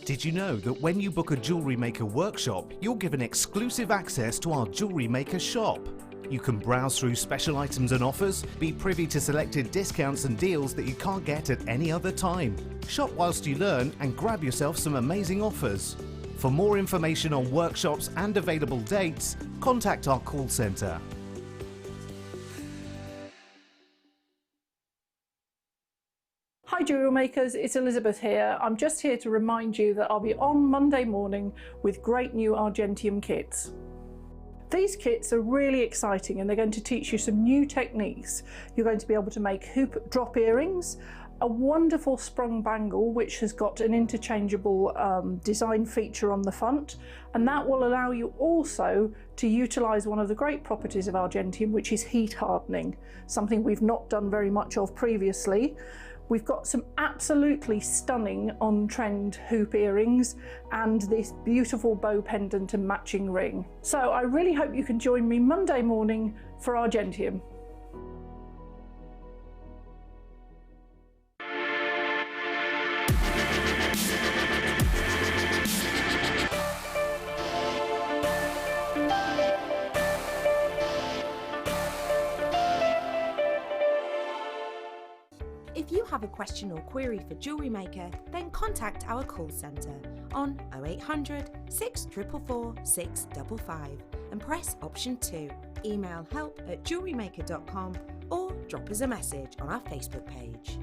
Did you know that when you book a Jewellery Maker workshop, you're given exclusive access to our Jewellery Maker shop? You can browse through special items and offers, be privy to selected discounts and deals that you can't get at any other time. Shop whilst you learn and grab yourself some amazing offers. For more information on workshops and available dates, contact our call centre. Hi Jewellery Makers, it's Elizabeth here. I'm just here to remind you that I'll be on Monday morning with great new Argenteum kits. These kits are really exciting and they're going to teach you some new techniques. You're going to be able to make hoop drop earrings, a wonderful sprung bangle which has got an interchangeable design feature on the front, and that will allow you also to utilise one of the great properties of Argenteum, which is heat hardening, something we've not done very much of previously. We've got some absolutely stunning on-trend hoop earrings and this beautiful bow pendant and matching ring. So I really hope you can join me Monday morning for Argenteum. If you have a question or query for Jewellery Maker, then contact our call centre on 0800 644 655 and press option 2. Email help@jewellerymaker.com or drop us a message on our Facebook page.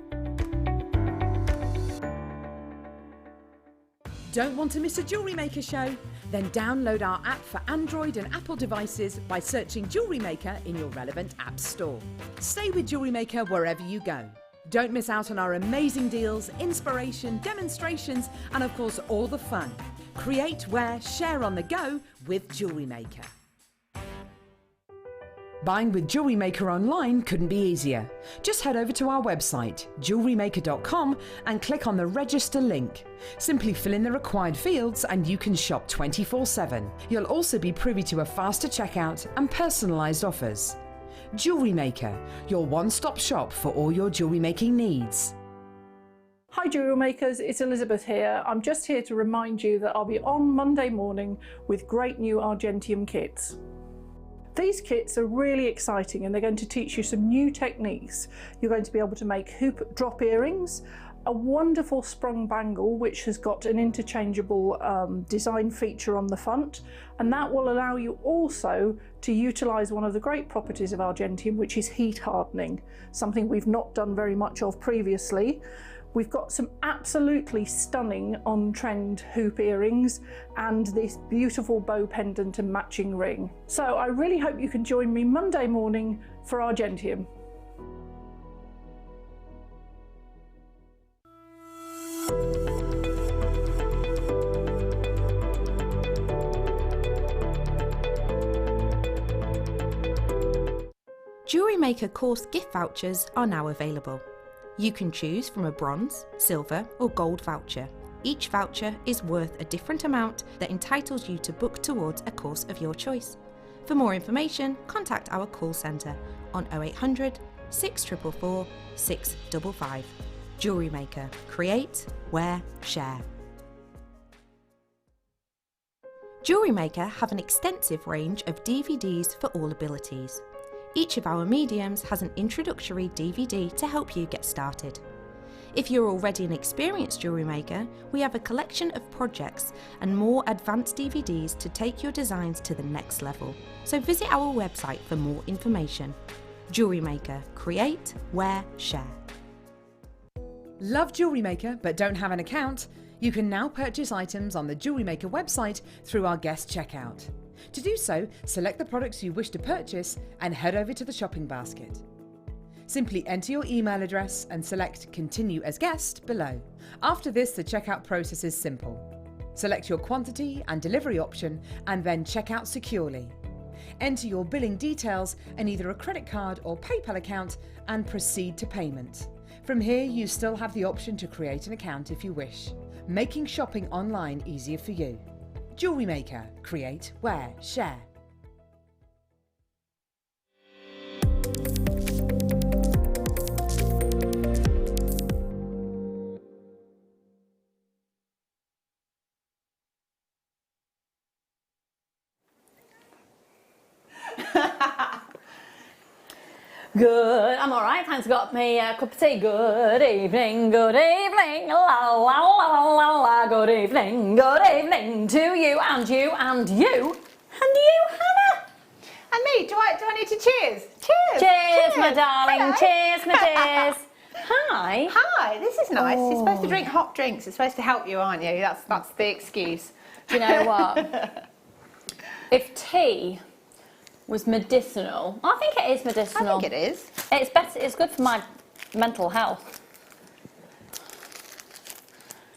Don't want to miss a Jewellery Maker show? Then download our app for Android and Apple devices by searching Jewellery Maker in your relevant app store. Stay with Jewellery Maker wherever you go. Don't miss out on our amazing deals, inspiration, demonstrations, and of course all the fun. Create, wear, share on the go with Jewellery Maker. Buying with Jewellery Maker online couldn't be easier. Just head over to our website, jewellerymaker.com, and click on the register link. Simply fill in the required fields and you can shop 24/7. You'll also be privy to a faster checkout and personalised offers. Jewellery Maker, your one-stop shop for all your jewellery making needs. Hi Jewellery Makers, it's Elizabeth here. I'm just here to remind you that I'll be on Monday morning with great new Argenteum kits. These kits are really exciting and they're going to teach you some new techniques. You're going to be able to make hoop drop earrings, a wonderful sprung bangle which has got an interchangeable design feature on the front, and that will allow you also to utilise one of the great properties of Argenteum, which is heat hardening, something we've not done very much of previously. We've got some absolutely stunning on-trend hoop earrings and this beautiful bow pendant and matching ring. So I really hope you can join me Monday morning for Argenteum. Jewellery Maker course gift vouchers are now available. You can choose from a bronze, silver or gold voucher. Each voucher is worth a different amount that entitles you to book towards a course of your choice. For more information, contact our call centre on 0800 644 655. Jewellery Maker. Create, wear, share. Jewellery Maker have an extensive range of DVDs for all abilities. Each of our mediums has an introductory DVD to help you get started. If you're already an experienced jewellery maker, we have a collection of projects and more advanced DVDs to take your designs to the next level. So visit our website for more information. Jewellery Maker. Create, wear, share. Love Jewellery Maker but don't have an account? You can now purchase items on the Jewellery Maker website through our guest checkout. To do so, select the products you wish to purchase and head over to the shopping basket. Simply enter your email address and select Continue as Guest below. After this, the checkout process is simple. Select your quantity and delivery option and then check out securely. Enter your billing details and either a credit card or PayPal account and proceed to payment. From here, you still have the option to create an account if you wish, making shopping online easier for you. Jewellery Maker. Create, wear, share. Good. I'm all right. Thanks. Got me a cup of tea. Good evening. Good evening. La la la la la. Good evening. Good evening to you and you and you and you, Hannah. And me. Do I need to cheers? Cheers. Cheers, my darling. Hello. Cheers, my dears. Hi. Hi. This is nice. You're supposed to drink hot drinks. It's supposed to help you, aren't you? That's the excuse. Do you know what? If tea was medicinal, I think it is medicinal. I think it is. It's better. It's good for my mental health.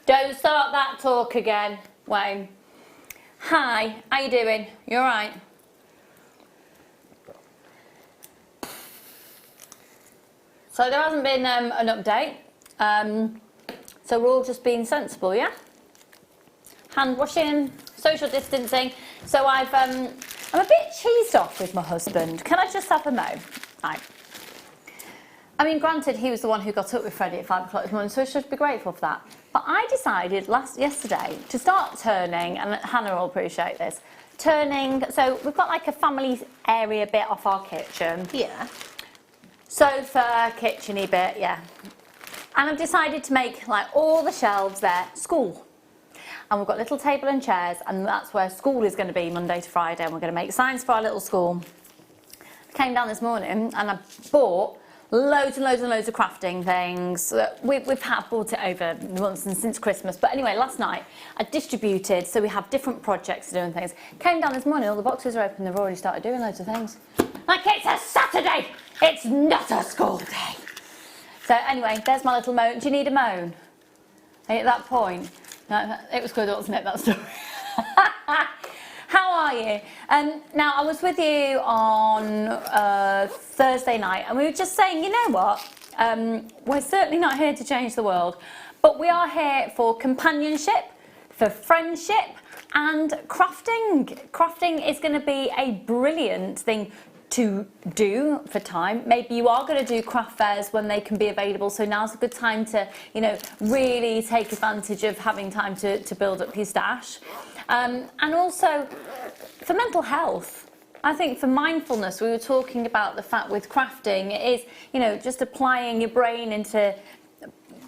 Don't start that talk again, Wayne. Hi, how you doing? You all right? So there hasn't been an update. So we're all just being sensible, yeah? Hand washing, social distancing. So I'm a bit cheesed off with my husband. Can I just have a moan? Right. I mean, granted, he was the one who got up with Freddie at 5 o'clock this morning, so I should be grateful for that. But I decided yesterday to start turning, and Hannah will appreciate this, turning, so we've got like a family area bit off our kitchen. Yeah. Sofa, kitchen-y bit, yeah. And I've decided to make like all the shelves there school. And we've got little table and chairs, and that's where school is going to be Monday to Friday, and we're going to make signs for our little school. I came down this morning and I bought loads and loads and loads of crafting things. We've bought it over months and since Christmas, but anyway, last night I distributed, so we have different projects to do and things. Came down this morning, all the boxes are open, they've already started doing loads of things. Like, it's a Saturday, it's not a school day. So anyway, there's my little moan. Do you need a moan? At that point, it was good, wasn't it, that story? How are you? Now, I was with you on Thursday night, and we were just saying, you know what? We're certainly not here to change the world, but we are here for companionship, for friendship, and crafting. Crafting is going to be a brilliant thing to do for time. Maybe you are going to do craft fairs when they can be available, so now's a good time to, you know, really take advantage of having time to build up your stash. And also for mental health, I think for mindfulness, we were talking about the fact with crafting, it is, you know, just applying your brain into,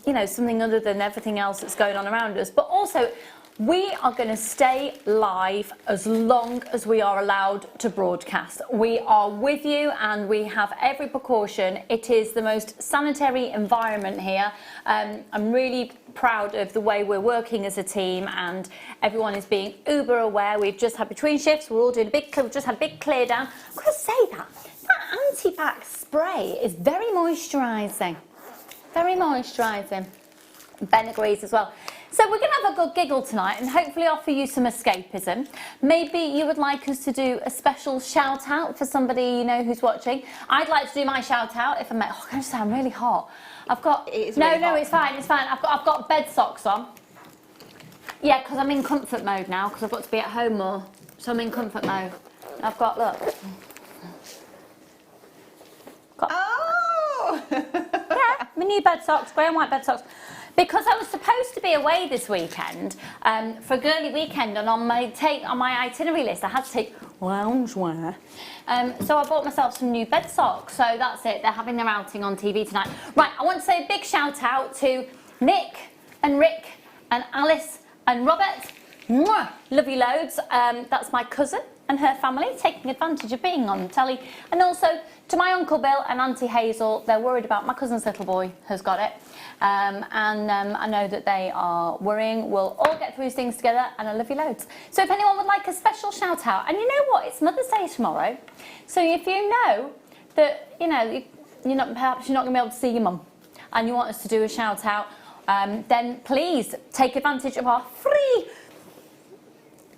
you know, something other than everything else that's going on around us. But also, we are going to stay live as long as we are allowed to broadcast. We are with you and we have every precaution. It is the most sanitary environment here. I'm really proud of the way we're working as a team, and everyone is being uber aware. We've just had between shifts, we're all doing we've just had a big clear down. I've got to say that anti-bac spray is very moisturising. Very moisturising. Ben agrees as well. So we're going to have a good giggle tonight and hopefully offer you some escapism. Maybe you would like us to do a special shout out for somebody you know who's watching. I'd like to do my shout out if I may. Oh, can I just say I'm really hot? I've got it's fine. I've got bed socks on. Yeah, because I'm in comfort mode now because I've got to be at home more. So I'm in comfort mode. I've got Oh! Yeah, my new bed socks, grey and white bed socks. Because I was supposed to be away this weekend for a girly weekend, and on my itinerary list I had to take loungewear. So I bought myself some new bed socks. So that's it. They're having their outing on TV tonight. Right, I want to say a big shout out to Nick and Rick and Alice and Robert. Mwah! Love you loads. That's my cousin and her family taking advantage of being on the telly. And also to my Uncle Bill and Auntie Hazel. They're worried about my cousin's little boy has got it. I know that they are worrying. We'll all get through these things together, and I love you loads. So if anyone would like a special shout out, and you know what, it's Mother's Day tomorrow, so if you know that, you know, perhaps you're not going to be able to see your mum, and you want us to do a shout out, then please take advantage of our free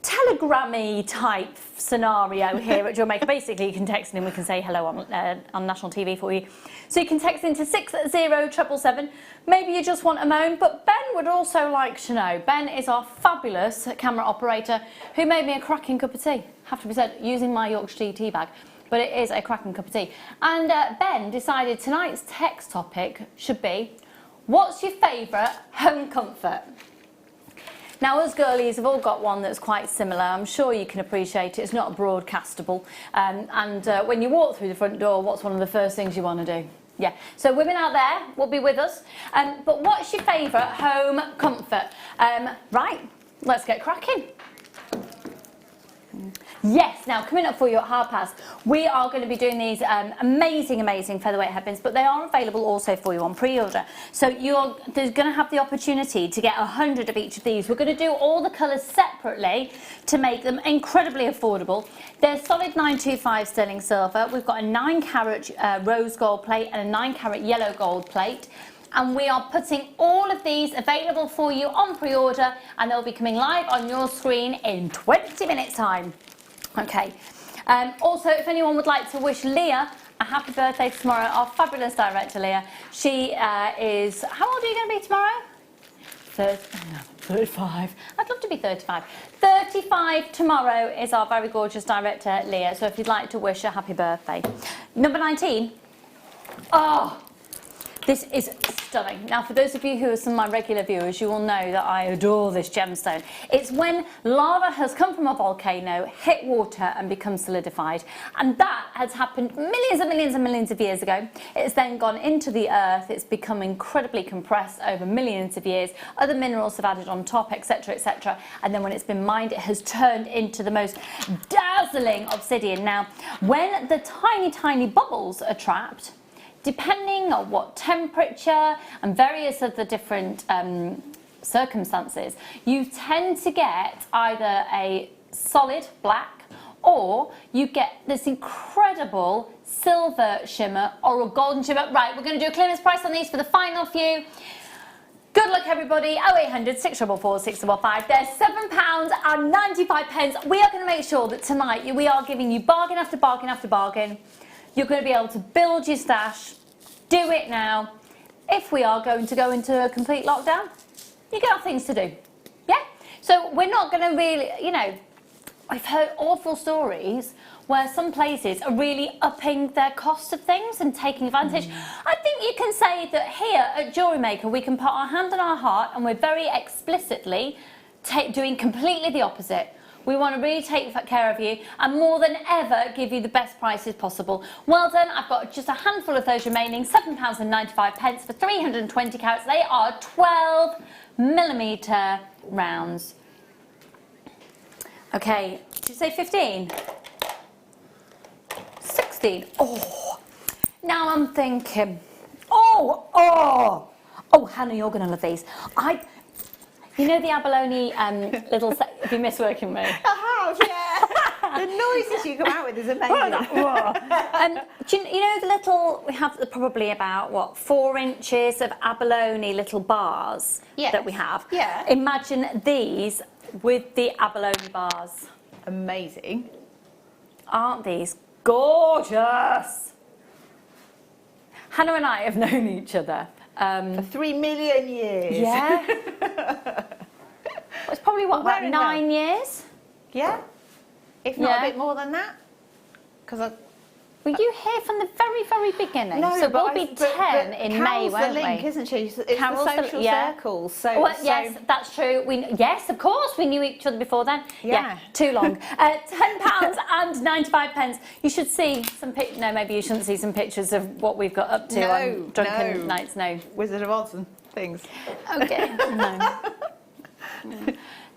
telegrammy type scenario here at JewelleryMaker. Basically, you can text in and we can say hello on national TV for you. So you can text into 60777. Maybe you just want a moan, but Ben would also like to know. Ben is our fabulous camera operator who made me a cracking cup of tea. Have to be said, using my Yorkshire tea bag, but it is a cracking cup of tea. And Ben decided tonight's text topic should be, what's your favourite home comfort? Now us girlies have all got one that's quite similar. I'm sure you can appreciate it. It's not broadcastable. When you walk through the front door, what's one of the first things you want to do? Yeah, so women out there will be with us. But what's your favourite home comfort? Right, let's get cracking. Yes, now coming up for you at past, we are going to be doing these amazing featherweight headbands, but they are available also for you on pre-order. So there's going to have the opportunity to get 100 of each of these. We're going to do all the colours separately to make them incredibly affordable. They're solid 925 sterling silver. We've got a 9-carat rose gold plate and a 9-carat yellow gold plate. And we are putting all of these available for you on pre-order, and they'll be coming live on your screen in 20 minutes time. Okay. Also, if anyone would like to wish Leah a happy birthday tomorrow, our fabulous director Leah, she is, how old are you going to be tomorrow? 35. I'd love to be 35. 35 tomorrow is our very gorgeous director Leah, so if you'd like to wish her happy birthday. Number 19. Oh, this is stunning. Now, for those of you who are some of my regular viewers, you will know that I adore this gemstone. It's when lava has come from a volcano, hit water and become solidified. And that has happened millions and millions and millions of years ago. It's then gone into the earth. It's become incredibly compressed over millions of years. Other minerals have added on top, etc., etc. And then when it's been mined, it has turned into the most dazzling obsidian. Now, when the tiny, tiny bubbles are trapped, depending on what temperature and various other different circumstances, you tend to get either a solid black or you get this incredible silver shimmer or a golden shimmer. Right, we're going to do a clearance price on these for the final few. Good luck, everybody. 0800 644 655. They're £7.95. We are going to make sure that tonight we are giving you bargain after bargain after bargain. You're going to be able to build your stash. Do it now. If we are going to go into a complete lockdown, you got things to do. Yeah? So we're not going to really, you know, I've heard awful stories where some places are really upping their cost of things and taking advantage. I think you can say that here at Jewellery Maker, we can put our hand on our heart and we're very explicitly doing completely the opposite. We want to really take care of you and more than ever give you the best prices possible. Well done, I've got just a handful of those remaining, £7.95 for 320 carats. They are 12mm rounds. Okay, did you say 15? 16. Oh, now I'm thinking, oh, Hannah, you're going to love these. You know the abalone little... Have you missed working with me? I have, yeah. The noises you come out with is amazing. Do you know the little... We have probably about, what, 4 inches of abalone little bars that we have? Yeah. Imagine these with the abalone bars. Amazing. Aren't these gorgeous? Hannah and I have known each other... for 3 million years. Yeah. It's probably, what, about 9 years? Yeah. If not a bit more than that. Because Were you here from the very, very beginning? No, so we'll be 10 in May, won't the link, we? Isn't she? It's Carol's the social circles. So, well, yes, that's true. Yes, of course, we knew each other before then. Yeah. Too long. £10.95. You should see some no, maybe you shouldn't see some pictures of what we've got up to on Drunken Nights. No. Wizard of Oz and things. Okay. No.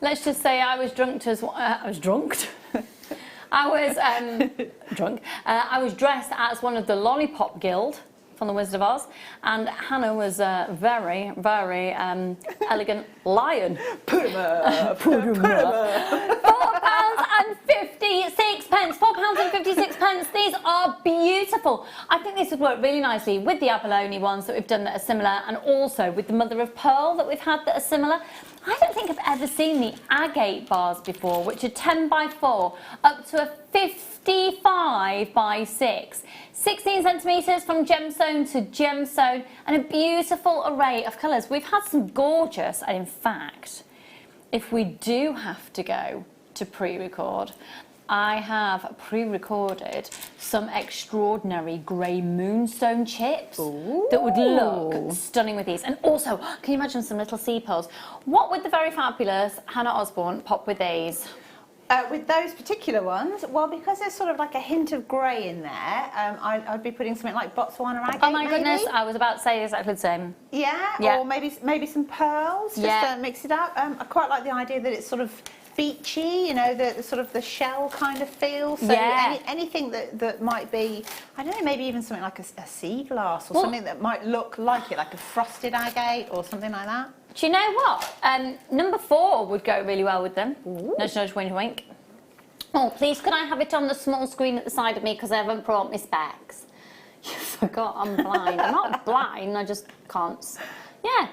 Let's just say I was drunk as I was drunk. I was drunk. I was dressed as one of the Lollipop Guild from the Wizard of Oz, and Hannah was a very, very elegant lion. Put 'em up. Put 'em up. £4.56. £4.56. These are beautiful. I think this would work really nicely with the abalone ones that we've done that are similar, and also with the mother of pearl that we've had that are similar. I don't think I've ever seen the agate bars before, which are 10 by 4 up to a 55 by 6. 16 centimetres from gemstone to gemstone, and a beautiful array of colours. We've had some gorgeous, and in fact, if we do have to go to pre-record, I have pre-recorded some extraordinary grey moonstone chips that would look stunning with these. And also, can you imagine some little sea pearls? What would the very fabulous Hannah Osborne pop with these? With those particular ones, well, because there's sort of like a hint of grey in there, I'd be putting something like Botswana agate. Oh my goodness, I was about to say exactly the same. Yeah, or maybe some pearls, just mix it up. I quite like the idea that it's sort of beachy, you know, the sort of the shell kind of feel. So anything that might be, I don't know, maybe even something like a sea glass or something that might look like it, like a frosted agate or something like that. Do you know what? Number 4 would go really well with them. Nudge, nudge, wink, wink. Oh, please, could I have it on the small screen at the side of me because I haven't brought my specs? You forgot I'm blind. I'm not blind, I just can't. Yeah.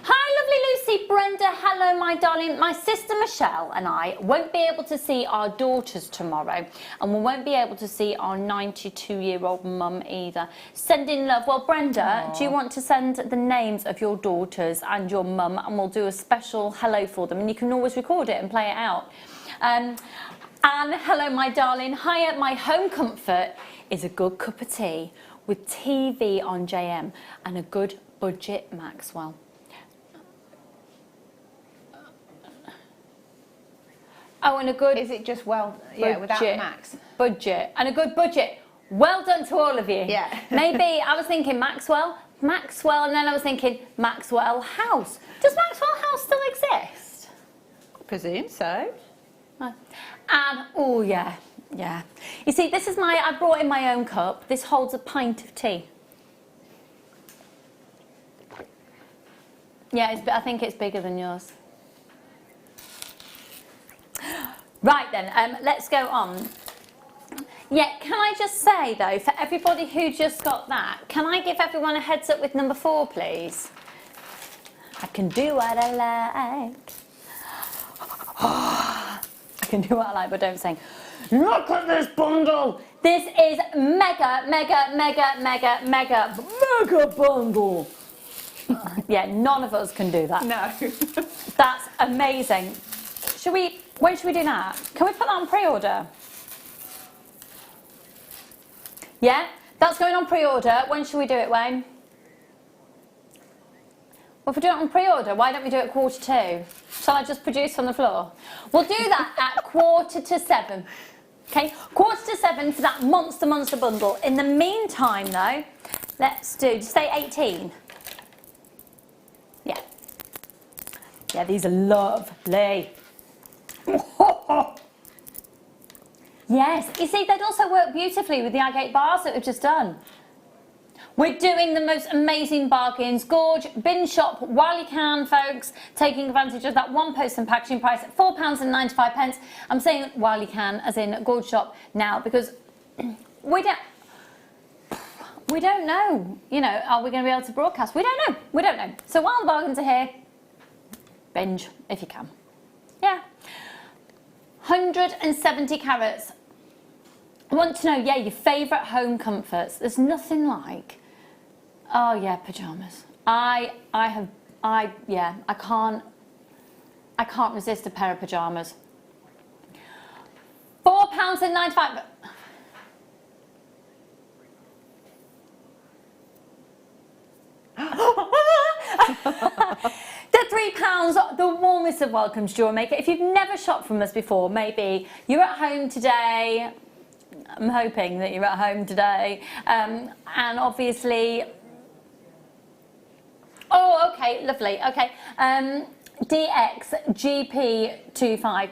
Hi, lovely Lucy, Brenda, hello, my darling. My sister Michelle and I won't be able to see our daughters tomorrow, and we won't be able to see our 92-year-old mum either. Sending love. Well, Brenda, do you want to send the names of your daughters and your mum, and we'll do a special hello for them, and you can always record it and play it out. And hello, my darling. Hiya, my home comfort is a good cup of tea with TV on JM and a good budget Maxwell. Oh, and a good... Is it just, well, yeah, without the max? Budget. And a good budget. Well done to all of you. Yeah. Maybe I was thinking Maxwell, and then I was thinking Maxwell House. Does Maxwell House still exist? I presume so. And, oh, yeah. You see, this is I brought in my own cup. This holds a pint of tea. Yeah, I think it's bigger than yours. Right then, let's go on. Yeah, can I just say though, for everybody who just got that, can I give everyone a heads up with number 4, please? I can do what I like. I can do what I like, but don't sing. Look at this bundle! This is mega bundle. Yeah, none of us can do that. No. That's amazing. When should we do that? Can we put that on pre-order? Yeah, that's going on pre-order. When should we do it, Wayne? Well, if we do it on pre-order, why don't we do it at 2:45? Shall I just produce on the floor? We'll do that at 6:45. Okay, 6:45 for that monster bundle. In the meantime, though, let's do, just say 18. Yeah. Yeah, these are lovely. Yes, you see, they'd also work beautifully with the agate bars that we've just done. We're doing the most amazing bargains. Gorge, bin shop while you can, folks. Taking advantage of that one post and packaging price at £4.95. I'm saying while you can, as in Gorge shop now, because we don't know. You know, are we going to be able to broadcast? We don't know. So while the bargains are here, binge if you can. Yeah. 170 carats. I want to know, yeah, your favourite home comforts. There's nothing like, oh yeah, pyjamas. I can't resist a pair of pyjamas. £4.95. The £3, the warmest of welcomes, Jewellery Maker. If you've never shopped from us before, maybe you're at home today. I'm hoping that you're at home today. And obviously, oh, okay, lovely. Okay, DXGP25.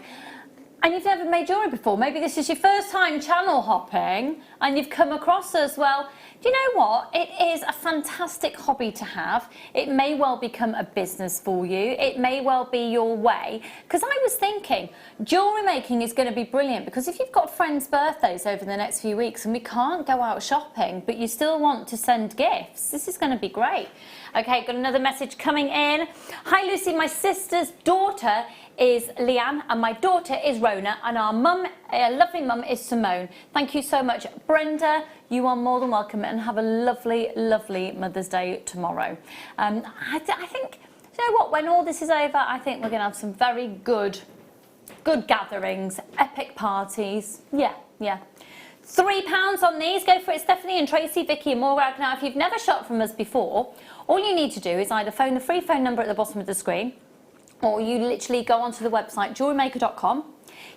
And you've never made jewellery before. Maybe this is your first time channel hopping and you've come across us. Well, do you know what? It is a fantastic hobby to have. It may well become a business for you. It may well be your way. Because I was thinking, jewellery making is going to be brilliant because if you've got friends' birthdays over the next few weeks and we can't go out shopping, but you still want to send gifts, this is going to be great. Okay, got another message coming in. Hi Lucy, my sister's daughter is Leanne and my daughter is Rona and our mum, our lovely mum, is Simone. Thank you so much. Brenda, you are more than welcome and have a lovely, lovely Mother's Day tomorrow. I think, you know what, when all this is over, I think we're going to have some very good Good gatherings, epic parties. Yeah. £3 on these. Go for it, Stephanie and Tracy, Vicky and Morag. Now, if you've never shopped from us before, all you need to do is either phone the free phone number at the bottom of the screen, or you literally go onto the website, JewelleryMaker.com.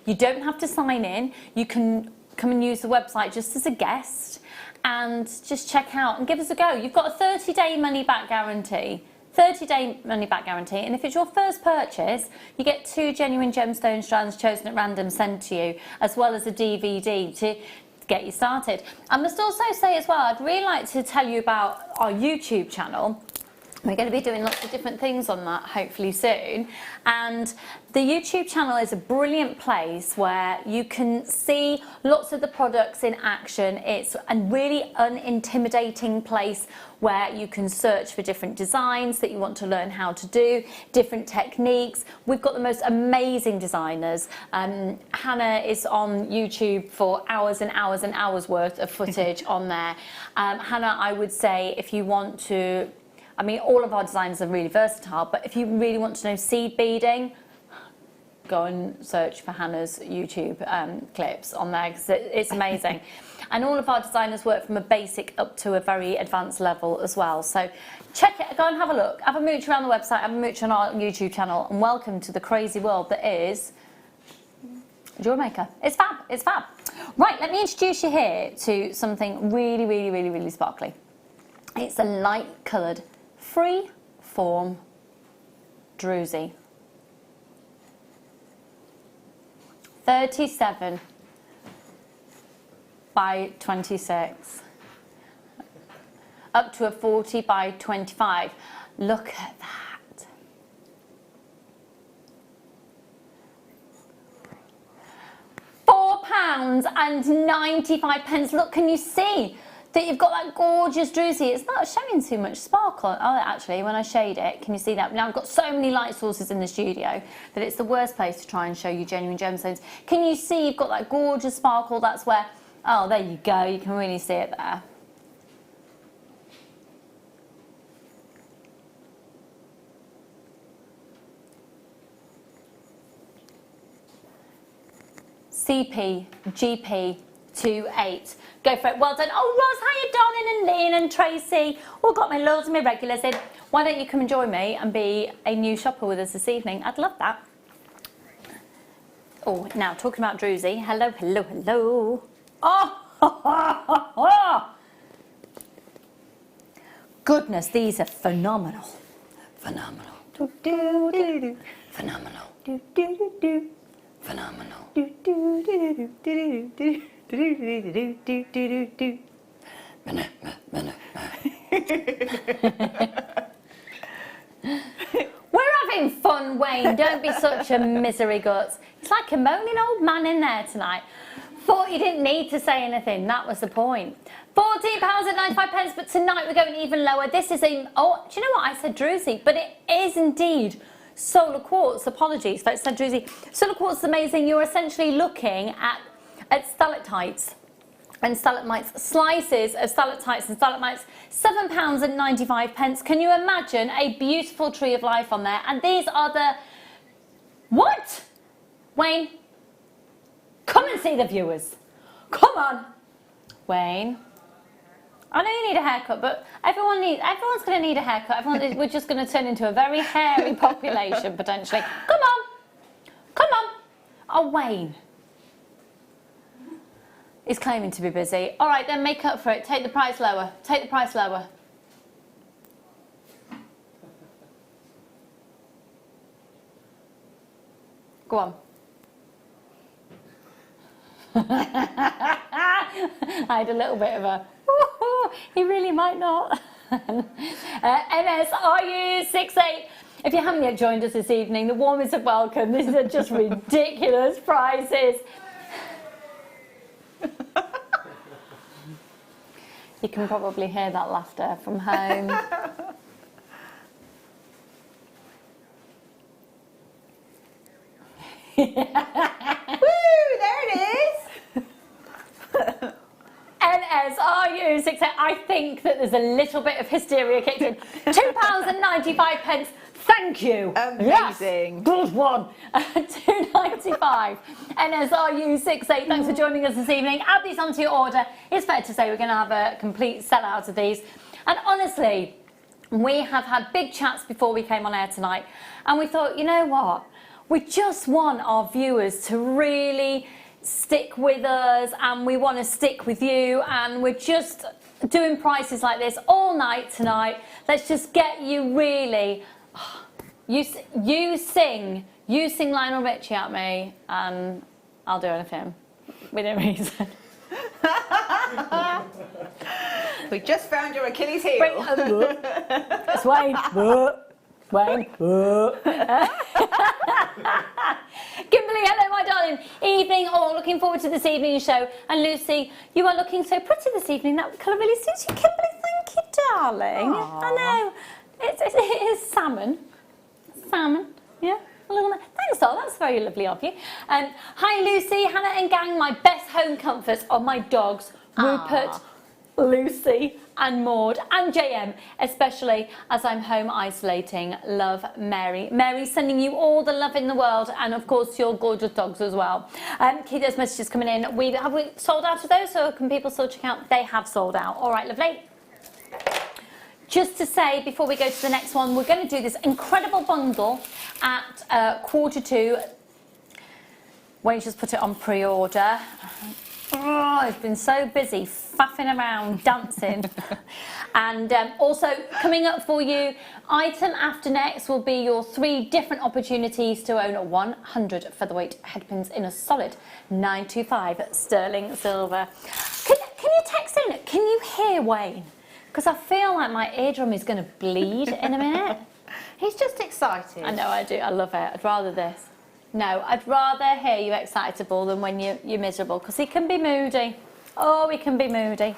You don't have to sign in. You can come and use the website just as a guest and just check out and give us a go. You've got a 30-day money-back guarantee. 30-day money-back guarantee, and if it's your first purchase, you get 2 genuine gemstone strands chosen at random sent to you, as well as a DVD to get you started. I must also say as well, I'd really like to tell you about our YouTube channel. We're going to be doing lots of different things on that hopefully soon, and the YouTube channel is a brilliant place where you can see lots of the products in action. It's a really unintimidating place where you can search for different designs that you want to learn how to do, different techniques. We've got the most amazing designers. Hannah is on YouTube for hours and hours and hours worth of footage on there. Hannah, I would say if you want to, I mean, all of our designs are really versatile, but if you really want to know seed beading, go and search for Hannah's YouTube clips on there, because it's amazing. And all of our designers work from a basic up to a very advanced level as well. So check it, go and have a look. Have a mooch around the website, have a mooch on our YouTube channel, and welcome to the crazy world that is Jewellery Maker. It's fab, it's fab. Right, let me introduce you here to something really, really, really, really sparkly. It's a light coloured free form druzy. 37 by 26. Up to a 40 by 25. Look at that. £4.95. Look, can you see that you've got that gorgeous druzy? It's not showing too much sparkle. Oh, actually, when I shade it, can you see that? Now, I've got so many light sources in the studio that it's the worst place to try and show you genuine gemstones. Can you see you've got that gorgeous sparkle? That's where, oh, there you go. You can really see it there. CP, GP, 28. Go for it. Well done. Oh, Roz, how you doing? And Lean and Tracy. All got my loads of my regulars in. Why don't you come and join me and be a new shopper with us this evening? I'd love that. Oh, now talking about druzy. Hello, hello, hello. Oh, goodness, these are phenomenal. Phenomenal. Phenomenal. Phenomenal. We're having fun, Wayne. Don't be such a misery guts. It's like a moaning old man in there tonight. Thought you didn't need to say anything. That was the point. £14.95, but tonight we're going even lower. This is a, oh, do you know what? I said druzy, but it is indeed solar quartz. Apologies if I said druzy. Solar quartz is amazing. You're essentially looking at stalactites and stalagmites, slices of stalactites and stalagmites, £7.95. Can you imagine a beautiful tree of life on there? And these are the, what? Wayne, come and see the viewers. Come on, Wayne. I know you need a haircut, but everyone's going to need a haircut. We're just going to turn into a very hairy population potentially. Come on, come on. Oh, Wayne. He's claiming to be busy. All right, then make up for it. Take the price lower. Take the price lower. Go on. I had a little bit of a, he really might not. NSRU68. If you haven't yet joined us this evening, the warmest of welcome. These are just ridiculous prices. You can probably hear that laughter from home. Woo, there it is. NSRU68. I think that there's a little bit of hysteria kicked in. £2.95. Thank you. Amazing. Yes, good one. £2.95. NSRU68. Thanks for joining us this evening. Add these onto your order. It's fair to say we're going to have a complete sellout of these. And honestly, we have had big chats before we came on air tonight, and we thought, you know what? We just want our viewers to really stick with us, and we want to stick with you, and we're just doing prices like this all night tonight. Let's just get you really... You sing Lionel Richie at me, and I'll do anything within reason. We just found your Achilles heel. It's Wayne. Wayne. Kimberly, hello my darling. Evening, looking forward to this evening's show. And Lucy, you are looking so pretty this evening. That colour really suits you, Kimberly. Thank you, darling. Aww. I know. It is salmon. Salmon, yeah. Thanks, doll. That's very lovely of you. Hi, Lucy, Hannah and gang. My best home comforts are my dogs, Rupert, Lucy and Maud and JM, especially as I'm home isolating. Love, Mary. Mary, sending you all the love in the world, and of course your gorgeous dogs as well. Keep those messages coming in. Have we sold out of those, or can people still check out? They have sold out. All right, lovely. Just to say, before we go to the next one, we're going to do this incredible bundle at 2:45. Wayne just put it on pre-order. Oh, it's been so busy faffing around, dancing. And also coming up for you, item after next will be your 3 different opportunities to own 100 featherweight headpins in a solid 925 sterling silver. Can you text in? Can you hear Wayne? Because I feel like my eardrum is going to bleed in a minute. He's just excited. I know, I do. I love it. I'd rather this. No, I'd rather hear you excitable than when you're miserable, because he can be moody. Oh, he can be moody.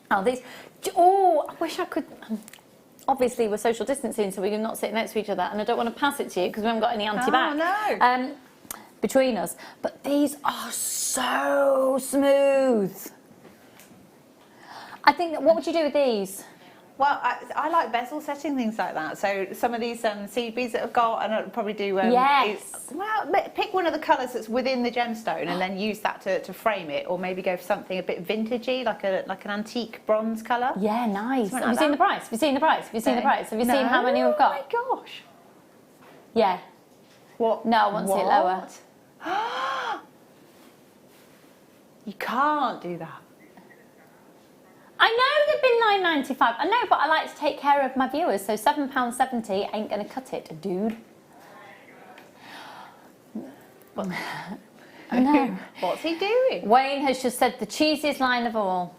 Oh, these... Oh, I wish I could... Obviously, we're social distancing, so we're not sitting next to each other, and I don't want to pass it to you because we haven't got any anti-bac. Oh, no. Between us. But these are so smooth. I think that, what would you do with these? Well, I like bezel setting, things like that. So some of these seed beads that I've got, and I'll probably do... yes. Well, pick one of the colours that's within the gemstone and then use that to frame it, or maybe go for something a bit vintagey, like an antique bronze colour. Yeah, nice. Something Have you seen the price? Have you seen the price? Have you seen the price? Have you seen how many we've got? Oh my gosh. Yeah. What? No, I want to see it lower. You can't do that. I know they've been £9.95. I know, but I like to take care of my viewers, so £7.70 ain't going to cut it, dude. I know. What's he doing? Wayne has just said the cheesiest line of all.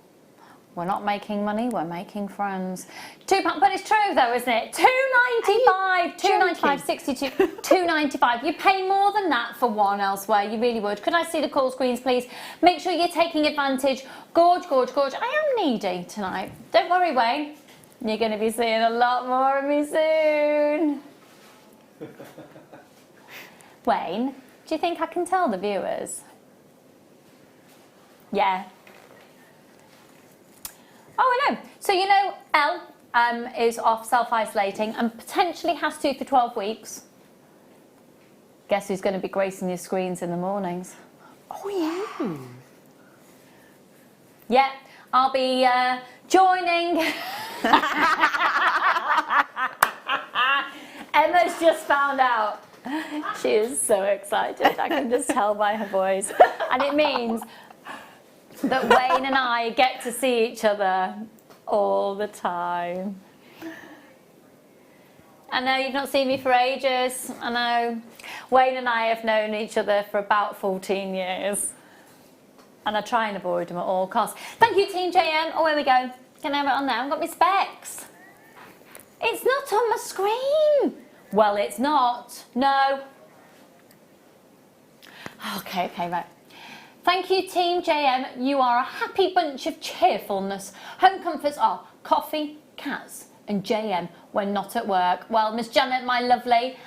We're not making money, we're making friends. £2, but it's true though, isn't it? £2.95, £2.95, 62, £2.95. You pay more than that for one elsewhere, you really would. Could I see the call screens, please? Make sure you're taking advantage. Gorge, gorge, gorge. I am needy tonight. Don't worry, Wayne. You're going to be seeing a lot more of me soon. Wayne, do you think I can tell the viewers? Yeah. Oh, I know. So, you know, Elle is off self-isolating and potentially has to for 12 weeks. Guess who's going to be gracing your screens in the mornings? Oh, yeah. Yeah, I'll be joining. Emma's just found out. She is so excited. I can just tell by her voice. And it means that Wayne and I get to see each other all the time. I know you've not seen me for ages. I know. Wayne and I have known each other for about 14 years. And I try and avoid them at all costs. Thank you, Team JM. Oh, here we go. Can I have it on there? I've got my specs. It's not on my screen. Well, it's not. No. Okay, right. Thank you, Team JM. You are a happy bunch of cheerfulness. Home comforts are coffee, cats, and JM when not at work. Well, Miss Janet, my lovely,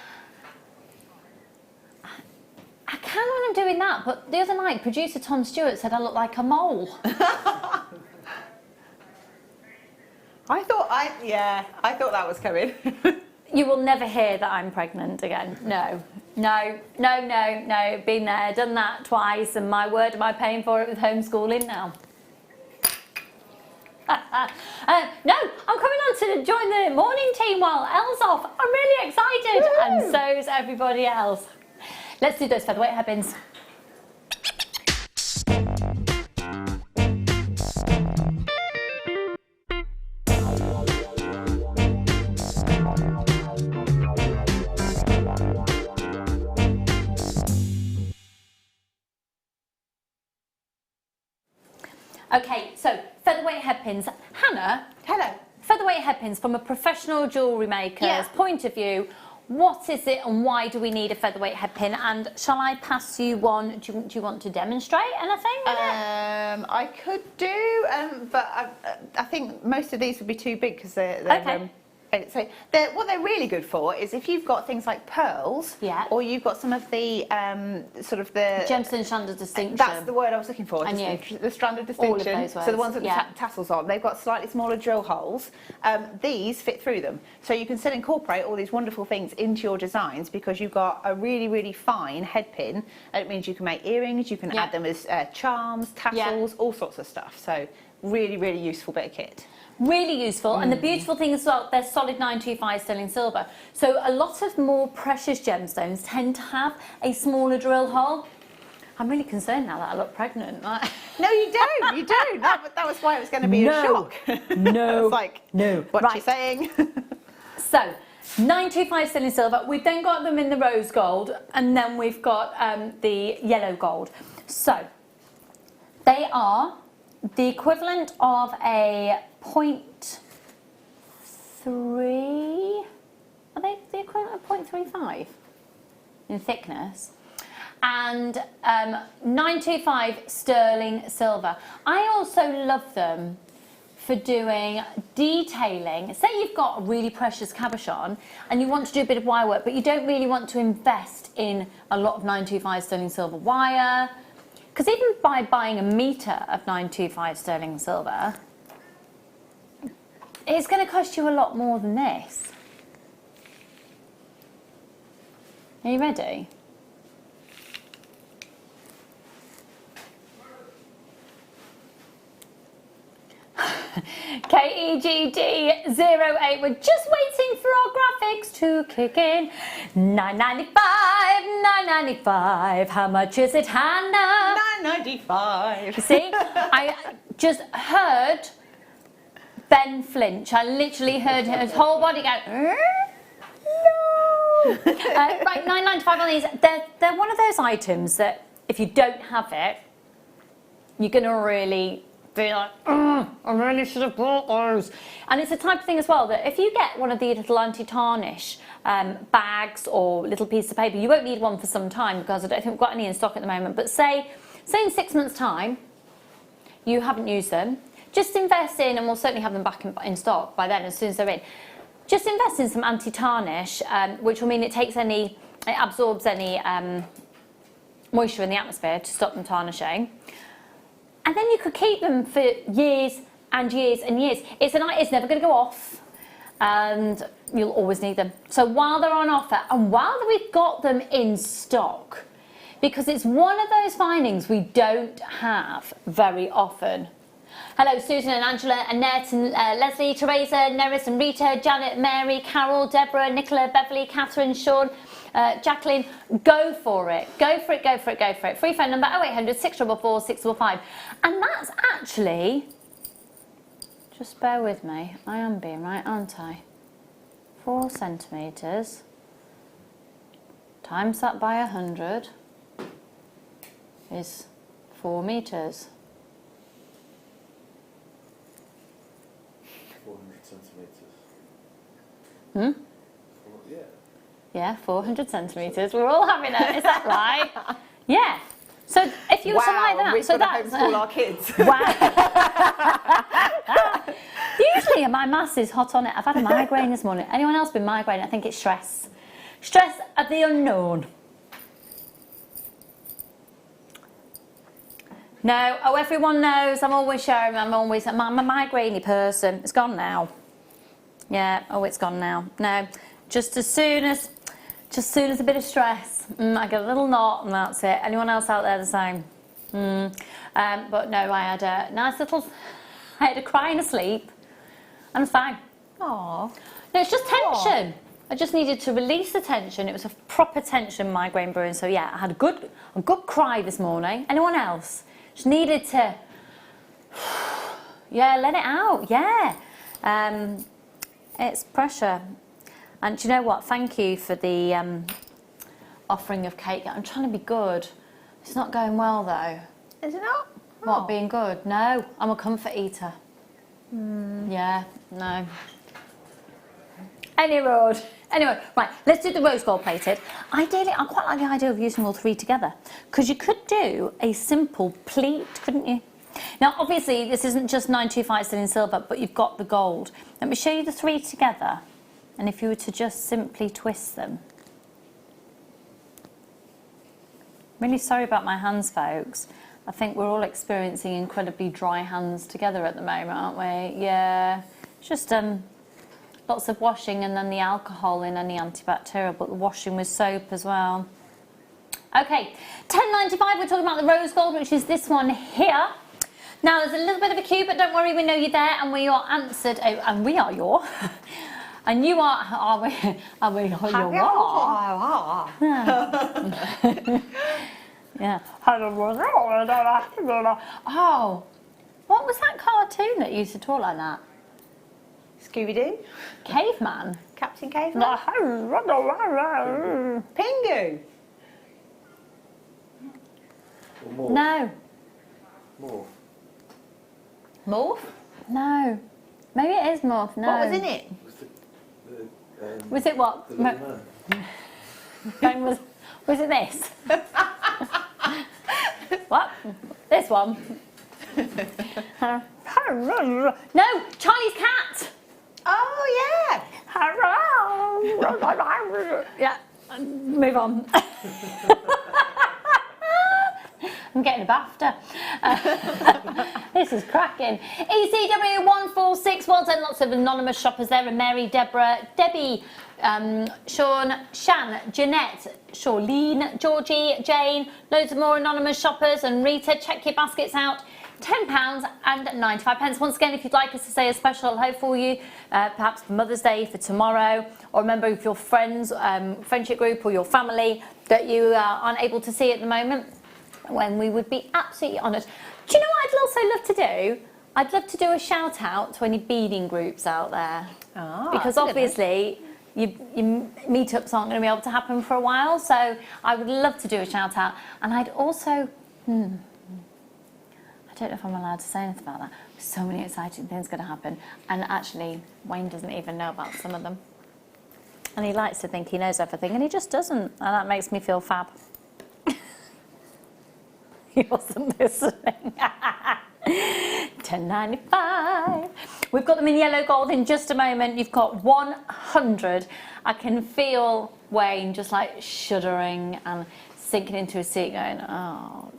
I can when I'm doing that, but the other night, producer Tom Stewart said I look like a mole. I thought that was coming. You will never hear that I'm pregnant again. No. Been there, done that twice, and my word, am I paying for it with homeschooling now? No, I'm coming on to join the morning team while Elle's off. I'm really excited, Woo! and so's everybody else. Let's do those featherweight hairpins. Okay, so featherweight headpins. Hannah. Hello. Featherweight headpins from a professional jewellery maker's point of view. What is it and why do we need a featherweight headpin? And shall I pass you one? Do you want to demonstrate anything with it? I could do, but I think most of these would be too big because they're okay. So what they're really good for is if you've got things like pearls, or you've got some of the sort of the gemstone strand of distinction. That's the word I was looking for. The strand of distinction. All of those words. So the ones with the tassels on, they've got slightly smaller drill holes. These fit through them, so you can still incorporate all these wonderful things into your designs because you've got a really, really fine head pin. And it means you can make earrings, you can add them as charms, tassels, all sorts of stuff. So really, really useful bit of kit. Really useful, and the beautiful thing as well, they're solid 925 sterling silver. So a lot of more precious gemstones tend to have a smaller drill hole. I'm really concerned now that I look pregnant. No, you don't. You don't. That was why it was going to be a shock. No. It's like, no. What you saying? So, 925 sterling silver. We've then got them in the rose gold, and then we've got the yellow gold. So, they are the equivalent of a 0.3, are they the equivalent of 0.35 in thickness? And 925 sterling silver. I also love them for doing detailing. Say you've got a really precious cabochon and you want to do a bit of wire work, but you don't really want to invest in a lot of 925 sterling silver wire. Because even by buying a metre of 925 sterling silver, it's going to cost you a lot more than this. Are you ready? KEGD08, we're just waiting for our graphics to kick in. 9.95, 9.95, how much is it, Hannah? 9.95. See, I just heard Ben flinch. I literally heard his whole body go, no. Right, 9.95 on these. They're one of those items that if you don't have it, you're going to really be like, I really should have bought those. And it's the type of thing as well that if you get one of the little anti-tarnish bags or little piece of paper, you won't need one for some time because I don't think we've got any in stock at the moment, but say in 6 months' time, you haven't used them, just invest in, and we'll certainly have them back in stock by then as soon as they're in, just invest in some anti-tarnish, which will mean it absorbs any moisture in the atmosphere to stop them tarnishing. And then you could keep them for years and years and years. It's never going to go off, and you'll always need them. So while they're on offer, and while we've got them in stock, because it's one of those findings we don't have very often. Hello, Susan and Angela, Annette and Leslie, Teresa, Neris and Rita, Janet, Mary, Carol, Deborah, Nicola, Beverly, Catherine, Sean, Jacqueline. Go for it. Go for it, go for it, go for it. Free phone number 0800 644 655. And that's actually, just bear with me, I am being right, aren't I? 4 centimetres times that by 100 is 4 metres. 400 centimetres. Yeah. Yeah, 400 centimetres. We're all having it. Is that right? Yeah. So if you were to like that, so that's homeschool our kids. Wow. Usually my maths is hot on it. I've had a migraine this morning. Anyone else been migraine? I think it's stress. Stress of the unknown. No, oh, everyone knows. I'm always sharing. I'm a migrainey person. It's gone now. Yeah. Oh, it's gone now. No, just as soon as a bit of stress, I get a little knot, and that's it. Anyone else out there the same? But no, I had a nice little. I had a crying asleep, and I'm fine. Aww. No, it's just tension. I just needed to release the tension. It was a proper tension migraine brewing. So yeah, I had a good cry this morning. Anyone else? Just needed to, yeah, let it out. Yeah, it's pressure. And do you know what? Thank you for the offering of cake. I'm trying to be good. It's not going well though. Is it not? What, being good? No, I'm a comfort eater. Yeah, no. Anyway, right, let's do the rose gold plated. Ideally, I quite like the idea of using all three together, because you could do a simple pleat, couldn't you? Now, obviously, this isn't just 925 sterling silver, but you've got the gold. Let me show you the three together, and if you were to just simply twist them. Really sorry about my hands, folks. I think we're all experiencing incredibly dry hands together at the moment, aren't we? Yeah, it's just lots of washing, and then the alcohol in any antibacterial, but the washing with soap as well. Okay, £10.95, we're talking about the rose gold, which is this one here. Now, there's a little bit of a queue, but don't worry, we know you're there, and we are answered, and we are your, and you are we your. Yeah. Oh, what was that cartoon that used to talk like that? Scooby-Doo? Caveman? Captain Caveman? Pingu? No. Morph. Morph? No. Maybe it is Morph, no. What was in it? Was it what? The little man. Was it this? What? This one? No, Charlie's cat! Oh, yeah! Yeah, move on. I'm getting a BAFTA. This is cracking. ECW146, well done. Lots of anonymous shoppers there. And Mary, Deborah, Debbie, Sean, Shan, Jeanette, Charlene, Georgie, Jane, loads of more anonymous shoppers. And Rita, check your baskets out. £10.95. Once again, if you'd like us to say a special hello for you, perhaps for Mother's Day, for tomorrow, or remember if your friends, friendship group or your family that you aren't able to see at the moment, when we would be absolutely honoured. Do you know what I'd also love to do? I'd love to do a shout out to any beading groups out there. Oh, because obviously your meetups aren't going to be able to happen for a while, so I would love to do a shout out. And I'd also, I don't know if I'm allowed to say anything about that. So many exciting things going to happen. And actually, Wayne doesn't even know about some of them. And he likes to think he knows everything, and he just doesn't. And that makes me feel fab. He wasn't listening. £10.95. We've got them in yellow gold in just a moment. You've got 100. I can feel Wayne just like shuddering and sinking into his seat going, oh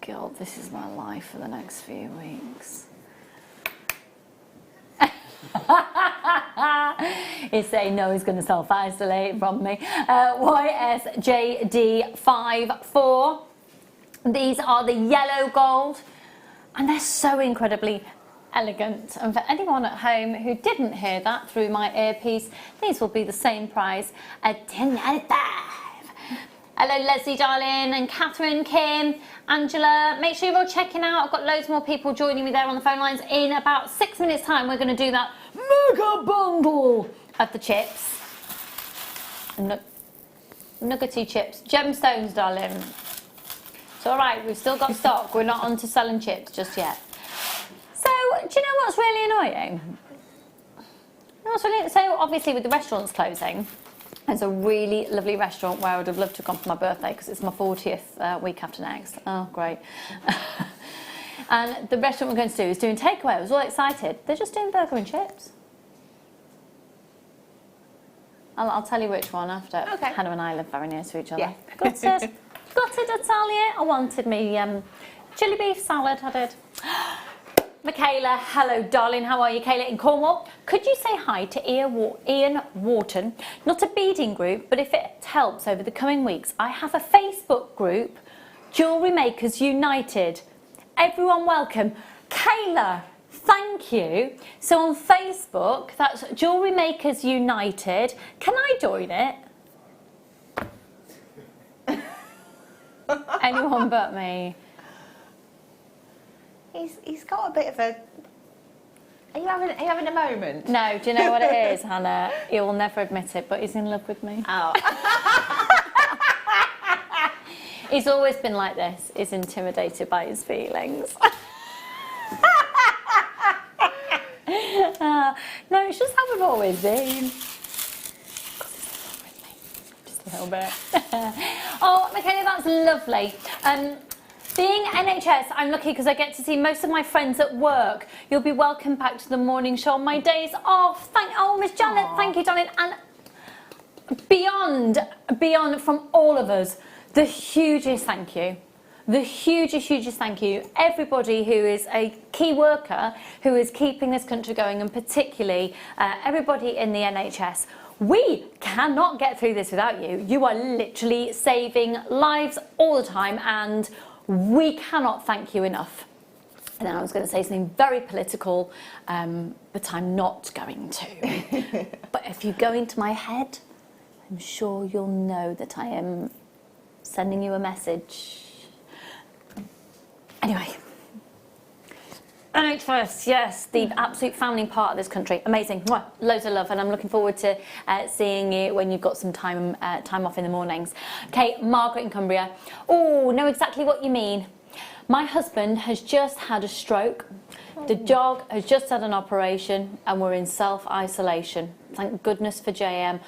God, this is my life for the next few weeks. He's saying no, he's going to self-isolate from me. YSJD54. These are the yellow gold, and they're so incredibly elegant. And for anyone at home who didn't hear that through my earpiece, these will be the same price at £10.95. Hello, Leslie, darling, and Catherine, Kim, Angela. Make sure you're all checking out. I've got loads more people joining me there on the phone lines. In about 6 minutes' time, we're going to do that mega bundle of the chips. Nuggety chips. Gemstones, darling. It's all right, we've still got stock. We're not on to selling chips just yet. So, do you know what's really annoying? So, obviously, with the restaurants closing, there's a really lovely restaurant where I would have loved to have gone for my birthday because it's my 40th week after next. Oh, great. And the restaurant we're going to do is doing takeaway. I was all excited. They're just doing burger and chips. I'll tell you which one after. Okay. Hannah and I live very near to each other. Yeah. Gutted, Natalia. I wanted me Chili beef salad, I did. Michaela, hello darling, how are you? Kayla in Cornwall. Could you say hi to Ian Wharton? Not a beading group, but if it helps over the coming weeks, I have a Facebook group, Jewellery Makers United. Everyone welcome. Kayla, thank you. So on Facebook, that's Jewellery Makers United. Can I join it? Anyone but me. He's got a bit of a... Are you having a moment? No, do you know what it is, Hannah? He will never admit it, but he's in love with me. Oh. He's always been like this. He's intimidated by his feelings. No, it's just how we've always been. Just a little bit. Oh, Michaela, that's lovely. Being NHS, I'm lucky because I get to see most of my friends at work. You'll be welcome back to the morning show on my days off. Oh, Miss Janet, thank you, darling. And beyond from all of us, the hugest thank you. The hugest thank you. Everybody who is a key worker, who is keeping this country going, and particularly everybody in the NHS. We cannot get through this without you. You are literally saving lives all the time, and we cannot thank you enough. And then I was going to say something very political, but I'm not going to. But if you go into my head, I'm sure you'll know that I am sending you a message. Anyway, NHS, yes, the absolute founding part of this country. Amazing. Mwah, loads of love, and I'm looking forward to seeing you when you've got some time off in the mornings. Okay, Margaret in Cumbria. Oh, know exactly what you mean. My husband has just had a stroke. The dog has just had an operation, and we're in self-isolation. Thank goodness for JM.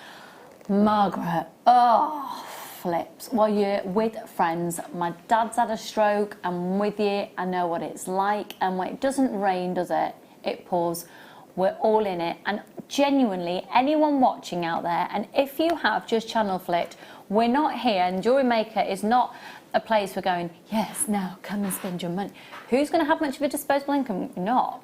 Margaret, oh, flips. Well, you're with friends. My dad's had a stroke. I'm with you. I know what it's like. And when it doesn't rain, does it? It pours. We're all in it. And genuinely, anyone watching out there, and if you have just channel flicked, we're not here, and Jewellery Maker is not a place we're going, yes, now come and spend your money. Who's going to have much of a disposable income? Not.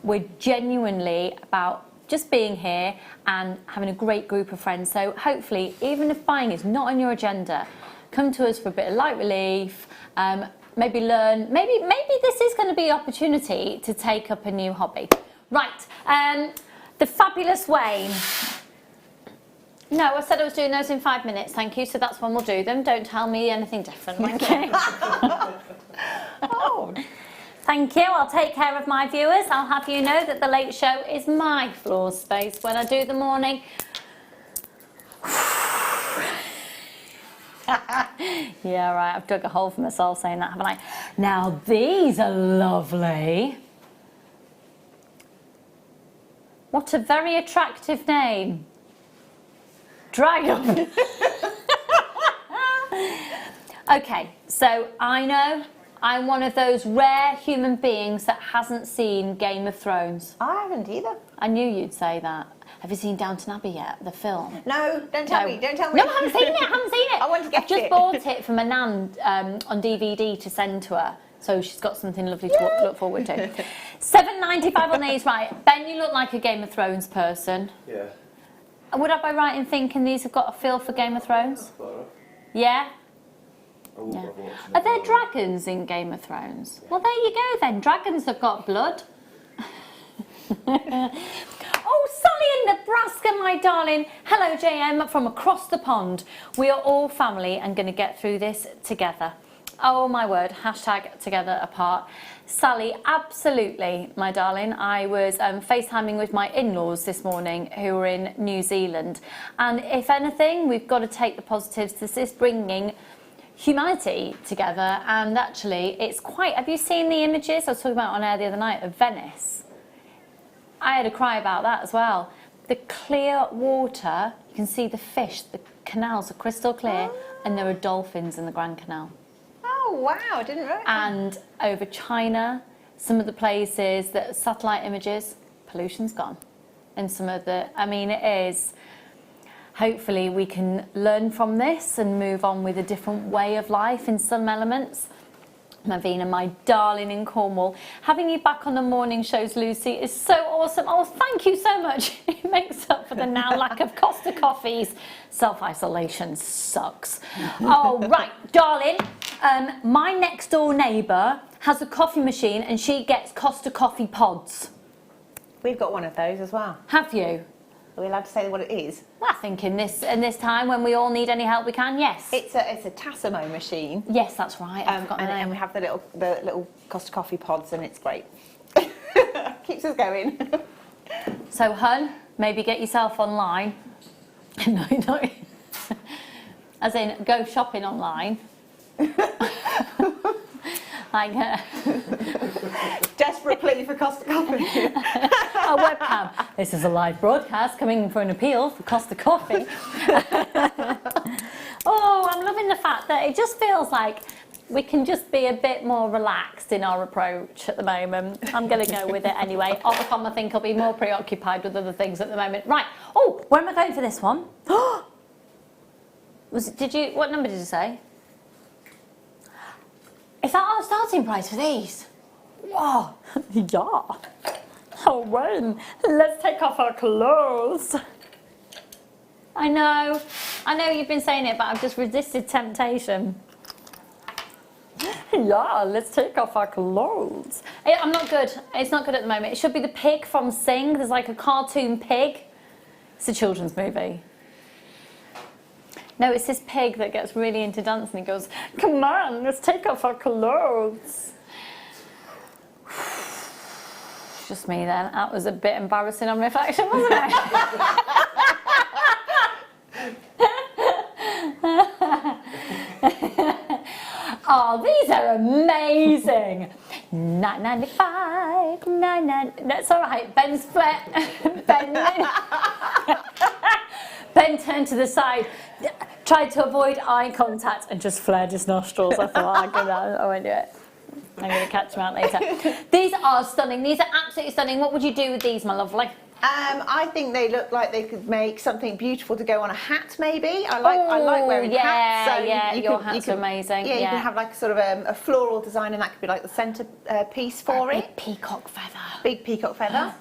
We're genuinely about just being here and having a great group of friends. So hopefully, even if buying is not on your agenda, come to us for a bit of light relief, maybe learn, maybe this is going to be an opportunity to take up a new hobby. Right, the fabulous Wayne. No, I said I was doing those in 5 minutes, thank you, so that's when we'll do them. Don't tell me anything different, okay? Oh. Thank you, I'll take care of my viewers. I'll have you know that the late show is my floor space when I do the morning. Yeah, right, I've dug a hole for myself saying that, haven't I? Now, these are lovely. What a very attractive name. Dragon. Okay, so I know I'm one of those rare human beings that hasn't seen Game of Thrones. I haven't either. I knew you'd say that. Have you seen Downton Abbey yet, the film? No, don't tell me. No, I haven't seen it. I want to get I've just bought it from my nan on DVD to send to her. So she's got something lovely to look forward to. £7.95 on these, right? Ben, you look like a Game of Thrones person. Yeah. Would I be right in thinking these have got a feel for Game of Thrones? Yeah? Yeah. Are there dragons in Game of Thrones? Well, there you go then. Dragons have got blood. Oh, Sally in Nebraska, my darling. Hello, JM, from across the pond. We are all family and going to get through this together. Oh, my word. Hashtag together apart. Sally, absolutely, my darling. I was FaceTiming with my in-laws this morning who were in New Zealand. And if anything, we've got to take the positives. This is bringing humanity together, and actually it's quite, have you seen the images I was talking about on air the other night of Venice? I had a cry about that as well. The clear water, you can see the fish, the canals are crystal clear, and there are dolphins in the Grand Canal. Oh wow, I didn't realise. And over China, some of the places that satellite images, pollution's gone. And some of the, I mean, it is. Hopefully we can learn from this and move on with a different way of life in some elements. Mavina, my darling in Cornwall. Having you back on the morning shows, Lucy, is so awesome. Oh, thank you so much. It makes up for the now lack of Costa coffees. Self-isolation sucks. Oh, right, darling. My next door neighbour has a coffee machine and she gets Costa coffee pods. We've got one of those as well. Have you? Are we allowed to say what it is? Well, I think in this time when we all need any help we can, yes. It's a Tassels machine. Yes, that's right. And we have the little Costa coffee pods, and it's great. Keeps us going. So, hun, maybe get yourself online. No, no. As in, go shopping online. Like desperate plea for Costa coffee. A webcam. This is a live broadcast coming for an appeal for Costa coffee. Oh, I'm loving the fact that it just feels like we can just be a bit more relaxed in our approach at the moment. I'm going to go with it anyway. Ofcom, I think, I'll be more preoccupied with other things at the moment. Right. Oh, where am I going for this one? What number did you say? Is that our starting price for these? Wow, yeah. Oh, Wayne, let's take off our clothes. I know you've been saying it, but I've just resisted temptation. Yeah, let's take off our clothes. I'm not good. It's not good at the moment. It should be the pig from Sing. There's like a cartoon pig. It's a children's movie. No, it's this pig that gets really into dancing. He goes, come on, let's take off our clothes. Just me then. That was a bit embarrassing on reflection, wasn't it? Oh, these are amazing. 9.95, 9.99. That's all right. Ben's flat. Ben turned to the side, tried to avoid eye contact and just flared his nostrils. I thought, I won't do it. I'm going to catch him out later. These are stunning. These are absolutely stunning. What would you do with these, my lovely? I think they look like they could make something beautiful to go on a hat, maybe. I like wearing hats. So your hats are amazing. Yeah, you can have like sort of a floral design, and that could be like the centre piece for it. Big peacock feather. Big peacock feather.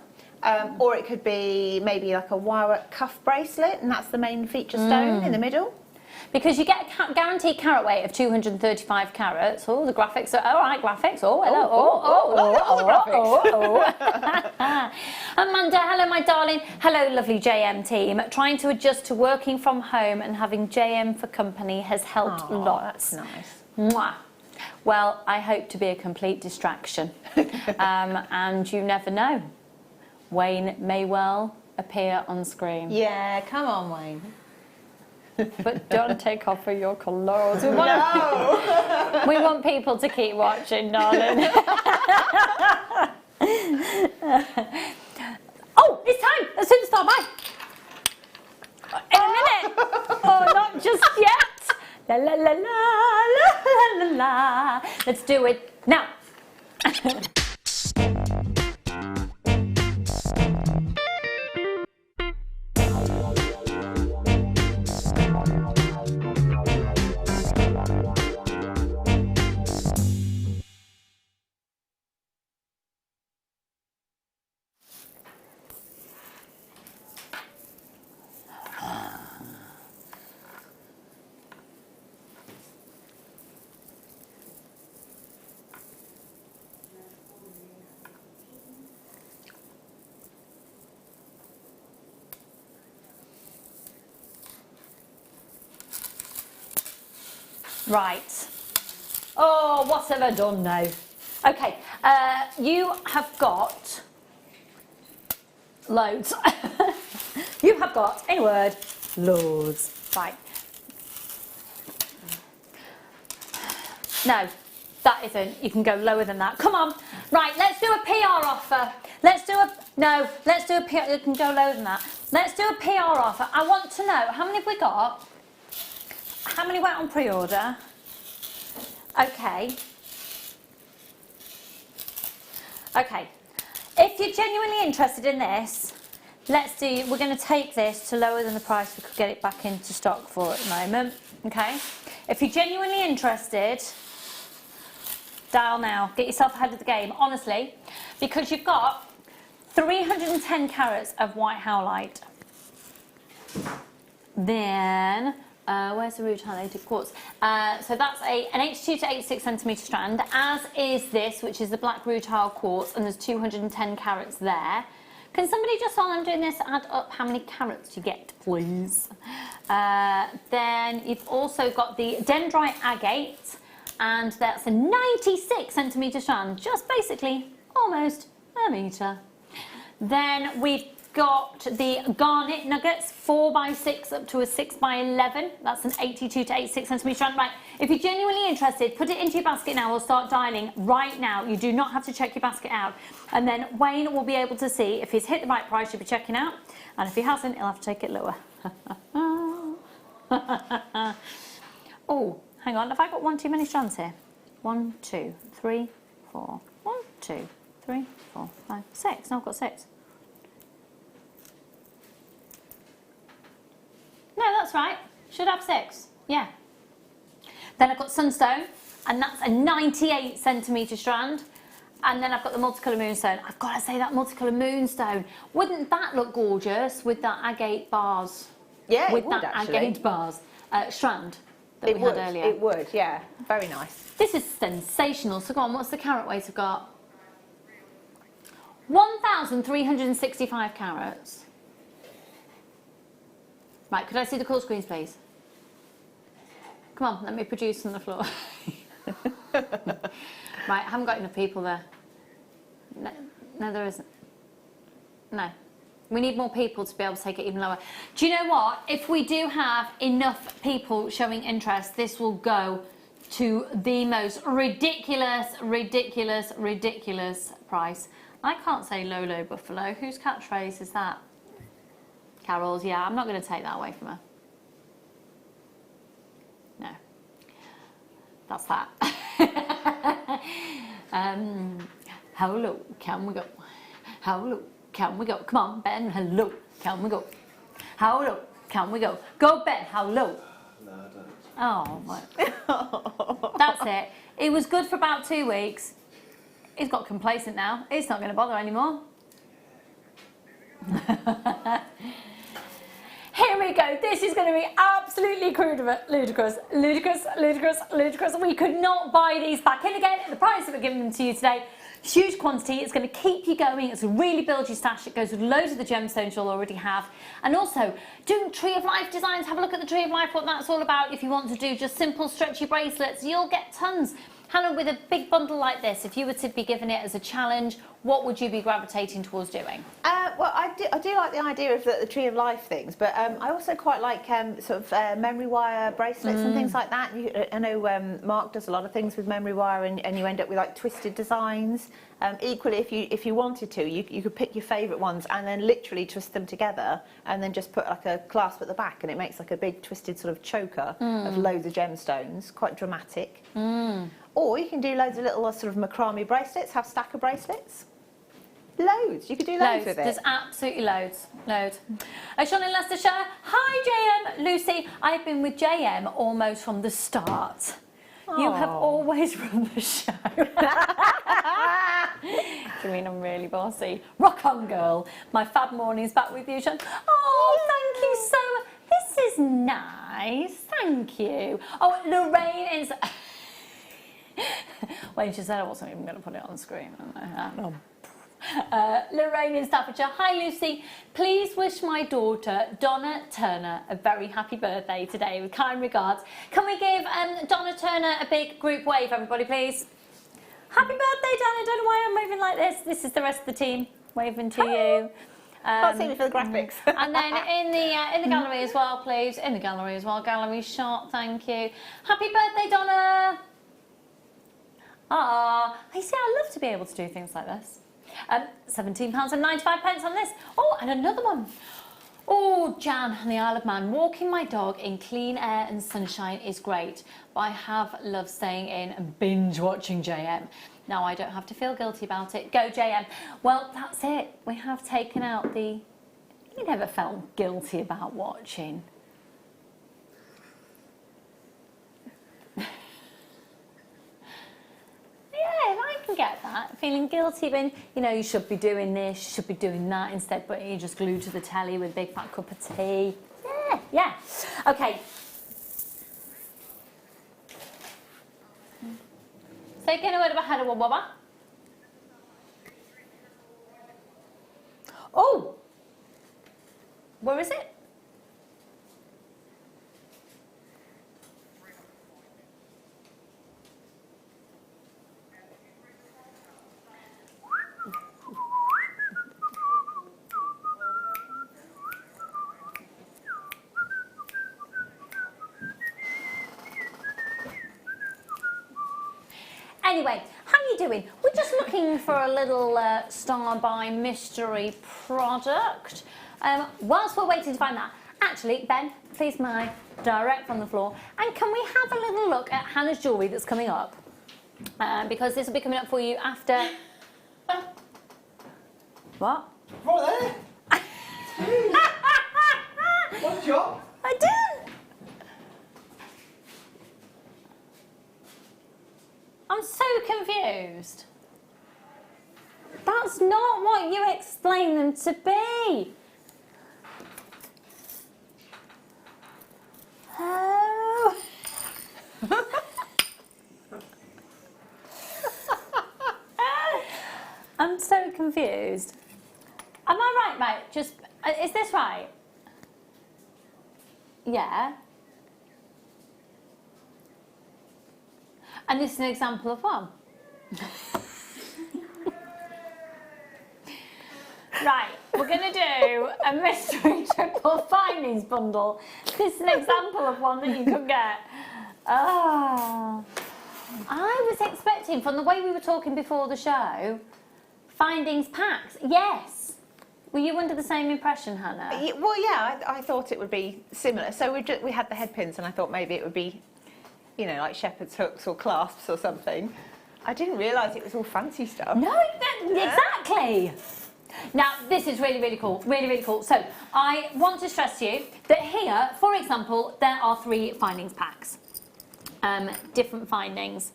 Or it could be maybe like a wire cuff bracelet, and that's the main feature stone in the middle. Because you get a guaranteed carat weight of 235 carats. Oh, the graphics are all right. Graphics. Oh, hello. Amanda, hello, my darling. Hello, lovely JM team. Trying to adjust to working from home and having JM for company has helped lots. That's nice. Mwah. Well, I hope to be a complete distraction, and you never know. Wayne may well appear on screen. Yeah, come on, Wayne. But don't take off your clothes. We want people to keep watching, darling. Oh, it's time! As soon as start by. In a minute. Oh, not just yet. La la la la la la la. Let's do it now. Right. Oh, what have I done now? Okay, you have got loads. You have got, in a word, loads. Right. No, that isn't. You can go lower than that. Come on. Right, let's do a PR offer. Let's do a PR. You can go lower than that. Let's do a PR offer. I want to know, how many have we got? How many went on pre-order? Okay. Okay. If you're genuinely interested in this, we're going to take this to lower than the price we could get it back into stock for at the moment. Okay. If you're genuinely interested, Dial now. Get yourself ahead of the game, honestly, because you've got 310 carats of white howlite. Then, where's the rouge highlighted quartz? So that's an 82 to 86 centimetre strand, as is this, which is the black rouge tile quartz, and there's 210 carats there. Can somebody just, while I'm doing this, add up how many carats you get, please? Then you've also got the dendrite agate, and that's a 96 centimetre strand, just basically almost a metre. Then we've got the garnet nuggets, 4x6 up to a 6x11. That's an 82 to 86 centimetre strand. Right, if you're genuinely interested, put it into your basket now. We'll start dialing right now. You do not have to check your basket out. And then Wayne will be able to see if he's hit the right price, you'll be checking out. And if he hasn't, he'll have to take it lower. Oh, hang on, have I got one too many strands here? 1, 2, 3, 4. 1, 2, 3, 4, 5, 6. No, I've got 6. No, that's right. Should have 6. Yeah. Then I've got Sunstone, and that's a 98 centimetre strand. And then I've got the multicolour moonstone. I've got to say, that multicolour moonstone, wouldn't that look gorgeous with that agate bars? Yeah, with it would, that actually. agate bars strand that we had earlier. It would, yeah. Very nice. This is sensational. So go on, what's the carat weight I've got? 1,365 carats. Right, could I see the call screens, please? Come on, let me produce on the floor. Right, I haven't got enough people there. No, there isn't. No. We need more people to be able to take it even lower. Do you know what? If we do have enough people showing interest, this will go to the most ridiculous, ridiculous, ridiculous price. I can't say low, low buffalo. Whose catchphrase is that? Carol's, yeah, I'm not going to take that away from her. No. That's that. How low can we go? How low can we go? Come on, Ben, how low can we go? How low can we go? Go, Ben, how low? No, I don't. Oh, well. That's it. It was good for about 2 weeks. He's got complacent now. It's not going to bother anymore. Here we go. This is going to be absolutely ludicrous. Ludicrous, ludicrous, ludicrous. We could not buy these back in again at the price that we're giving them to you today. Huge quantity. It's going to keep you going. It's going to really build your stash. It goes with loads of the gemstones you'll already have. And also, doing Tree of Life designs. Have a look at the Tree of Life, what that's all about. If you want to do just simple stretchy bracelets, you'll get tons. Hannah, with a big bundle like this, if you were to be given it as a challenge, what would you be gravitating towards doing? Well, I do like the idea of the Tree of Life things, but I also quite like sort of memory wire bracelets and things like that. I know Mark does a lot of things with memory wire, and you end up with like twisted designs. Equally, if you wanted to, you could pick your favourite ones and then literally twist them together, and then just put like a clasp at the back, and it makes like a big twisted sort of choker of loads of gemstones. Quite dramatic. Or you can do loads of little sort of macrame bracelets, have stacker bracelets. Loads. You could do loads with it. There's absolutely loads. Loads. Sean in Leicestershire. Hi, JM. Lucy, I've been with JM almost from the start. Aww. You have always run the show. Do you mean I'm really bossy? Rock on, girl. My fab morning's back with you, Sean. Oh, thank you so much. This is nice. Thank you. Oh, Lorraine is... When she said I wasn't even going to put it on the screen. Lorraine in Staffordshire. Hi Lucy, please wish my daughter Donna Turner a very happy birthday today with kind regards. Can we give Donna Turner a big group wave, everybody, please? Happy birthday, Donna. I don't know why I'm waving like this. This is the rest of the team waving to you. Can't see me for the graphics. And then in the gallery as well, please. In the gallery as well. Gallery shot. Thank you. Happy birthday, Donna. Ah, I see. I love to be able to do things like this. £17.95 on this. Oh, and another one. Oh, Jan on the Isle of Man. Walking my dog in clean air and sunshine is great, but I have loved staying in and binge watching JM. Now I don't have to feel guilty about it. Go JM. Well, that's it. We have taken out the... You never felt guilty about watching. get that. Feeling guilty when, you know, you should be doing this, you should be doing that instead, but you're just glued to the telly with a big fat cup of tea. Yeah. Okay. Taking a word about how to wobba. Oh! Where is it? Anyway, how are you doing? We're just looking for a little Star by Mystery product. Whilst we're waiting to find that, actually, Ben, please my direct from the floor. And can we have a little look at Hannah's jewellery that's coming up? Because this will be coming up for you after... What? Right there. What's the job? I didn't. I'm so confused. That's not what you explained them to be. Oh. I'm so confused. Am I right, mate? Just, is this right? Yeah. And this is an example of one. Right, we're going to do a mystery triple findings bundle. This is an example of one that you could get. Oh, I was expecting, from the way we were talking before the show, findings packs. Yes. Were you under the same impression, Hannah? Well, yeah, I thought it would be similar. So we had the head pins, and I thought maybe it would be, you know, like shepherd's hooks or clasps or something. I didn't realise it was all fancy stuff. No, exactly. Now, this is really, really cool, really, really cool. So, I want to stress to you that here, for example, there are 3 findings packs. Different findings.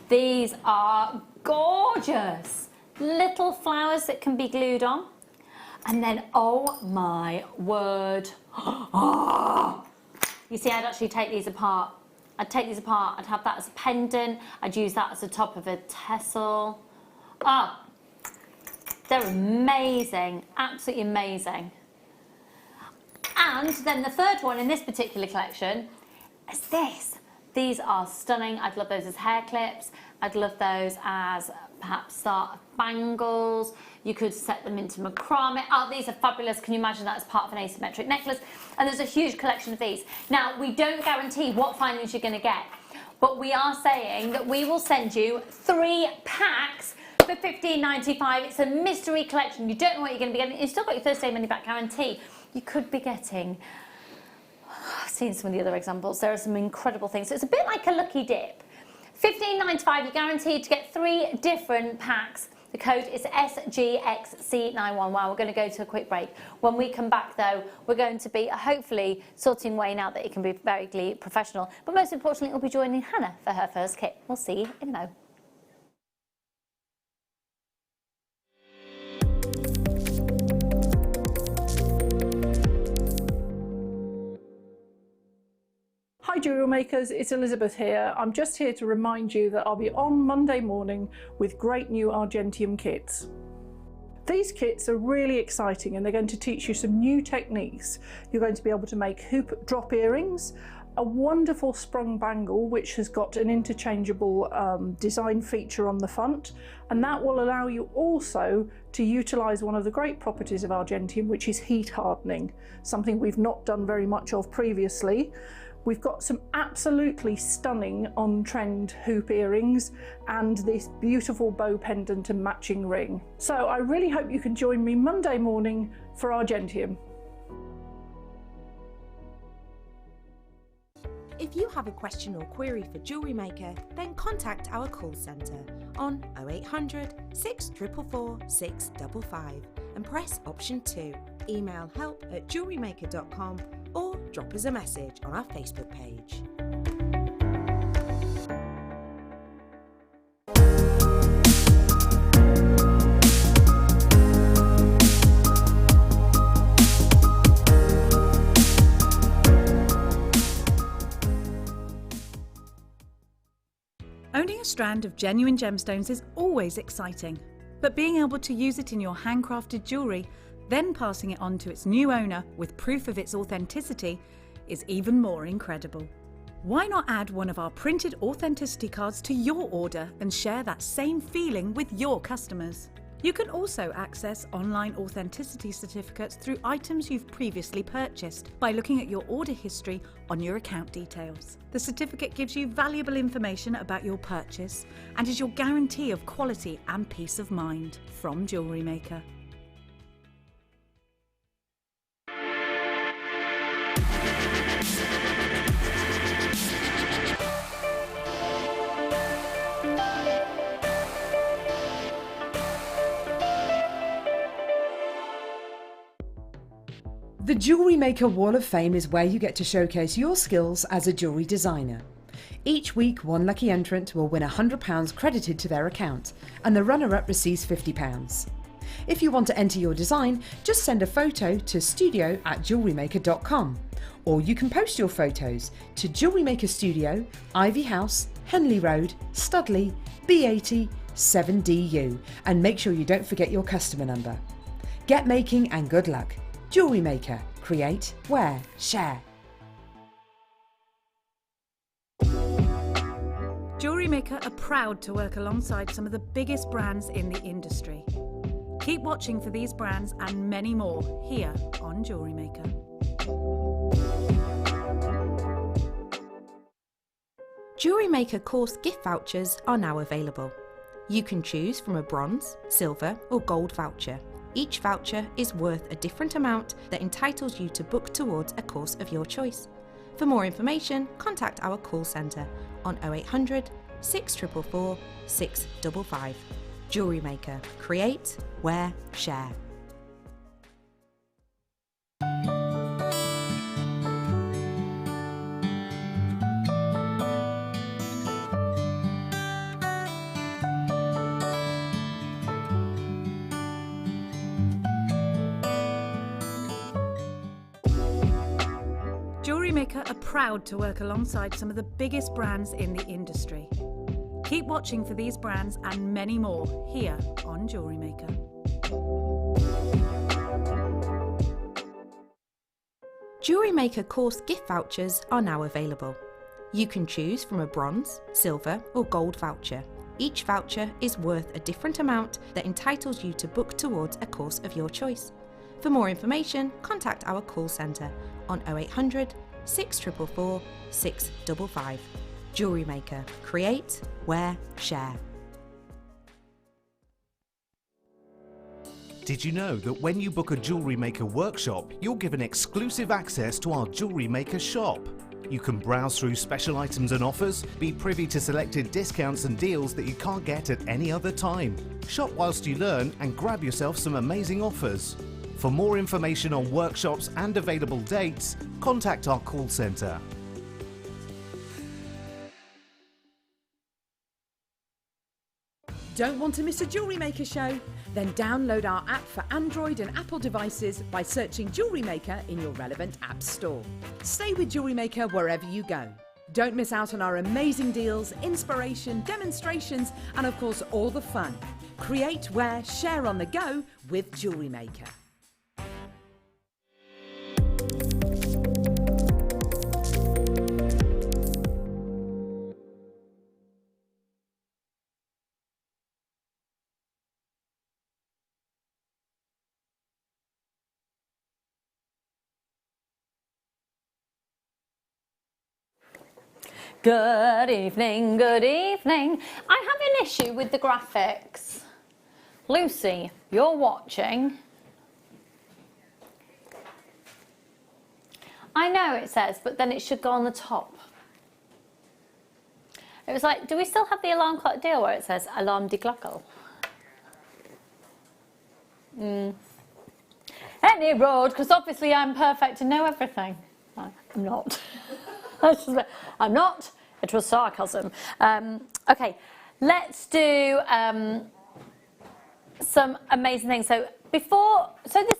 These are gorgeous. Little flowers that can be glued on. And then, oh my word. You see, I'd actually take these apart. I'd take these apart, I'd have that as a pendant, I'd use that as the top of a tassel. Ah, they're amazing, absolutely amazing. And then the third one in this particular collection is this. These are stunning. I'd love those as hair clips. I'd love those as perhaps start of bangles. You could set them into macrame. Oh, these are fabulous. Can you imagine that as part of an asymmetric necklace? And there's a huge collection of these. Now, we don't guarantee what findings you're going to get, but we are saying that we will send you 3 packs for $15.95. It's a mystery collection. You don't know what you're going to be getting. You've still got your Thursday money back guarantee. You could be getting... I've seen some of the other examples. There are some incredible things. So it's a bit like a lucky dip. $15.95, you're guaranteed to get 3 different packs. The code is SGXC91. Wow, we're going to go to a quick break. When we come back, though, we're going to be hopefully sorting Wayne out that he can be very professional. But most importantly, we'll be joining Hannah for her first kit. We'll see you in a moment. Hi jewellery makers, it's Elizabeth here. I'm just here to remind you that I'll be on Monday morning with great new Argenteum kits. These kits are really exciting and they're going to teach you some new techniques. You're going to be able to make hoop drop earrings, a wonderful sprung bangle which has got an interchangeable design feature on the front, and that will allow you also to utilise one of the great properties of Argenteum, which is heat hardening, something we've not done very much of previously. We've got some absolutely stunning on-trend hoop earrings and this beautiful bow pendant and matching ring. So I really hope you can join me Monday morning for Argenteum. If you have a question or query for Jewellery Maker, then contact our call centre on 0800 644 655 and press option 2. Email help@jewellerymaker.com or drop us a message on our Facebook page. Owning a strand of genuine gemstones is always exciting, but being able to use it in your handcrafted jewellery, then passing it on to its new owner with proof of its authenticity, is even more incredible. Why not add one of our printed authenticity cards to your order and share that same feeling with your customers? You can also access online authenticity certificates through items you've previously purchased by looking at your order history on your account details. The certificate gives you valuable information about your purchase and is your guarantee of quality and peace of mind from Jewellery Maker. The Jewellery Maker Wall of Fame is where you get to showcase your skills as a jewellery designer. Each week, one lucky entrant will win £100 credited to their account, and the runner-up receives £50. If you want to enter your design, just send a photo to studio@jewellerymaker.com, or you can post your photos to Jewellery Maker Studio, Ivy House, Henley Road, Studley, B80 7DU, and make sure you don't forget your customer number. Get making and good luck. Jewellery Maker. Create, wear, share. Jewellery Maker are proud to work alongside some of the biggest brands in the industry. Keep watching for these brands and many more here on Jewellery Maker. Jewellery Maker course gift vouchers are now available. You can choose from a bronze, silver or gold voucher. Each voucher is worth a different amount that entitles you to book towards a course of your choice. For more information, contact our call centre on 0800 644 655. Jewellery Maker. Create, wear, share. Jewellery Maker are proud to work alongside some of the biggest brands in the industry. Keep watching for these brands and many more here on Jewellery Maker. Jewellery Maker course gift vouchers are now available. You can choose from a bronze, silver or gold voucher. Each voucher is worth a different amount that entitles you to book towards a course of your choice. For more information, contact our call centre on 0800 644 655. Jewellery Maker. Create, wear, share. Did you know that when you book a Jewellery Maker workshop, you're given exclusive access to our Jewellery Maker shop? You can browse through special items and offers, be privy to selected discounts and deals that you can't get at any other time. Shop whilst you learn and grab yourself some amazing offers. For more information on workshops and available dates, contact our call centre. Don't want to miss a Jewellery Maker show? Then download our app for Android and Apple devices by searching Jewellery Maker in your relevant app store. Stay with Jewellery Maker wherever you go. Don't miss out on our amazing deals, inspiration, demonstrations, and of course all the fun. Create, wear, share on the go with Jewellery Maker. Good evening, good evening. I have an issue with the graphics. Lucy, you're watching. I know it says, but then it should go on the top. It was like, do we still have the alarm clock deal where it says alarm die Glocke? Any road, because obviously I'm perfect and know everything. I'm not. I'm not. It was sarcasm. Okay, let's do some amazing things. So this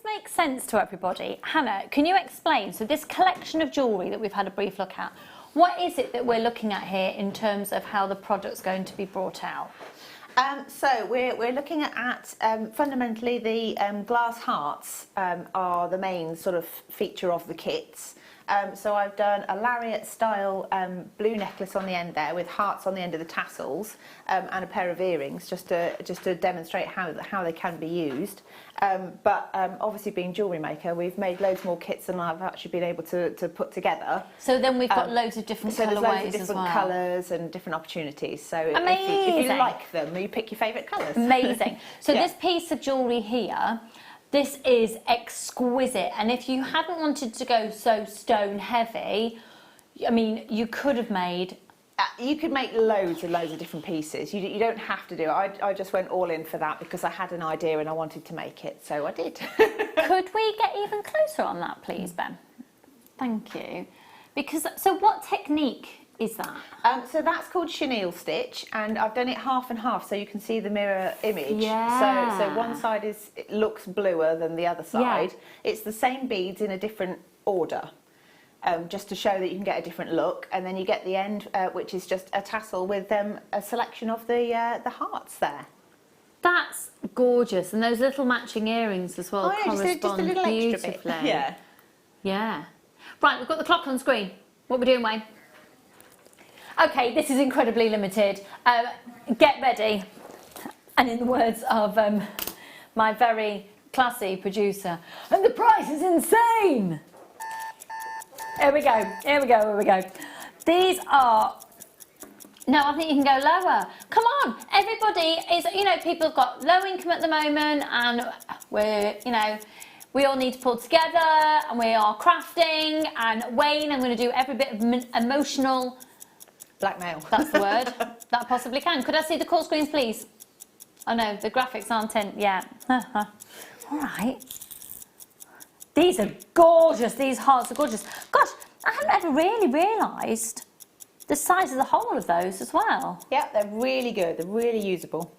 makes sense to everybody. Hannah, can you explain? So this collection of jewellery that we've had a brief look at, What is it that we're looking at here in terms of how the product's going to be brought out? So we're looking at fundamentally the glass hearts are the main sort of feature of the kits. So I've done a lariat style blue necklace on the end there with hearts on the end of the tassels and a pair of earrings just to demonstrate how they can be used. But obviously being Jewellery Maker, we've made loads more kits than I've actually been able to put together. So then we've got loads of different colourways, loads of different colours and different opportunities. So Amazing. if you like them, you pick your favourite colours. Amazing. So Yeah. this piece of jewellery here, this is exquisite, and if you hadn't wanted to go so stone heavy, I mean, you could have made... You could make loads and loads of different pieces. You don't have to do it. I just went all in for that because I had an idea and I wanted to make it, so I did. Could we get even closer on that, please, Ben? Thank you. Because, so what technique is that? So that's called Chenille Stitch, and I've done it half and half so you can see the mirror image. Yeah. So one side it looks bluer than the other side. Yeah. It's the same beads in a different order, just to show that you can get a different look. And then you get the end, which is just a tassel with a selection of the hearts there. That's gorgeous, and those little matching earrings as well correspond just a little beautifully. extra bit. Yeah. Yeah. Right, we've got the clock on screen. What are we doing, Wayne? Okay, this is incredibly limited. Get ready. And in the words of my very classy producer, and the price is insane. Here we go, here we go, here we go. These are... No, I think you can go lower. Come on, everybody is, you know, people have got low income at the moment and we're, you know, we all need to pull together and we are crafting, and Wayne, I'm going to do every bit of emotional... Blackmail. That's the word. That possibly can. Could I see the call screens, please? Oh no, the graphics aren't in yet. All right. These are gorgeous. These hearts are gorgeous. Gosh, I haven't ever really realised the size of the whole of those as well. Yeah, they're really good. They're really usable.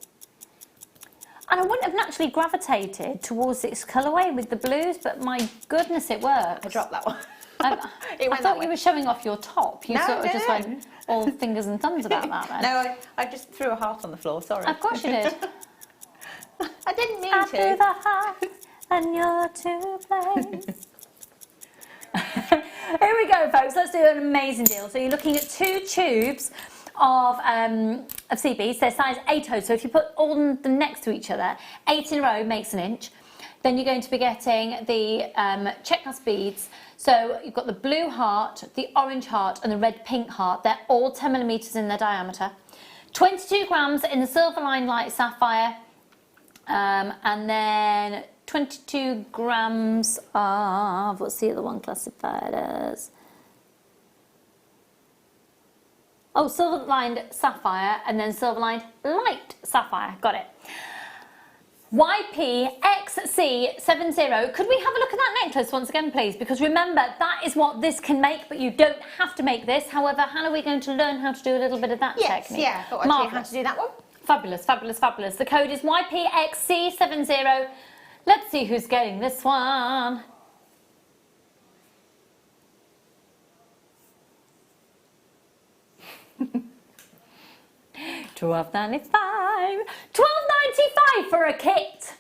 And I wouldn't have naturally gravitated towards this colourway with the blues, but my goodness, it works. I dropped that one. I thought you were showing off your top. You sort of just went all fingers and thumbs about that then. No, I just threw a heart on the floor, sorry. Of course you did. I didn't mean I to. threw the heart and you're to blame. Here we go, folks. Let's do an amazing deal. So you're looking at 2 tubes of sea beads. They're size 8/0. So if you put all them next to each other, 8 in a row makes an inch. Then you're going to be getting the check glass beads. So you've got the blue heart, the orange heart and the red pink heart. They're all 10 millimetres in their diameter. 22 grams in the silver line light sapphire. And then 22 grams of, what's the other one classified as? Oh, silver lined sapphire and then silver lined light sapphire. Got it. YPXC70. Could we have a look at that necklace once again, please? Because remember, that is what this can make, but you don't have to make this. However, how are we going to learn how to do a little bit of that technique? Yes, yeah, I thought I'd show you how to do that one. Fabulous, fabulous, fabulous. The code is YPXC70. Let's see who's getting this one. $12.95. $12.95 for a kit.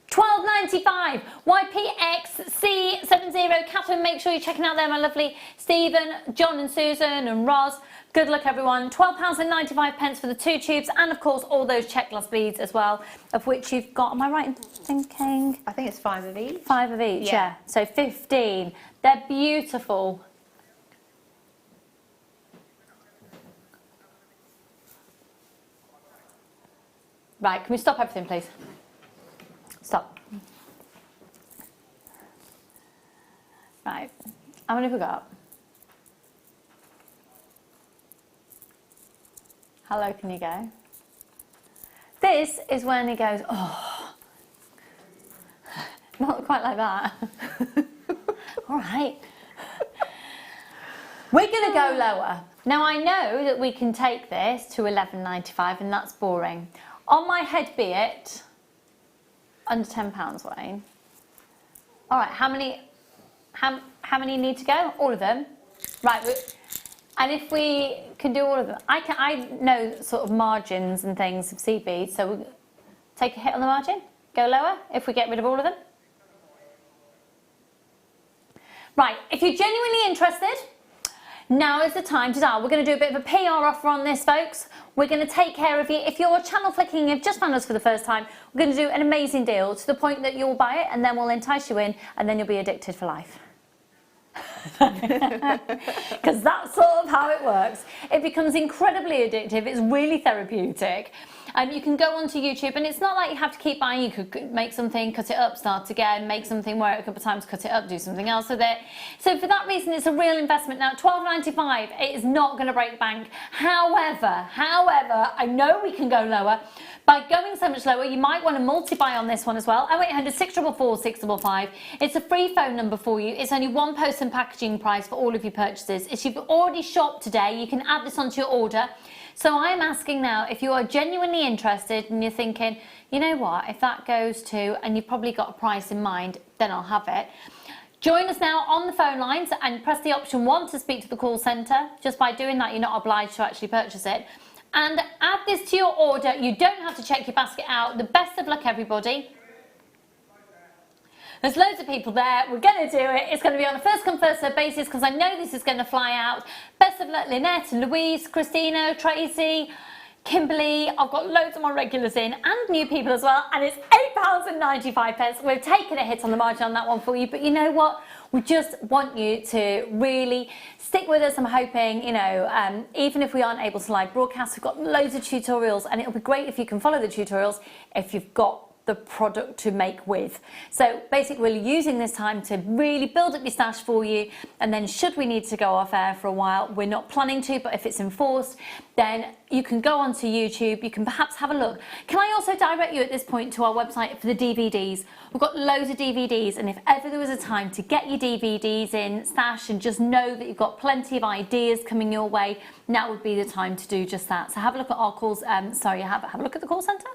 $12.95. YPXC70. Catherine, make sure you're checking out there, my lovely Stephen, John and Susan and Roz. Good luck, everyone. £12.95 for the 2 tubes, and of course all those check glass beads as well, of which you've got, am I right in thinking? I think it's 5 of each. 5 of each, yeah. So 15. They're beautiful. Right, can we stop everything, please? Stop. Right, how many have we got? How low can you go? This is when he goes, oh. Not quite like that. All right. We're going to go lower. Now, I know that we can take this to £11.95 and that's boring. On my head be it, under £10, Wayne. All right, how many need to go? All of them. Right, And if we can do all of them, I know sort of margins and things of seed beads, so we'll take a hit on the margin, go lower if we get rid of all of them. Right, if you're genuinely interested, now is the time to dial. We're going to do a bit of a PR offer on this, folks. We're going to take care of you. If you're channel flicking and you've just found us for the first time, we're going to do an amazing deal to the point that you'll buy it and then we'll entice you in and then you'll be addicted for life. Because that's sort of how it works. It becomes incredibly addictive. It's really therapeutic. You can go onto YouTube, and it's not like you have to keep buying. You could make something, cut it up, start again, make something, wear it a couple of times, cut it up, do something else with it. So for that reason, it's a real investment. Now, $12.95, it is not going to break the bank. However, I know we can go lower. By going so much lower, you might want to multi-buy on this one as well. 0800 644 655. It's a free phone number for you. It's only one post and packaging price for all of your purchases. If you've already shopped today, you can add this onto your order. So I'm asking now, if you are genuinely interested and you're thinking, you know what, if that goes to, and you've probably got a price in mind, then I'll have it. Join us now on the phone lines and press the option 1 to speak to the call centre. Just by doing that, you're not obliged to actually purchase it. And add this to your order. You don't have to check your basket out. The best of luck, everybody. There's loads of people there. We're going to do it. It's going to be on a first come first served basis because I know this is going to fly out. Best of luck, Lynette, Louise, Christina, Tracy, Kimberly. I've got loads of my regulars in and new people as well. And it's £8.95. We've taken a hit on the margin on that one for you. But you know what? We just want you to really stick with us. I'm hoping, you know, even if we aren't able to live broadcast, we've got loads of tutorials, and it'll be great if you can follow the tutorials if you've got the product to make with. So basically we're using this time to really build up your stash for you, and then should we need to go off air for a while, we're not planning to, but if it's enforced, then you can go onto YouTube, you can perhaps have a look. Can I also direct you at this point to our website for the DVDs? We've got loads of DVDs, and if ever there was a time to get your DVDs in stash and just know that you've got plenty of ideas coming your way, now would be the time to do just that. So have a look at our calls, have a look at the call centre.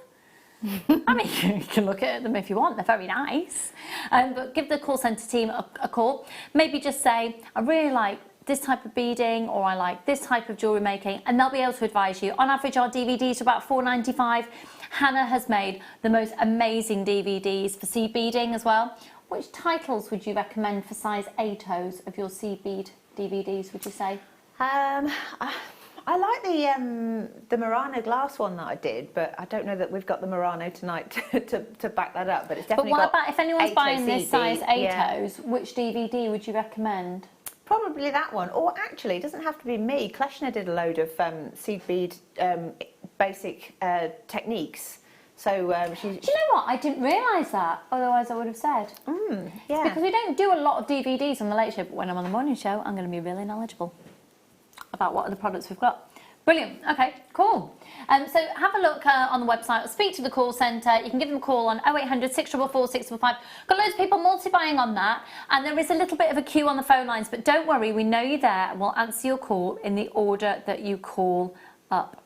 I mean, you can look at them if you want, they're very nice. But give the call centre team a call. Maybe just say, I really like this type of beading, or I like this type of jewellery making, and they'll be able to advise you. On average, our DVDs are about $4.95. Hannah has made the most amazing DVDs for seed beading as well. Which titles would you recommend for size 8-0s of your seed bead DVDs, would you say? I like the Murano glass one that I did, but I don't know that we've got the Murano tonight to back that up. But it's definitely. But what about if anyone's buying this size 8-0s? Yeah. Which DVD would you recommend? Probably that one. Or actually, it doesn't have to be me. Kleshner did a load of seed bead basic techniques. So do you know what? I didn't realise that. Otherwise, I would have said. Yeah. Because we don't do a lot of DVDs on the Late Show, but when I'm on the morning show, I'm going to be really knowledgeable about what other products we've got. Brilliant. Okay, cool. So have a look on the website, or speak to the call centre. You can give them a call on 0800 644 655. Got loads of people multi-buying on that, and there is a little bit of a queue on the phone lines, but don't worry, we know you're there and we'll answer your call in the order that you call up.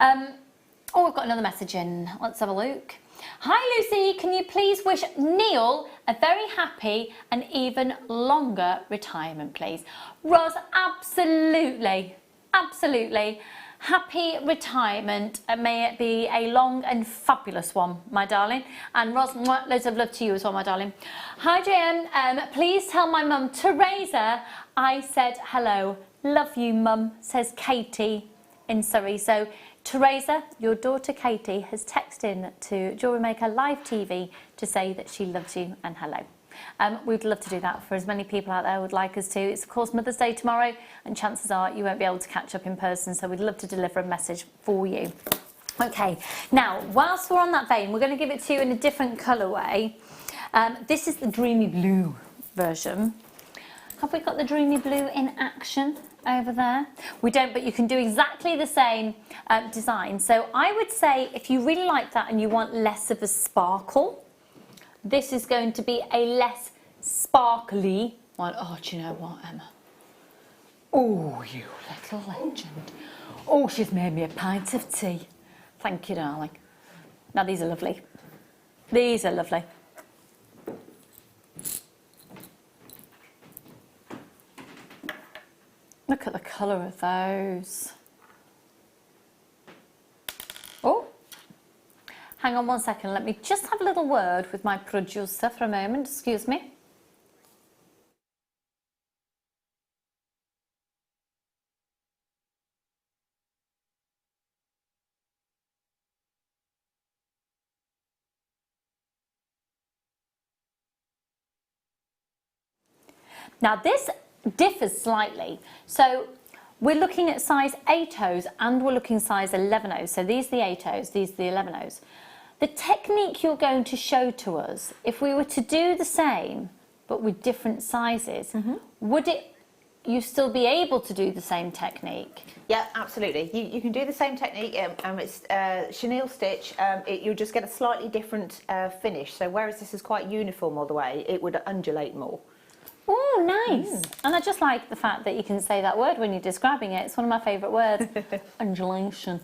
Oh, we've got another message in. Let's have a look. Hi Lucy, can you please wish Neil a very happy and even longer retirement, please? Roz, absolutely, absolutely. Happy retirement, and may it be a long and fabulous one, my darling. And Roz, loads of love to you as well, my darling. Hi JM, please tell my mum, Teresa, I said hello. Love you, mum, says Katie in Surrey. So Teresa, your daughter Katie has texted in to Jewellery Maker Live TV to say that she loves you and hello. We'd love to do that for as many people out there who would like us to. It's of course Mother's Day tomorrow, and chances are you won't be able to catch up in person, so we'd love to deliver a message for you. Okay, now whilst we're on that vein, we're going to give it to you in a different colourway. This is the Dreamy Blue version. Have we got the Dreamy Blue in action over there? We don't, but you can do exactly the same design. So I would say if you really like that and you want less of a sparkle, this is going to be a less sparkly one. Oh, do you know what, Emma? Oh, you little legend. Oh, she's made me a pint of tea. Thank you, darling. Now, these are lovely. These are lovely. Look at the colour of those. Oh, hang on one second. Let me just have a little word with my producer for a moment. Excuse me. Now this differs slightly. So we're looking at size 8 and we're looking size 11 So these are the 8 these are the 11 The technique you're going to show to us, if we were to do the same but with different sizes, would you still be able to do the same technique? Yeah, absolutely. You can do the same technique. It's chenille stitch. You'll just get a slightly different finish. So whereas this is quite uniform all the way, it would undulate more. Oh, nice. And I just like the fact that you can say that word when you're describing it. It's one of my favourite words. Undulation.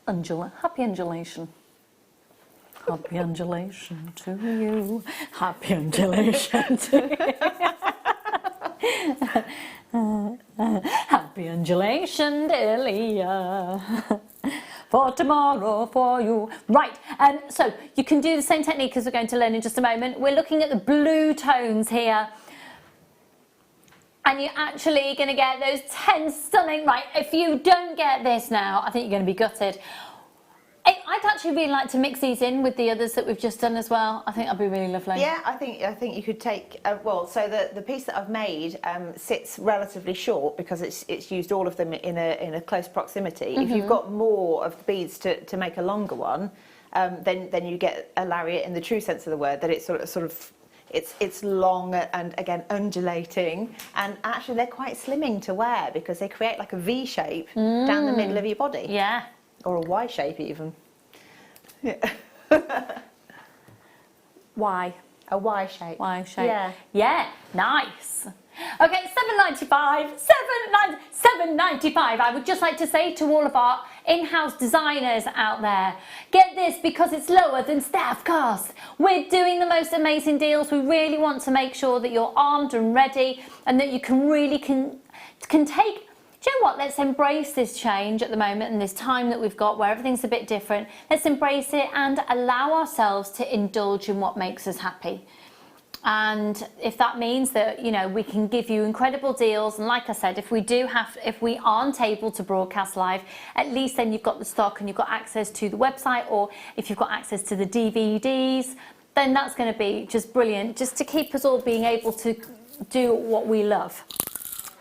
Happy undulation. Happy undulation to you. Happy undulation to you. Happy undulation, Delia. For tomorrow, for you. Right, so you can do the same technique as we're going to learn in just a moment. We're looking at the blue tones here. And you're actually going to get those 10 stunning, right, if you don't get this now, I think you're going to be gutted. I'd actually really like to mix these in with the others that we've just done as well. I think that'd be really lovely. Yeah, I think you could take, so the piece that I've made sits relatively short because it's used all of them in a close proximity. If you've got more of the beads to make a longer one, then you get a lariat in the true sense of the word, that it's sort of it's long and again undulating, and actually they're quite slimming to wear because they create like a V shape down the middle of your body. Yeah. Or a Y shape even. Yeah. Y. A Y shape. Y shape. Yeah. Yeah, nice. Okay, £7.95. £7.95. I would just like to say to all of our in-house designers out there, get this because it's lower than staff costs. We're doing the most amazing deals. We really want to make sure that you're armed and ready and that you can really can take. Do you know what? Let's embrace this change at the moment and this time that we've got where everything's a bit different. Let's embrace it and allow ourselves to indulge in what makes us happy. And if that means that, you know, we can give you incredible deals, and like I said, if we aren't able to broadcast live, at least then you've got the stock and you've got access to the website, or if you've got access to the DVDs, then that's going to be just brilliant, just to keep us all being able to do what we love.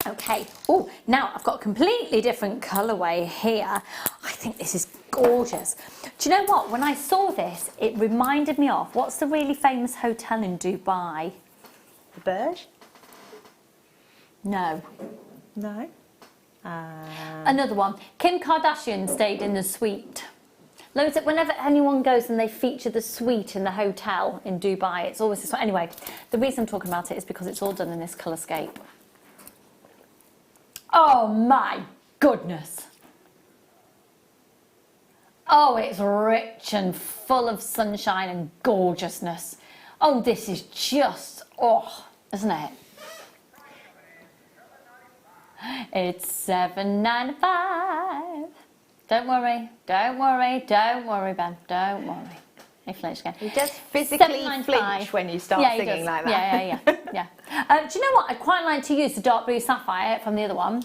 Okay, oh, now I've got a completely different colourway here. I think this is gorgeous. Do you know what? When I saw this, it reminded me of, what's the really famous hotel in Dubai? The Burj? No. No? Another one. Kim Kardashian stayed in the suite. Loads of, whenever anyone goes and they feature the suite in the hotel in Dubai, it's always this one. Anyway, the reason I'm talking about it is because it's all done in this colorscape. Oh my goodness. Oh, it's rich and full of sunshine and gorgeousness. Oh, this is just, oh, isn't it? It's $7.95. Don't worry, Ben, don't worry. He flinched again. He does physically flinch when you start singing like that. Yeah. Do you know what? I'd quite like to use the dark blue sapphire from the other one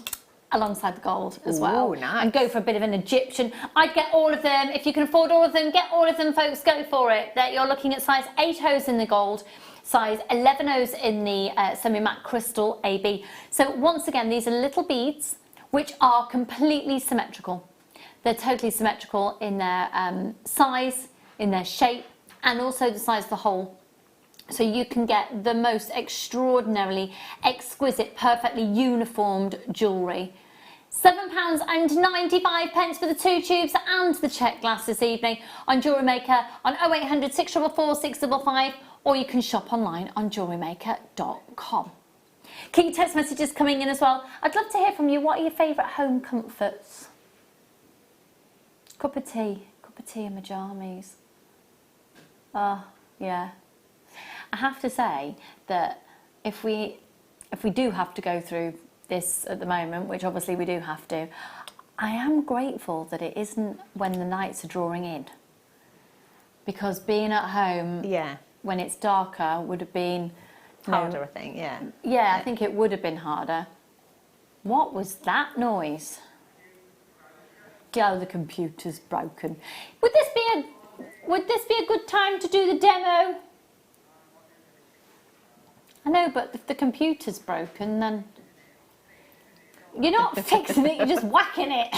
alongside the gold as well. Nice. And go for a bit of an Egyptian. I'd get all of them. If you can afford all of them, get all of them, folks. Go for it. That you're looking at size 8 in the gold, size 11 in the semi-matte crystal AB. So once again, these are little beads which are completely symmetrical. They're totally symmetrical in their size, in their shape, and also the size of the hole. So you can get the most extraordinarily exquisite, perfectly uniformed jewellery. £7.95 for the 2 tubes and the check glass this evening on Jewellery Maker on 0800 644 655, or you can shop online on jewellerymaker.com. Keep your text messages coming in as well. I'd love to hear from you. What are your favourite home comforts? Cup of tea in my jammies. Oh, yeah. I have to say that if we do have to go through this at the moment, which obviously we do have to, I am grateful that it isn't when the nights are drawing in. Because being at home when it's darker would have been harder, I think, Yeah, I think it would have been harder. What was that noise? Oh, the computer's broken. Would this be a good time to do the demo? I know, but if the computer's broken, then you're not fixing it, you're just whacking it.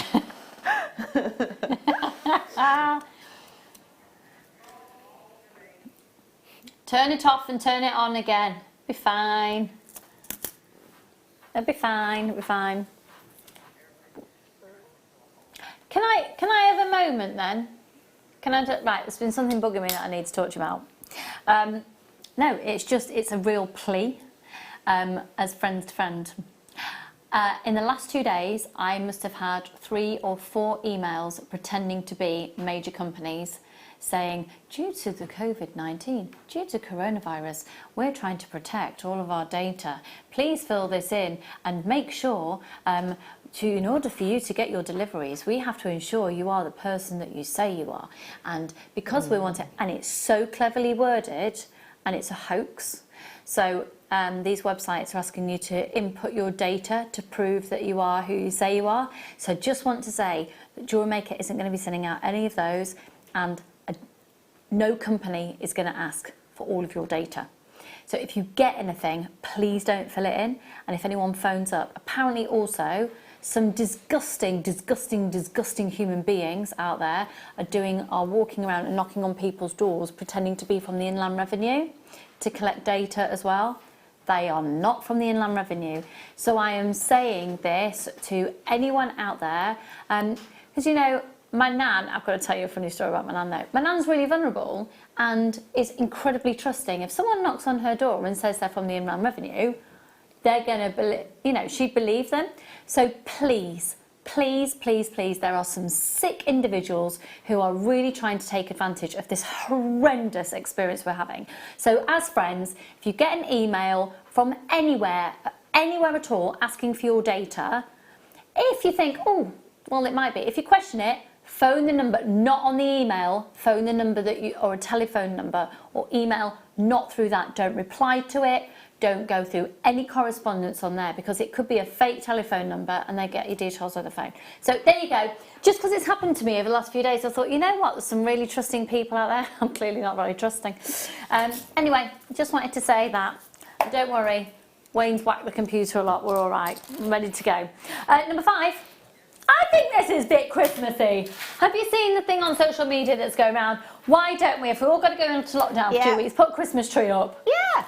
Turn it off and turn it on again. Be fine. It'll be fine, it'll be fine. Can I have a moment then? Right, there's been something bugging me that I need to talk to you about. No, it's a real plea, as friend to friend. In the last 2 days, I must have had 3 or 4 emails pretending to be major companies saying, due to the COVID-19, due to coronavirus, we're trying to protect all of our data. Please fill this in and make sure, in order for you to get your deliveries, we have to ensure you are the person that you say you are. And because we want it, and it's so cleverly worded, and it's a hoax. So these websites are asking you to input your data to prove that you are who you say you are. So just want to say that Jewellery Maker isn't going to be sending out any of those, and no company is going to ask for all of your data. So if you get anything, please don't fill it in. And if anyone phones up, apparently also some disgusting human beings out there are walking around and knocking on people's doors pretending to be from the Inland Revenue to collect data as well. They are not from the Inland Revenue. So I am saying this to anyone out there, because you know, my nan, I've got to tell you a funny story about my nan though. My nan's really vulnerable and is incredibly trusting. If someone knocks on her door and says they're from the Inland Revenue, they're going to believe, you know, she'd believe them. So please, there are some sick individuals who are really trying to take advantage of this horrendous experience we're having. So as friends, if you get an email from anywhere at all asking for your data, if you think, oh, well, it might be, if you question it, phone the number, not on the email, phone the number or a telephone number, or email not through that. Don't reply to it. Don't go through any correspondence on there, because it could be a fake telephone number and they get your details on the phone. So there you go. Just because it's happened to me over the last few days, I thought, you know what, there's some really trusting people out there. I'm clearly not very trusting. Anyway, just wanted to say that. Don't worry, Wayne's whacked the computer a lot. We're all right. I'm ready to go. Number 5. I think this is a bit Christmassy. Have you seen the thing on social media that's going around? Why don't we, if we're all going to go into lockdown for 2 weeks, put a Christmas tree up? Yeah.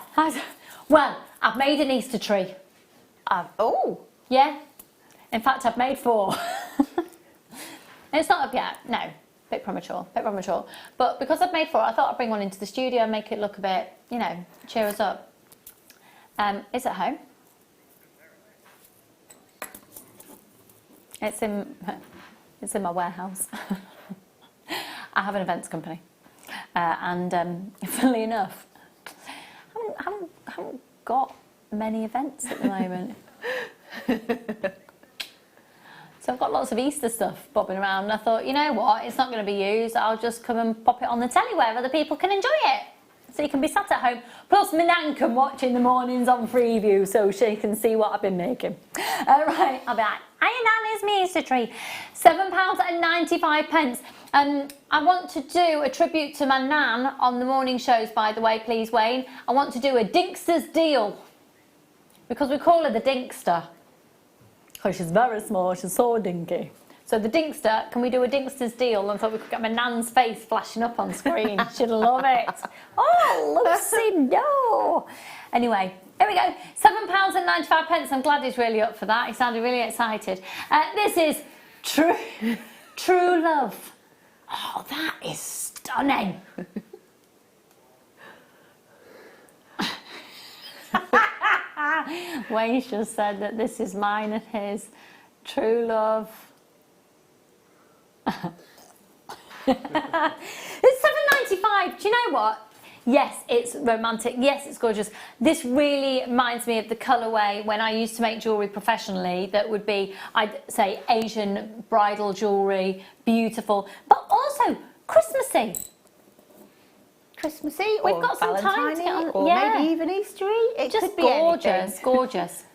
Well, I've made an Easter tree. Oh. Yeah. In fact, I've made 4. It's not up yet. No. Bit premature. But because I've made 4, I thought I'd bring one into the studio and make it look a bit, you know, cheer us up. It's at home. It's in my warehouse. I have an events company, and funnily enough, I haven't got many events at the moment. So I've got lots of Easter stuff bobbing around, and I thought, you know what, it's not going to be used. I'll just come and pop it on the telly where other people can enjoy it. So you can be sat at home. Plus, my nan can watch in the mornings on Freeview, so she can see what I've been making. Right, I'll be like, hiya nan, here's my Easter tree. £7.95. I want to do a tribute to my nan on the morning shows, by the way, please, Wayne. I want to do a Dinkster's deal, because we call her the Dinkster. Because she's very small, she's so dinky. So the Dinkster, can we do a Dinkster's deal? And I thought we could get my nan's face flashing up on screen. She'd love it. Oh, Lucy, no. Anyway, here we go. £7.95. I'm glad he's really up for that. He sounded really excited. This is True Love. Oh, that is stunning. Wayne just said that this is mine and his. True Love. It's £7.95. Do you know what? Yes, it's romantic. Yes, it's gorgeous. This really reminds me of the colourway when I used to make jewellery professionally. That would be, I'd say, Asian bridal jewellery, beautiful, but also Christmassy. Christmassy, We've or got some time to get on, or maybe even Eastery. It just could be gorgeous, anything. gorgeous.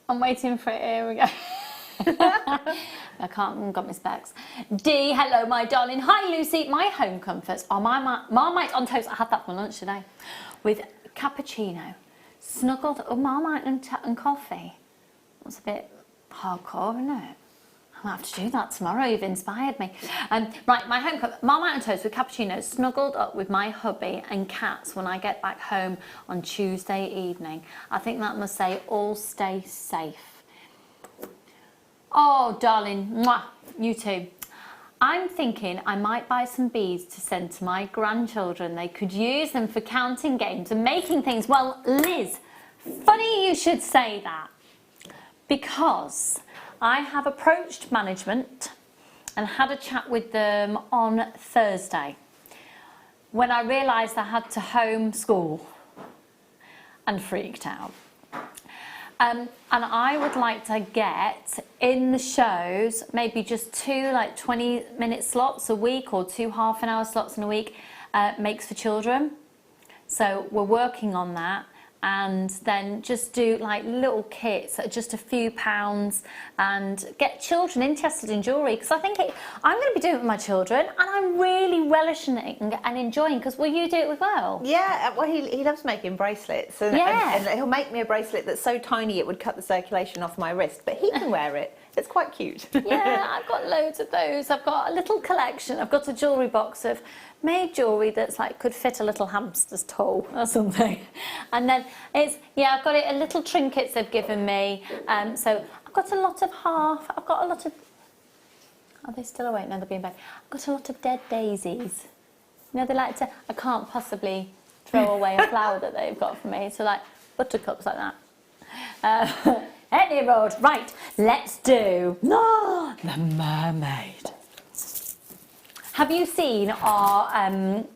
I'm waiting for it. Here we go. I can't, got my specs. D, hello my darling. Hi Lucy, my home comforts are my Marmite on toast. I had that for lunch today. With cappuccino, snuggled, Marmite and coffee. That's a bit hardcore, isn't it? I'll have to do that tomorrow, you've inspired me. Right, my home comfort, Marmite on toast with cappuccino, snuggled up with my hubby and cats when I get back home on Tuesday evening. I think that must say all stay safe. Oh, darling, mwah, you too. I'm thinking I might buy some beads to send to my grandchildren. They could use them for counting games and making things. Well, Liz, funny you should say that, because I have approached management and had a chat with them on Thursday when I realised I had to homeschool and freaked out. And I would like to get in the shows maybe just 2 like 20-minute slots a week or 2 half-an-hour slots in a week, makes for children. So we're working on that, and then just do like little kits at just a few pounds and get children interested in jewellery, because I think I'm going to be doing it with my children and I'm really relishing it and enjoying. Because will you do it with Will? Yeah, well he loves making bracelets, and he'll make me a bracelet that's so tiny it would cut the circulation off my wrist, but he can wear it. It's quite cute. Yeah, I've got loads of those. I've got a little collection. I've got a jewellery box of made jewellery that's like could fit a little hamster's toe or something. And then I've got a little trinkets they've given me. So I've got a lot of I've got a lot of, are they still awake? No, they'll be in bed. I've got a lot of dead daisies. You know, they like to, I can't possibly throw away a flower that they've got for me. So like buttercups like that. Any road, right, let's do the mermaid. Have you seen our,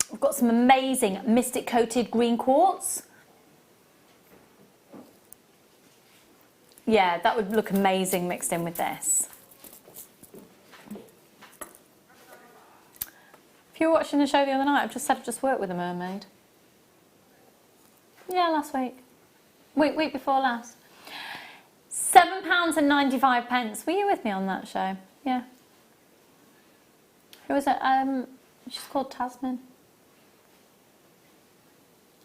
we've got some amazing mystic coated green quartz. Yeah, that would look amazing mixed in with this. If you were watching the show the other night, I've just said I've just worked with a mermaid. Yeah, last week. Week before last. £7.95. Were you with me on that show? Yeah. Who was it? She's called Tasman.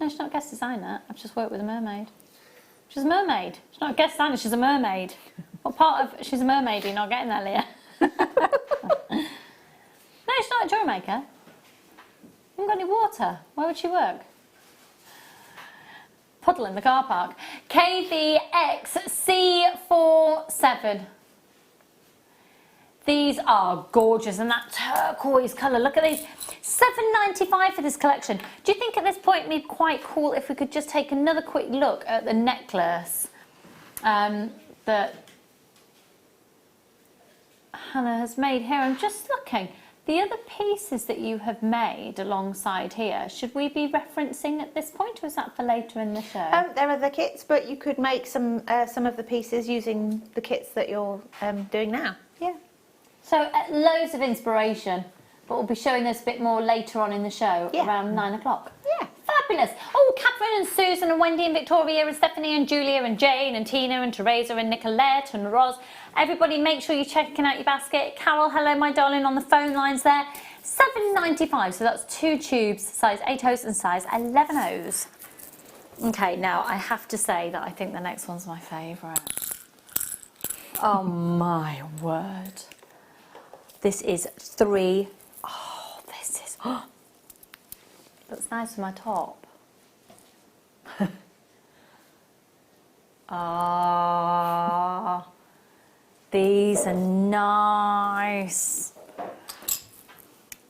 No, she's not a guest designer. I've just worked with a mermaid. She's a mermaid. She's not a guest designer, she's a mermaid. What part of she's a mermaid are you not getting there, Leah? No, she's not a jewellery maker. You haven't got any water. Where would she work? Puddle in the car park. KVXC47. These are gorgeous, and that turquoise colour. Look at these. £7.95 for this collection. Do you think at this point it'd be quite cool if we could just take another quick look at the necklace that Hannah has made here? I'm just looking. The other pieces that you have made alongside here, should we be referencing at this point, or is that for later in the show? There are the kits, but you could make some of the pieces using the kits that you're doing now. Yeah. So loads of inspiration, but we'll be showing this a bit more later on in the show, around 9 o'clock. Yeah. Fabulous. Oh, Catherine and Susan and Wendy and Victoria and Stephanie and Julia and Jane and Tina and Teresa and Nicolette and Roz. Everybody make sure you're checking out your basket. Carol, hello my darling, on the phone lines there. £7.95, so that's 2 tubes, size 8/0 and size 11/0. Okay, now I have to say that I think the next one's my favourite. Oh my word. This is 3. Oh, this is... Looks nice with my top. Ah, these are nice.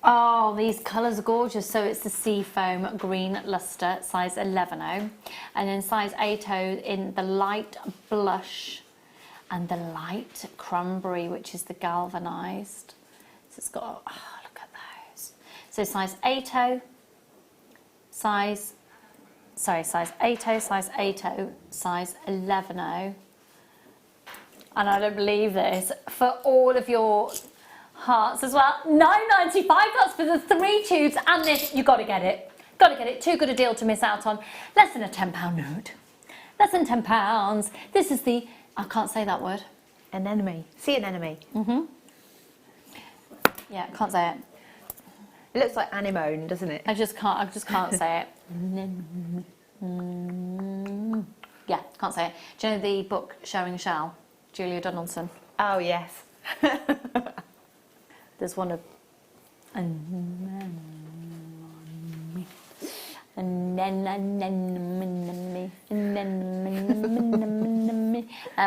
Oh, these colours are gorgeous. So it's the Seafoam Green Luster, size 11/0, and then size 8/0 in the light blush and the light cranberry, which is the galvanised. So it's got, oh, look at those. So size 8/0. size 8O, size 8O, size 11O. And I don't believe this, for all of your hearts as well. £9.95, that's for the 3 tubes and this. You've got to get it. Got to get it. Too good a deal to miss out on. Less than a £10 note. Less than £10. This is the, I can't say that word. Anemone. Sea anemone. Yeah, can't say it. It looks like anemone, doesn't it? I just can't say it. Yeah, can't say it. Do you know the book Showing Shell? Julia Donaldson. Oh, yes. There's one of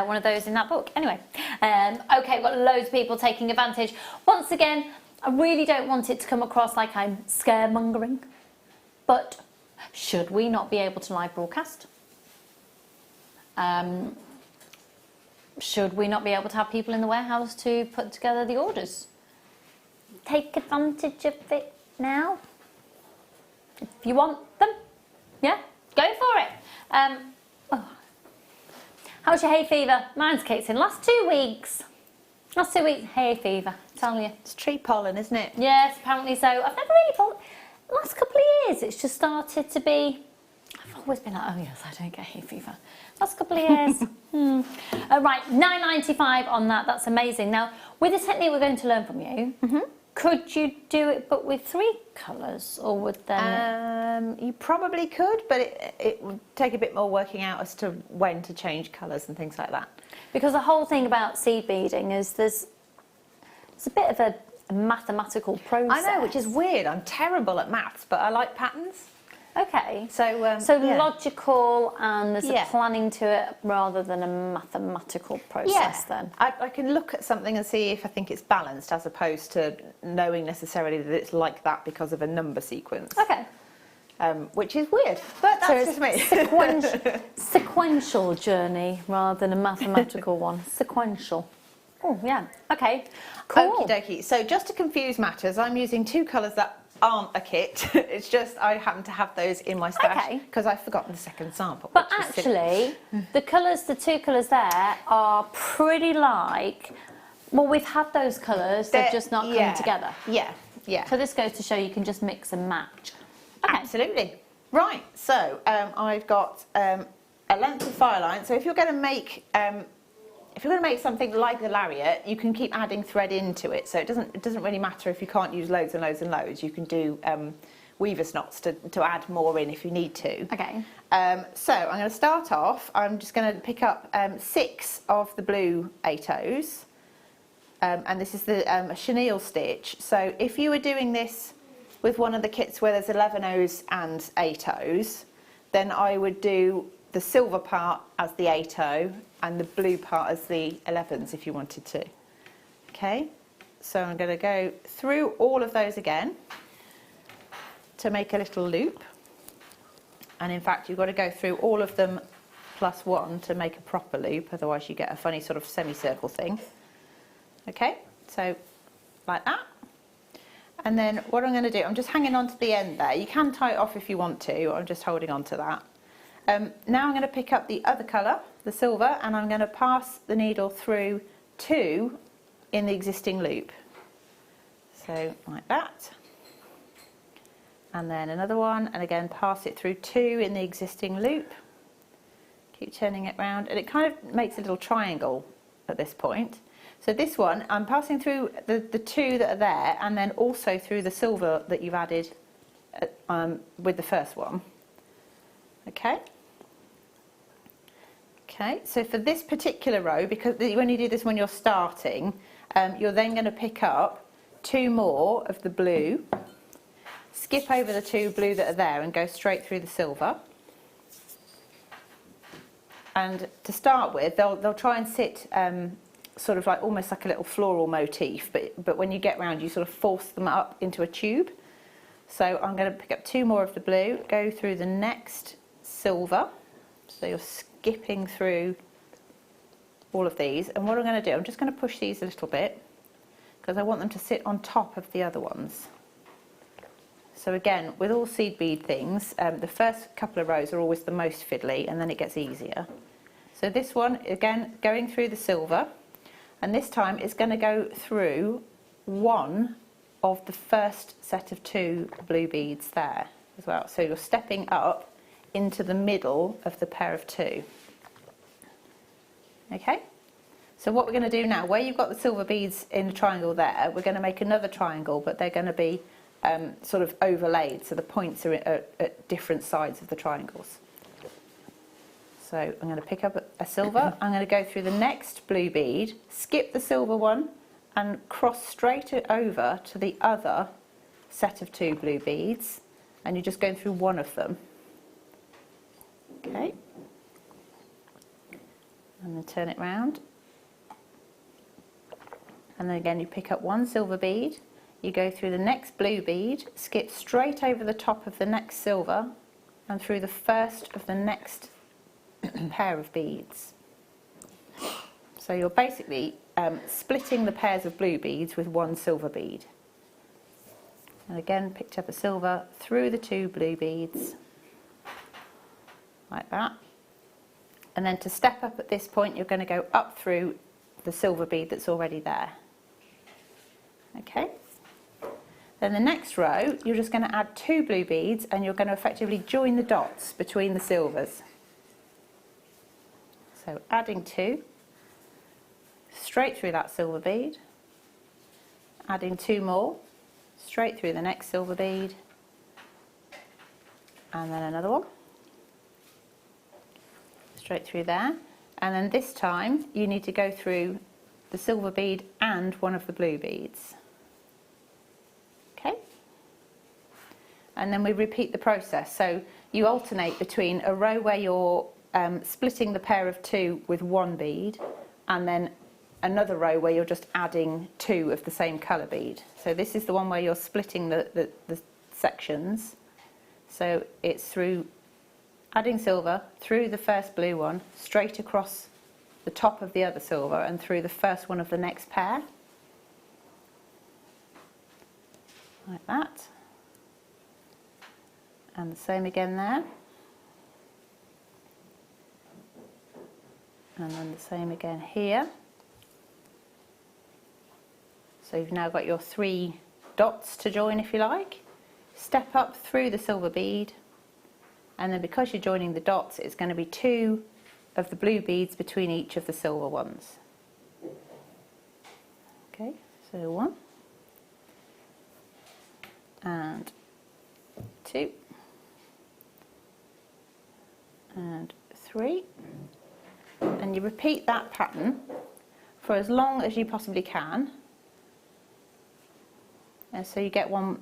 one of those in that book. Anyway, okay, we've got loads of people taking advantage. Once again, I really don't want it to come across like I'm scaremongering, but should we not be able to live broadcast? Should we not be able to have people in the warehouse to put together the orders? Take advantage of it now. If you want them, yeah, go for it. How's your hay fever? Mine's kicked in. Last 2 weeks. Last 2 weeks, hay fever, tell you. It's tree pollen, isn't it? Yes, apparently so. I've never really the last couple of years, it's just started to be, I've always been like, oh yes, I don't get hay fever. Last couple of years. Right, £9.95 on that. That's amazing. Now, with the technique we're going to learn from you, could you do it but with 3 colours, or would then? You probably could, but it would take a bit more working out as to when to change colours and things like that. Because the whole thing about seed beading is it's a bit of a mathematical process. I know, which is weird. I'm terrible at maths, but I like patterns. Okay. So yeah. Logical, and there's a planning to it rather than a mathematical process then. I can look at something and see if I think it's balanced, as opposed to knowing necessarily that it's like that because of a number sequence. Okay. Which is weird, but that's just me. Sequential journey rather than a mathematical one. Sequential. Oh, yeah. Okay. Cool. Okie dokie. So just to confuse matters, I'm using 2 colours that aren't a kit. It's just I happen to have those in my stash because I've forgotten the second sample. But actually, the 2 colours there are pretty like, well, we've had those colours, they've just not come together. Yeah, yeah. So this goes to show you can just mix and match. Okay. Absolutely. Right, so I've got a length of file line. So if you're going to make something like the lariat, you can keep adding thread into it. So it doesn't really matter if you can't use loads and loads and loads. You can do weaver's knots to add more in if you need to. Okay. So I'm going to start off. I'm just going to pick up 6 of the blue 8Os, and this is the chenille stitch. So if you were doing this with one of the kits where there's 11Os and 8Os, then I would do the silver part as the 8O and the blue part as the 11s if you wanted to. Okay, so I'm going to go through all of those again to make a little loop, and in fact you've got to go through all of them plus 1 to make a proper loop, otherwise you get a funny sort of semicircle thing. Okay, so like that. And then what I'm going to do, I'm just hanging on to the end there. You can tie it off if you want to, I'm just holding on to that. Now I'm going to pick up the other colour, the silver, and I'm going to pass the needle through 2 in the existing loop. So like that. And then another one, and again pass it through 2 in the existing loop. Keep turning it round, and it kind of makes a little triangle at this point. So this one, I'm passing through the 2 that are there, and then also through the silver that you've added with the first one. Okay. Okay, so for this particular row, because when you do this when you're starting, you're then going to pick up 2 more of the blue, skip over the 2 blue that are there and go straight through the silver. And to start with, they'll try and sit sort of like almost like a little floral motif, but when you get round, you sort of force them up into a tube. So I'm going to pick up 2 more of the blue, go through the next silver. So you're skipping through all of these, and what I'm going to do, I'm just going to push these a little bit because I want them to sit on top of the other ones. So again, with all seed bead things, the first couple of rows are always the most fiddly, and then it gets easier. So this one, again, going through the silver, and this time it's going to go through one of the first set of 2 blue beads there as well. So you're stepping up into the middle of the pair of 2. Okay? So what we're going to do now, where you've got the silver beads in a triangle there, we're going to make another triangle, but they're going to be sort of overlaid, so the points are at different sides of the triangles. So I'm going to pick up a silver, I'm going to go through the next blue bead, skip the silver one, and cross straight over to the other set of 2 blue beads, and you're just going through one of them. Okay. And then turn it round. And then again you pick up one silver bead, you go through the next blue bead, skip straight over the top of the next silver and through the first of the next pair of beads. So you're basically splitting the pairs of blue beads with one silver bead. And again picked up a silver through the 2 blue beads, like that. And then to step up at this point you're going to go up through the silver bead that's already there. Okay. Then the next row, you're just going to add 2 blue beads and you're going to effectively join the dots between the silvers. So adding 2, straight through that silver bead, adding 2 more, straight through the next silver bead, and then another one, straight through there. And then this time you need to go through the silver bead and one of the blue beads. Okay, and then we repeat the process. So you alternate between a row where you're splitting the pair of 2 with 1 bead, and then another row where you're just adding 2 of the same colour bead. So this is the one where you're splitting the sections. So it's through adding silver, through the first blue one, straight across the top of the other silver and through the first one of the next pair. Like that. And the same again there. And then the same again here. So you've now got your 3 dots to join if you like. Step up through the silver bead, and then because you're joining the dots it's going to be 2 of the blue beads between each of the silver ones. Okay, so 1 and 2 and 3, and you repeat that pattern for as long as you possibly can, and so you get one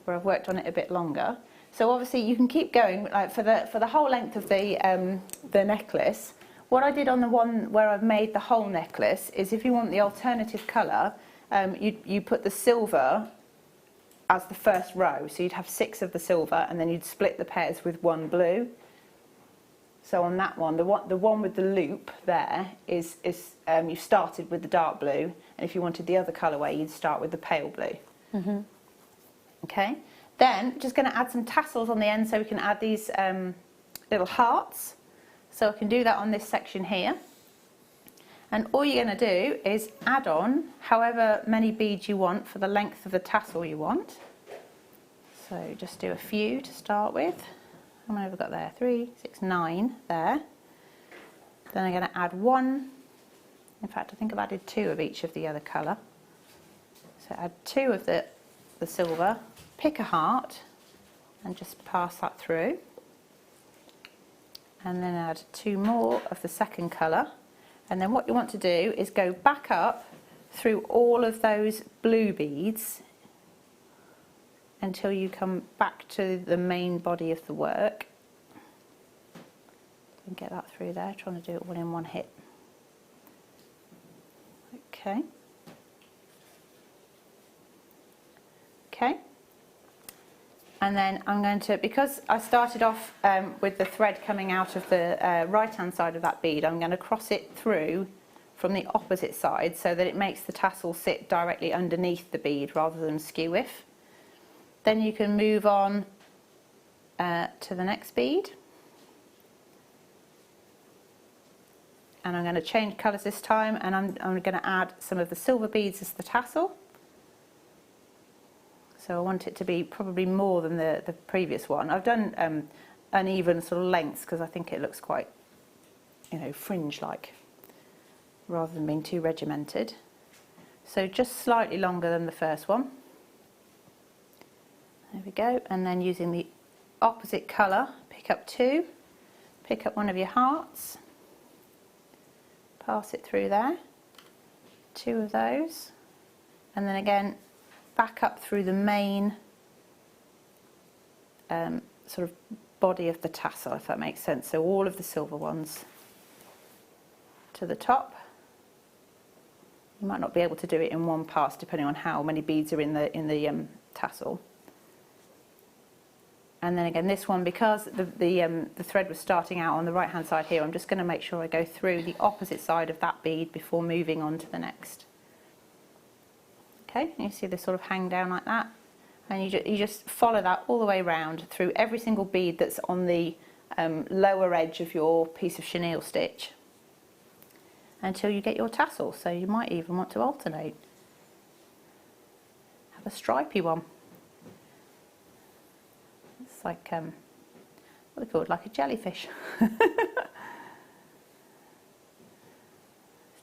where I've worked on it a bit longer. So obviously you can keep going like for the whole length of the necklace. What I did on the one where I've made the whole necklace is, if you want the alternative colour, you put the silver as the first row, so you'd have 6 of the silver and then you'd split the pairs with 1 blue. So on that one, the one with the loop there is you started with the dark blue, and if you wanted the other colourway you'd start with the pale blue. Mm-hmm. Okay, then just going to add some tassels on the end so we can add these little hearts. So I can do that on this section here. And all you're going to do is add on however many beads you want for the length of the tassel you want. So just do a few to start with. How many have I got there? 3, 6, 9 there. Then I'm going to add 1. In fact, I think I've added 2 of each of the other colour. So add 2 of the silver, pick a heart and just pass that through. And then add 2 more of the second colour. And then what you want to do is go back up through all of those blue beads until you come back to the main body of the work. And get that through there, trying to do it all in one hit. Okay. Okay. And then I'm going to, because I started off with the thread coming out of the right hand side of that bead, I'm going to cross it through from the opposite side so that it makes the tassel sit directly underneath the bead rather than skew-if. Then you can move on to the next bead. And I'm going to change colours this time, and I'm going to add some of the silver beads as the tassel. So I want it to be probably more than the previous one. I've done uneven sort of lengths because I think it looks quite, you know, fringe-like, rather than being too regimented. So just slightly longer than the first one. There we go. And then using the opposite colour, pick up two, pick up one of your hearts, pass it through there, two of those, and then again back up through the main sort of body of the tassel, if that makes sense. So all of the silver ones to the top. You might not be able to do it in one pass depending on how many beads are in the tassel. And then again this one, because the thread was starting out on the right hand side here, I'm just going to make sure I go through the opposite side of that bead before moving on to the next. Okay, you see this sort of hang down like that, and you just follow that all the way around through every single bead that's on the lower edge of your piece of chenille stitch until you get your tassel. So you might even want to alternate, have a stripy one. It's like what are they called, like a jellyfish.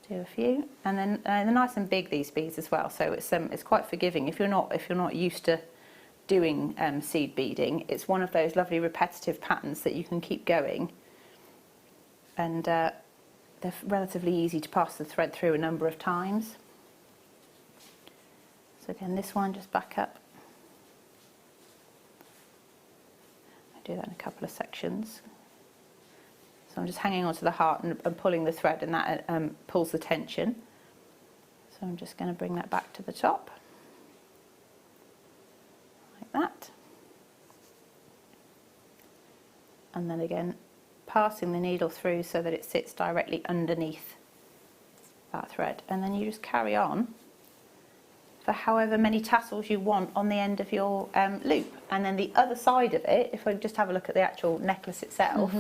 Do a few, and then they're nice and big, these beads as well, so it's quite forgiving if you're not used to doing seed beading. It's one of those lovely repetitive patterns that you can keep going, and they're relatively easy to pass the thread through a number of times. So again, this one, just back up. I do that in a couple of sections. So I'm just hanging onto the heart and pulling the thread, and that pulls the tension. So I'm just going to bring that back to the top, like that. And then again, passing the needle through so that it sits directly underneath that thread. And then you just carry on for however many tassels you want on the end of your loop. And then the other side of it, if I just have a look at the actual necklace itself,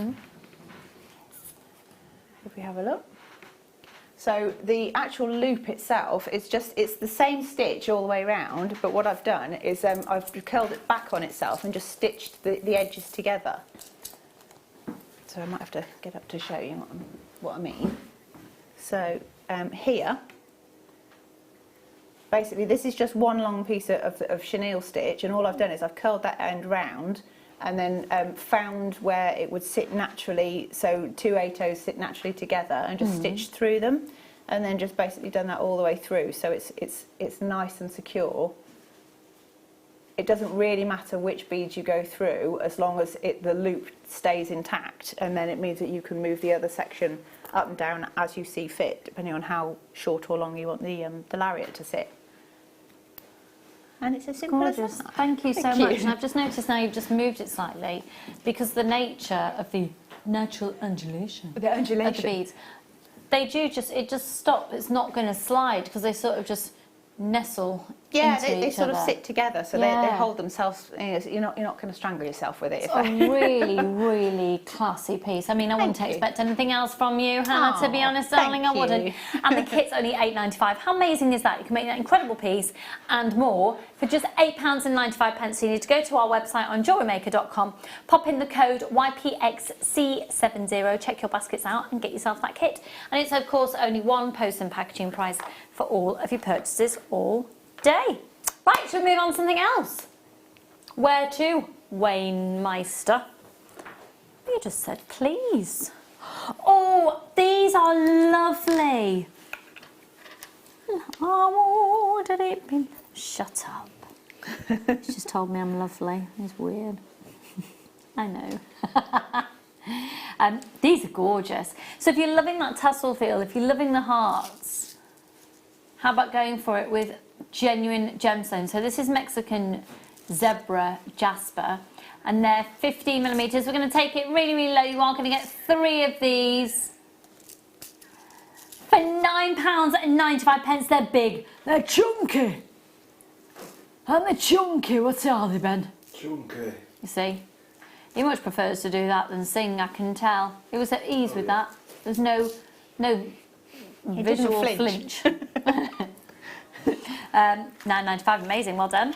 if we have a look. So the actual loop itself is it's the same stitch all the way around, but what I've done is I've curled it back on itself and just stitched the edges together. So I might have to get up to show you what I mean. So here, basically this is just one long piece of chenille stitch, and all I've done is I've curled that end round and then found where it would sit naturally, so two ATOs sit naturally together, and just stitched through them, and then just basically done that all the way through, so it's nice and secure. It doesn't really matter which beads you go through as long as the loop stays intact, and then it means that you can move the other section up and down as you see fit, depending on how short or long you want the lariat to sit. And it's as simple as that. Thank you so much. And I've just noticed now you've just moved it slightly, because the nature of the natural undulation, of the beads, it just stops. It's not going to slide because they sort of just nestle. Yeah, they sort of sit together, so they hold themselves. You're not going to strangle yourself with it. It's a really, really classy piece. I mean, I wouldn't expect anything else from you, Hannah, to be honest, darling. I wouldn't. And the kit's only £8.95. How amazing is that? You can make that incredible piece and more for just £8.95. So you need to go to our website on JewelleryMaker.com, pop in the code YPXC70, check your baskets out and get yourself that kit. And it's, of course, only one post and packaging price for all of your purchases all day. Right, should we move on to something else? Where to, Wayne Meister? You just said please. Oh, these are lovely. Oh, did it be? Shut up. She just told me I'm lovely. It's weird. I know. These are gorgeous. So if you're loving that tassel feel, if you're loving the hearts, how about going for it with genuine gemstones? So this is Mexican zebra jasper, and they're 15mm. We're going to take it really, really low. You are going to get 3 of these for £9.95. They're big, they're chunky. And they're chunky, what are they, Ben? Chunky. You see? He much prefers to do that than sing, I can tell. He was at ease with that. There's no visual flinch. £9.95, amazing, well done.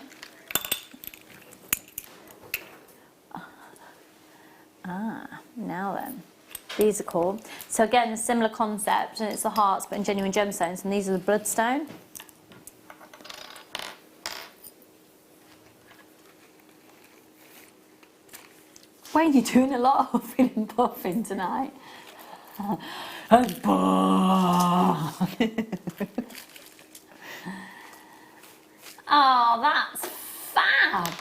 Now then, these are cool. So again, a similar concept, and it's the hearts, but in genuine gemstones, and these are the Bloodstone. Wayne, you're doing a lot of huffing and puffing tonight. Oh, that's fab.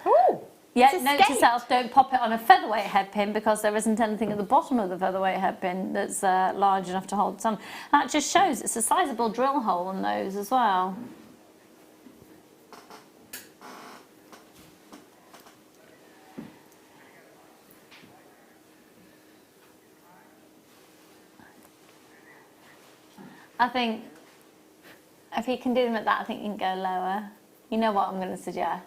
Oh, yeah, note to self, don't pop it on a featherweight head pin because there isn't anything at the bottom of the featherweight head pin that's large enough to hold some. That just shows it's a sizable drill hole on those as well. I think if you can do them at that, I think you can go lower. You know what I'm going to suggest?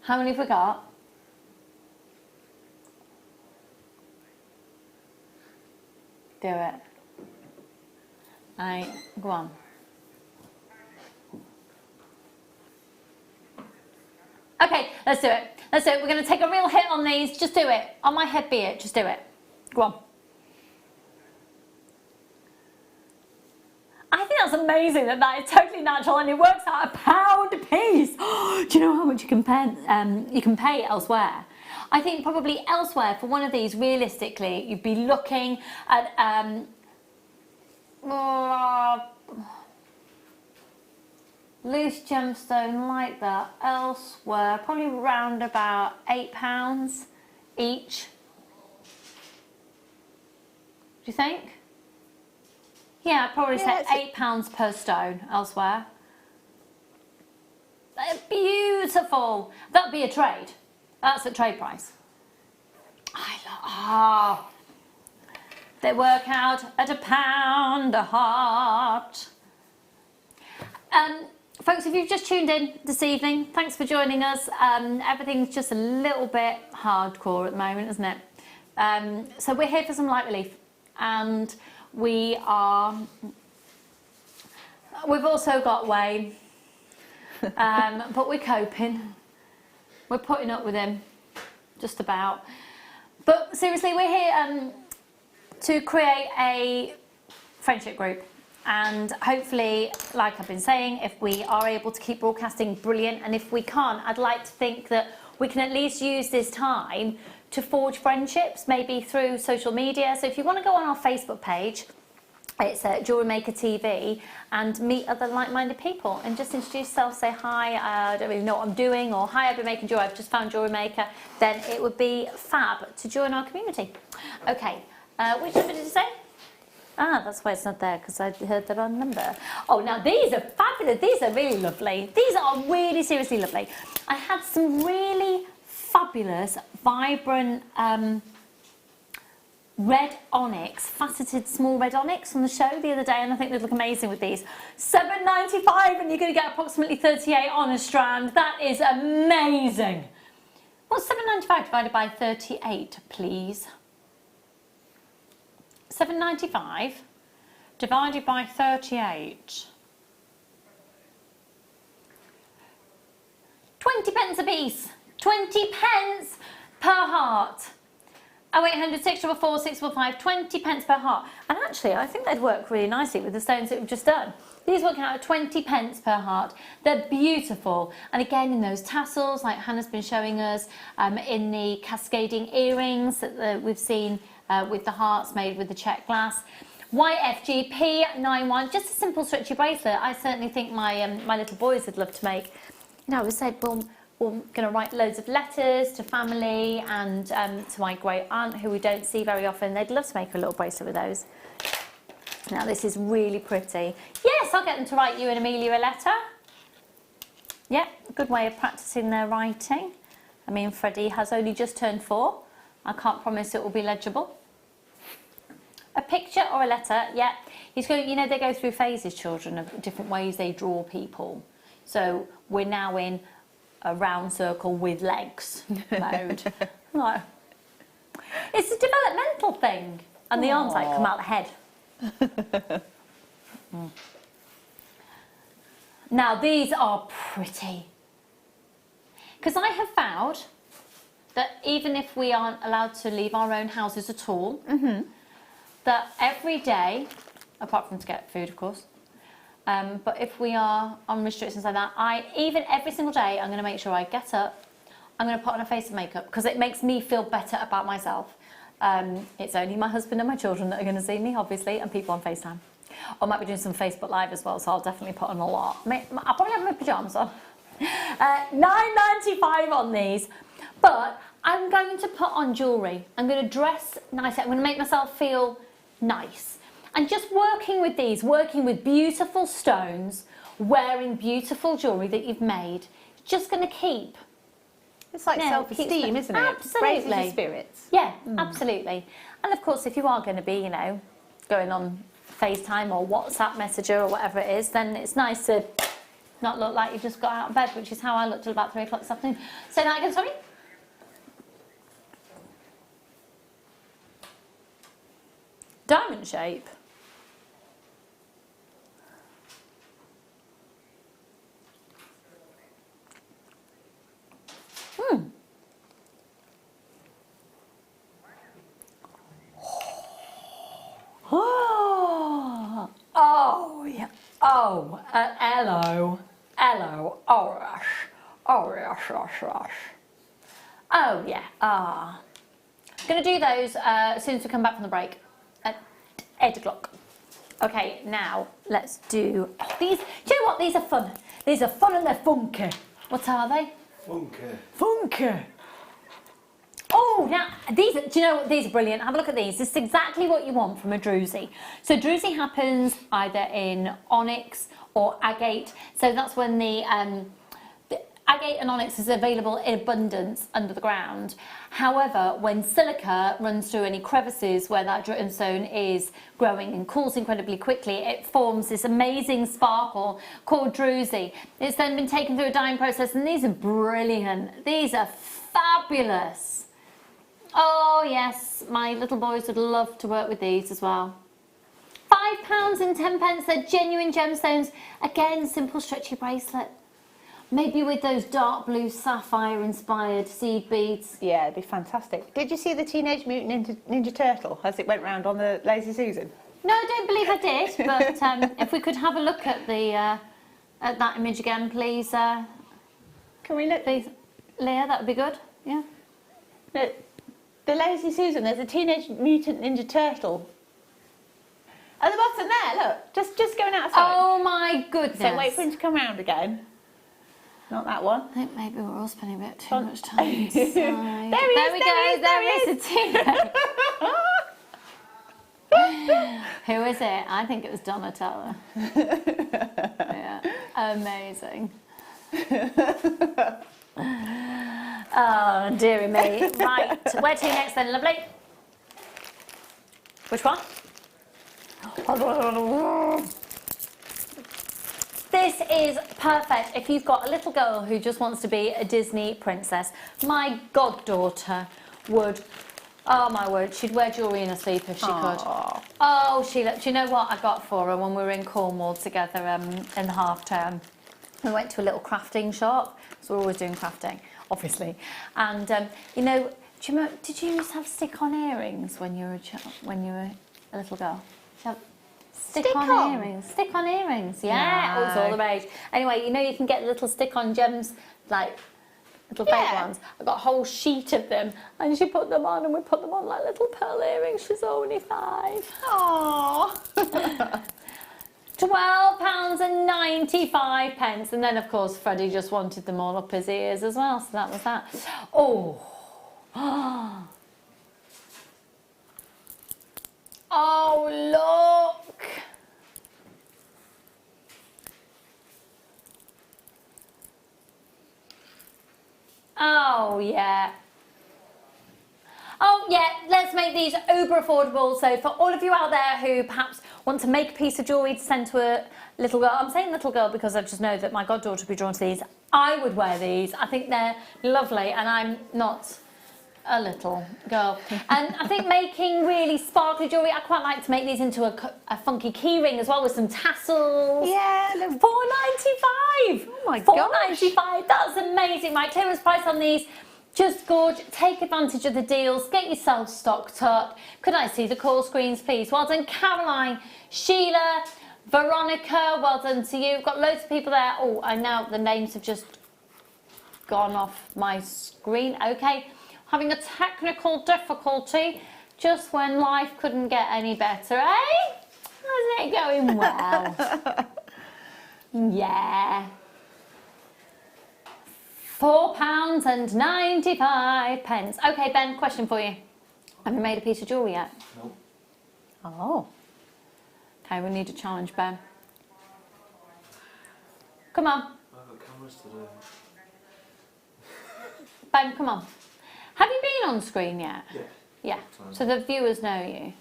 How many have we got? Do it. Right, go on. Okay, let's do it. Let's do it. We're going to take a real hit on these. Just do it. On my head be it. Just do it. Go on. I think that's amazing that is totally natural and it works out £1 a piece. Do you know how much you can pay elsewhere? I think probably elsewhere for one of these, realistically, you'd be looking at loose gemstone like that elsewhere, probably around about £8 each. Do you think? Yeah, I'd probably say £8 per stone elsewhere. They're beautiful. That'd be a trade. That's a trade price. They work out at £1 a heart. Folks, if you've just tuned in this evening, thanks for joining us. Everything's just a little bit hardcore at the moment, isn't it? So we're here for some light relief, and we've also got Wayne, but we're coping. We're putting up with him, just about. But seriously, we're here to create a friendship group. And hopefully, like I've been saying, if we are able to keep broadcasting, brilliant. And if we can't, I'd like to think that we can at least use this time to forge friendships, maybe through social media. So if you want to go on our Facebook page, it's Jewellery Maker TV, and meet other like-minded people and just introduce yourself, say hi, I don't really know what I'm doing, or hi, I've been making jewellery, I've just found Jewellery Maker, then it would be fab to join our community. Okay, which number did you say? Ah, that's why it's not there, because I heard the wrong number. Oh, now these are fabulous. These are really lovely. These are really seriously lovely. I had some really fabulous, vibrant red onyx, faceted small red onyx on the show the other day, and I think they look amazing with these. £7.95, and you're going to get approximately 38 on a strand. That is amazing. What's £7.95 divided by 38, please? £7.95 divided by 38. 20 pence a piece. 20 pence per heart. 0800 644 645, 20 pence per heart. And actually, I think they'd work really nicely with the stones that we've just done. These work out at 20 pence per heart. They're beautiful. And again, in those tassels, like Hannah's been showing us, in the cascading earrings that we've seen with the hearts made with the check glass. YFGP 91, just a simple stretchy bracelet. I certainly think my my little boys would love to make. You know, we said, well, we're going to write loads of letters to family and to my great aunt, who we don't see very often. They'd love to make a little bracelet with those. Now, this is really pretty. Yes, I'll get them to write you and Amelia a letter. Yep, good way of practicing their writing. I mean, Freddie has only just turned 4. I can't promise it will be legible. A picture or a letter, yeah. He's going, you know, they go through phases, children, of different ways they draw people. So we're now in a round circle with legs mode. Like, it's a developmental thing. And the arms like come out the head. Now these are pretty. Because I have vowed that even if we aren't allowed to leave our own houses at all, that every day, apart from to get food of course, but if we are on restrictions like that, even every single day I'm going to make sure I get up, I'm going to put on a face of makeup because it makes me feel better about myself. It's only my husband and my children that are going to see me, obviously, and people on FaceTime. I might be doing some Facebook Live as well, so I'll definitely put on a lot. I'll probably have my pyjamas on. £9.95 on these, but I'm going to put on jewellery. I'm going to dress nicely. I'm going to make myself feel nice. And just working with these, working with beautiful stones, wearing beautiful jewellery that you've made, just going to keep. It's like self-esteem, isn't it? Absolutely. Raises your spirits. Yeah, absolutely. And of course, if you are going to be, you know, going on FaceTime or WhatsApp Messenger or whatever it is, then it's nice to not look like you've just got out of bed, which is how I looked till about 3 o'clock this afternoon. Say that again, sorry? Diamond shape. Oh, yeah. Oh, hello. Hello. Oh, gosh. Oh, yes, yes, yes. Oh, yeah. Going to do those as soon as we come back from the break at 8 o'clock. Okay, now let's do these. Do you know what? These are fun. These are fun and they're funky. What are they? Funky. Funky. Oh, now these. Do you know what? These are brilliant. Have a look at these. This is exactly what you want from a druzy. So druzy happens either in onyx or agate. So that's when the agate and onyx is available in abundance under the ground. However, when silica runs through any crevices where that dripstone is growing and cools incredibly quickly, it forms this amazing sparkle called druzy. It's then been taken through a dyeing process, and these are brilliant. These are fabulous. Oh yes, my little boys would love to work with these as well. £5 and 10p, they're genuine gemstones. Again, simple stretchy bracelet. Maybe with those dark blue sapphire inspired seed beads. Yeah, it'd be fantastic. Did you see the Teenage Mutant Ninja Turtle as it went round on the Lazy Susan? No, I don't believe I did, but if we could have a look at the at that image again, please. Can we look, please, Leah? That would be good. Yeah. The Lazy Susan. There's a Teenage Mutant Ninja Turtle at the bottom there. Look, just going outside. Oh my goodness! So wait for him to come round again. Not that one. I think maybe we're all spending a bit too much time inside. There he is. Who is it? I think it was Donatella. Yeah, amazing. Oh, dearie me. Right, where to next then, lovely? Which one? This is perfect if you've got a little girl who just wants to be a Disney princess. My goddaughter would, oh my word, she'd wear jewellery in her sleep if she could. Oh, Sheila, do you know what I got for her when we were in Cornwall together in the half term? We went to a little crafting shop, so we're always doing crafting, obviously. And you know, do you remember, did you used to have stick-on earrings when you were a little girl? Stick-on earrings. Stick-on earrings, yeah. No. It was all the rage. Anyway, you know you can get little stick-on gems, like little fake ones. I got a whole sheet of them, and she put them on, and we put them on like little pearl earrings. She's only 5. Aww. £12 and 95p, and then of course Freddie just wanted them all up his ears as well, so that was that. Oh. Oh, look! Oh, yeah. Oh, yeah, let's make these uber affordable. So for all of you out there who perhaps want to make a piece of jewellery to send to a little girl, I'm saying little girl because I just know that my goddaughter would be drawn to these. I would wear these. I think they're lovely, and I'm not a little girl. And I think making really sparkly jewellery, I quite like to make these into a funky key ring as well with some tassels. Yeah, $4.95. Oh my gosh. $4.95. That's amazing. My clearance price on these, just gorgeous. Take advantage of the deals. Get yourself stocked up. Could I see the call screens, please? Well done, Caroline, Sheila, Veronica. Well done to you. We've got loads of people there. Oh, I know the names have just gone off my screen. Okay. Having a technical difficulty just when life couldn't get any better, eh? Isn't it going well? Yeah. £4.95. Okay, Ben, question for you. Have you made a piece of jewellery yet? No. Oh. Okay, we need a challenge, Ben. Come on. I've got cameras to do. Ben, come on. Have you been on screen yet? Yeah. Yeah. So the viewers know you.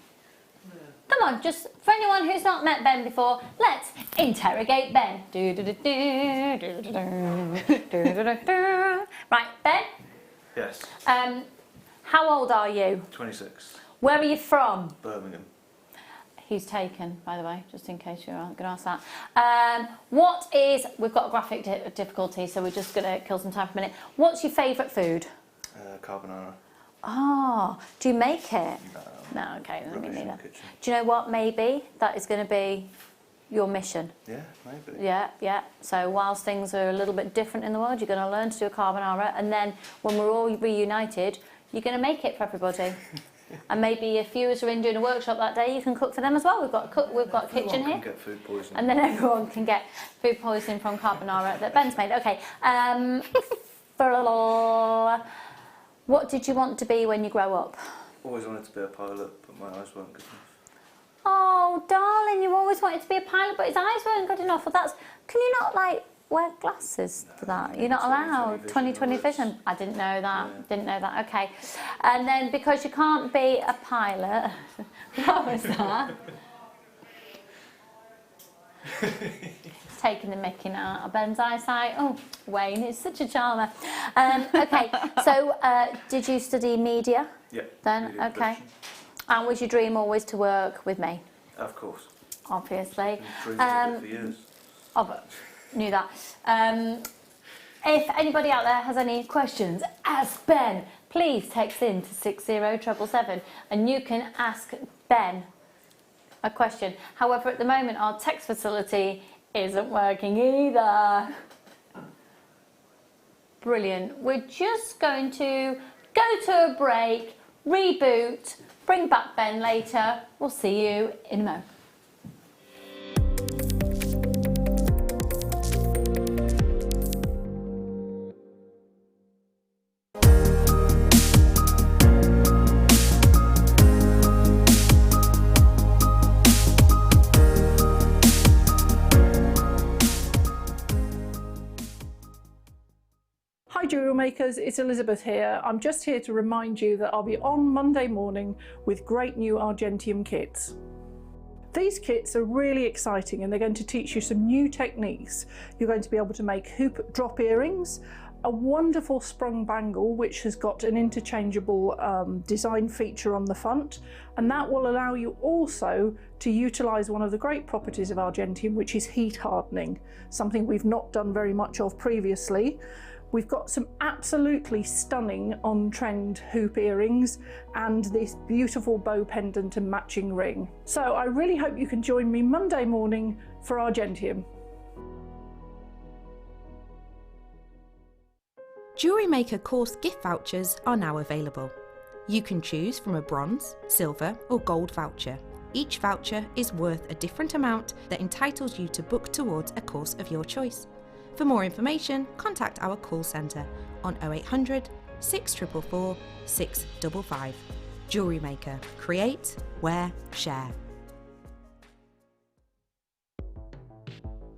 Come on, just for anyone who's not met Ben before, let's interrogate Ben. Right, Ben? Yes. How old are you? 26. Where are you from? Birmingham. He's taken, by the way, just in case you're going to ask that. We've got a graphic difficulty, so we're just going to kill some time for a minute. What's your favourite food? Carbonara. Oh, do you make it? No, okay, let me neither. Do you know what, maybe that is going to be your mission? Yeah, maybe. Yeah. So whilst things are a little bit different in the world, you're going to learn to do a carbonara, and then when we're all reunited, you're going to make it for everybody. And maybe if viewers are in doing a workshop that day, you can cook for them as well. We've got a kitchen here. Everyone can get food poisoning. And then everyone can get food poisoning from carbonara that Ben's made. Okay. What did you want to be when you grow up? Always wanted to be a pilot, but my eyes weren't good enough. Oh, darling, you always wanted to be a pilot, but his eyes weren't good enough. Well, can you not, wear glasses for that? You're not allowed. 20/20 vision. I didn't know that. Yeah. Didn't know that. Okay. And then because you can't be a pilot, what was that? Taking the mickey now out of Ben's eyesight. Oh, Wayne is such a charmer. Okay, so did you study media? Yeah. Then, media okay. production. And was your dream always to work with me? Of course. Obviously. Dreamed of it for years. Knew that. If anybody out there has any questions, ask Ben. Please text in to 60777 and you can ask Ben a question. However, at the moment, our text facility isn't working either. Brilliant. We're just going to go to a break, reboot, bring back Ben later. We'll see you in a moment. Hi Jewellery Makers, it's Elizabeth here. I'm just here to remind you that I'll be on Monday morning with great new Argenteum kits. These kits are really exciting and they're going to teach you some new techniques. You're going to be able to make hoop drop earrings, a wonderful sprung bangle which has got an interchangeable design feature on the front, and that will allow you also to utilise one of the great properties of Argenteum, which is heat hardening, something we've not done very much of previously. We've got some absolutely stunning on-trend hoop earrings and this beautiful bow pendant and matching ring. So I really hope you can join me Monday morning for Argenteum. Jewellery Maker course gift vouchers are now available. You can choose from a bronze, silver or gold voucher. Each voucher is worth a different amount that entitles you to book towards a course of your choice. For more information, contact our call centre on 0800 644 655. Jewellery Maker. Create, wear, share.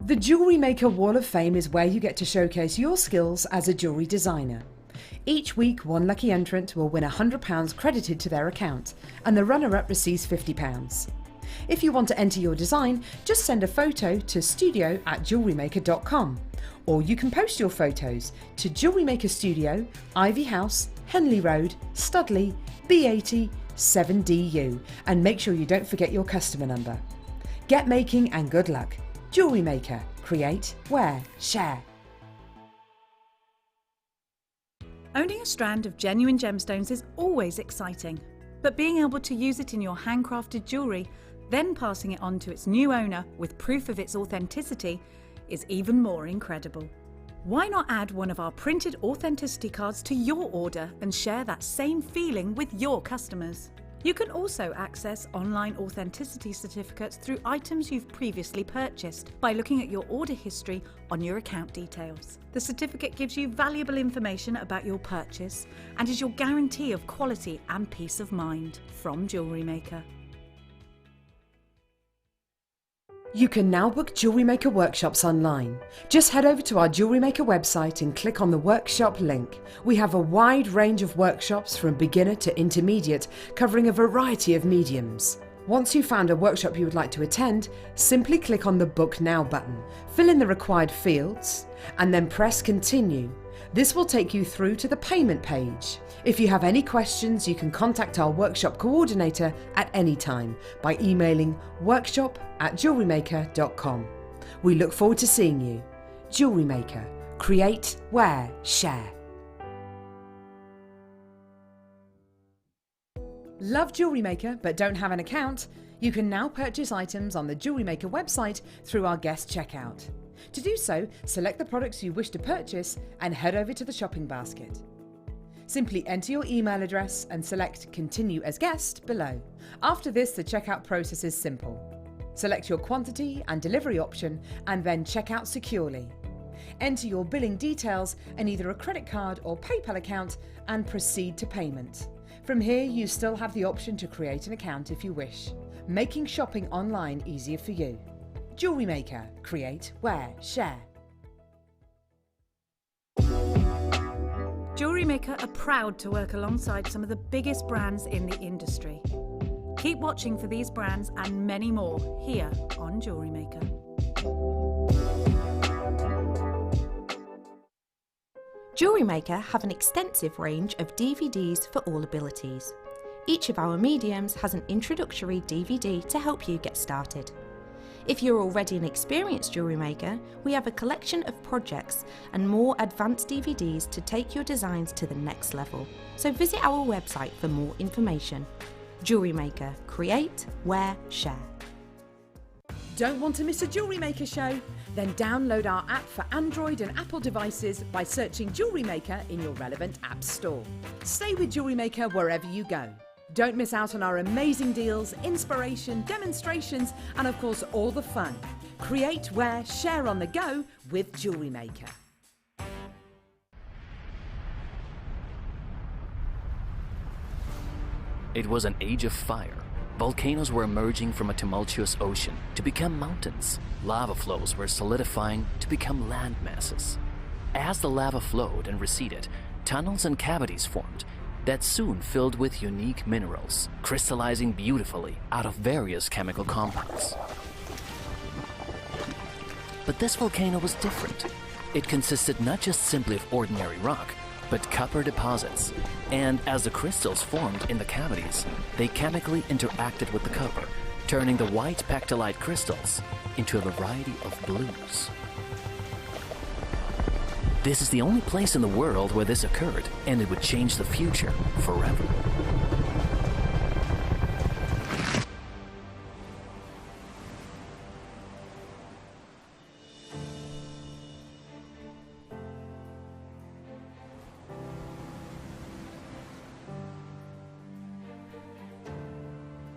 The Jewellery Maker Wall of Fame is where you get to showcase your skills as a jewellery designer. Each week, one lucky entrant will win £100 credited to their account, and the runner-up receives £50. If you want to enter your design, just send a photo to studio@jewellerymaker.com, or you can post your photos to Jewellery Maker Studio, Ivy House, Henley Road, Studley, B80 7DU, and make sure you don't forget your customer number. Get making and good luck. Jewellery Maker. Create, wear, share. Owning a strand of genuine gemstones is always exciting, but being able to use it in your handcrafted jewellery, then passing it on to its new owner with proof of its authenticity, is even more incredible. Why not add one of our printed authenticity cards to your order and share that same feeling with your customers? You can also access online authenticity certificates through items you've previously purchased by looking at your order history on your account details. The certificate gives you valuable information about your purchase and is your guarantee of quality and peace of mind from Jewellery Maker. You can now book Jewellery Maker workshops online. Just head over to our Jewellery Maker website and click on the workshop link. We have a wide range of workshops from beginner to intermediate, covering a variety of mediums. Once you've found a workshop you would like to attend, simply click on the Book Now button, fill in the required fields, and then press Continue. This will take you through to the payment page. If you have any questions, you can contact our workshop coordinator at any time by emailing workshop@jewellerymaker.com. We look forward to seeing you. Jewellery Maker. Create, wear, share. Love Jewellery Maker but don't have an account? You can now purchase items on the Jewellery Maker website through our guest checkout. To do so, select the products you wish to purchase and head over to the shopping basket. Simply enter your email address and select Continue as Guest below. After this, the checkout process is simple. Select your quantity and delivery option and then check out securely. Enter your billing details and either a credit card or PayPal account and proceed to payment. From here, you still have the option to create an account if you wish, making shopping online easier for you. Jewellery Maker. Create, wear, share. Jewellery Maker are proud to work alongside some of the biggest brands in the industry. Keep watching for these brands and many more here on Jewellery Maker. Jewellery Maker have an extensive range of DVDs for all abilities. Each of our mediums has an introductory DVD to help you get started. If you're already an experienced jewellery maker, we have a collection of projects and more advanced DVDs to take your designs to the next level. So visit our website for more information. Jewellery Maker. Create, wear, share. Don't want to miss a Jewellery Maker show? Then download our app for Android and Apple devices by searching Jewellery Maker in your relevant app store. Stay with Jewellery Maker wherever you go. Don't miss out on our amazing deals, inspiration, demonstrations, and of course all the fun. Create, wear, share on the go with Jewellery Maker. It was an age of fire. Volcanoes were emerging from a tumultuous ocean to become mountains. Lava flows were solidifying to become land masses. As the lava flowed and receded, tunnels and cavities formed that soon filled with unique minerals, crystallizing beautifully out of various chemical compounds. But this volcano was different. It consisted not just simply of ordinary rock, but copper deposits. And as the crystals formed in the cavities, they chemically interacted with the copper, turning the white pectolite crystals into a variety of blues. This is the only place in the world where this occurred, and it would change the future forever.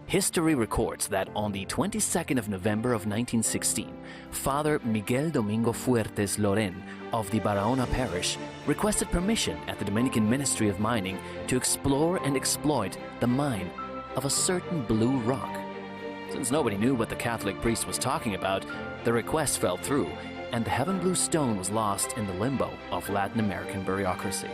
History records that on the 22nd of November of 1916, Father Miguel Domingo Fuertes Loren of the Barahona Parish requested permission at the Dominican Ministry of Mining to explore and exploit the mine of a certain blue rock. Since nobody knew what the Catholic priest was talking about, the request fell through, and the heaven blue stone was lost in the limbo of Latin American bureaucracy.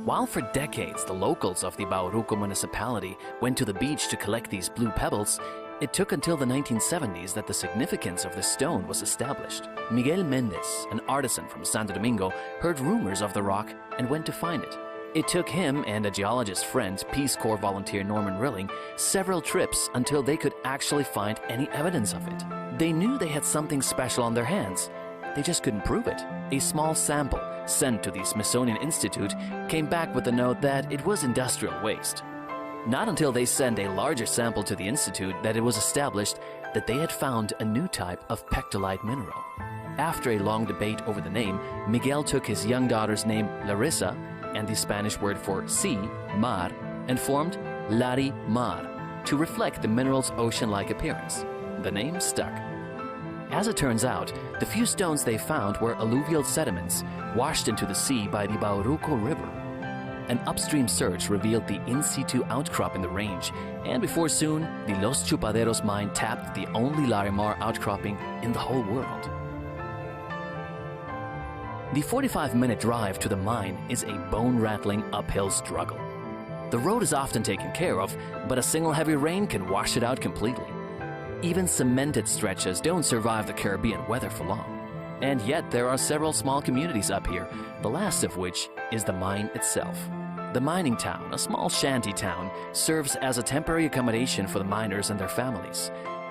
While for decades the locals of the Bauruco municipality went to the beach to collect these blue pebbles, it took until the 1970s that the significance of the stone was established. Miguel Mendez, an artisan from Santo Domingo, heard rumors of the rock and went to find it. It took him and a geologist friend, Peace Corps volunteer Norman Rilling, several trips until they could actually find any evidence of it. They knew they had something special on their hands. They just couldn't prove it. A small sample sent to the Smithsonian Institute came back with the note that it was industrial waste. Not until they sent a larger sample to the Institute that it was established that they had found a new type of pectolite mineral. After a long debate over the name, Miguel took his young daughter's name Larissa and the Spanish word for sea, mar, and formed Larimar to reflect the mineral's ocean-like appearance. The name stuck. As it turns out, the few stones they found were alluvial sediments washed into the sea by the Bauruco River. An upstream search revealed the in-situ outcrop in the range, and before soon, the Los Chupaderos mine tapped the only Larimar outcropping in the whole world. The 45-minute drive to the mine is a bone-rattling uphill struggle. The road is often taken care of, but a single heavy rain can wash it out completely. Even cemented stretches don't survive the Caribbean weather for long. And yet there are several small communities up here, the last of which is the mine itself. The mining town, a small shanty town, serves as a temporary accommodation for the miners and their families.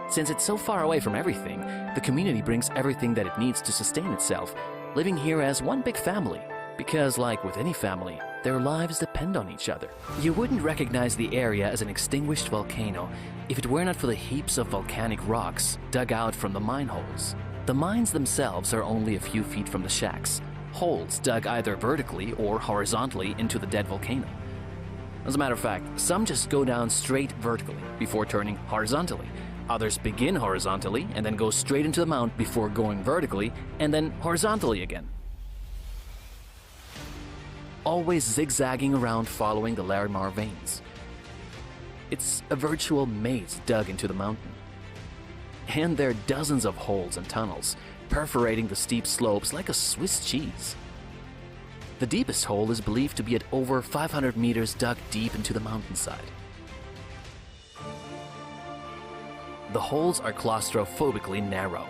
Since it's so far away from everything, the community brings everything that it needs to sustain itself, living here as one big family. Because like with any family, their lives depend on each other. You wouldn't recognize the area as an extinguished volcano if it were not for the heaps of volcanic rocks dug out from the mine holes. The mines themselves are only a few feet from the shacks, holes dug either vertically or horizontally into the dead volcano. As a matter of fact, some just go down straight vertically before turning horizontally. Others begin horizontally and then go straight into the mount before going vertically and then horizontally again. Always zigzagging around following the Larimar veins. It's a virtual maze dug into the mountain. And there are dozens of holes and tunnels, perforating the steep slopes like a Swiss cheese. The deepest hole is believed to be at over 500 meters dug deep into the mountainside. The holes are claustrophobically narrow.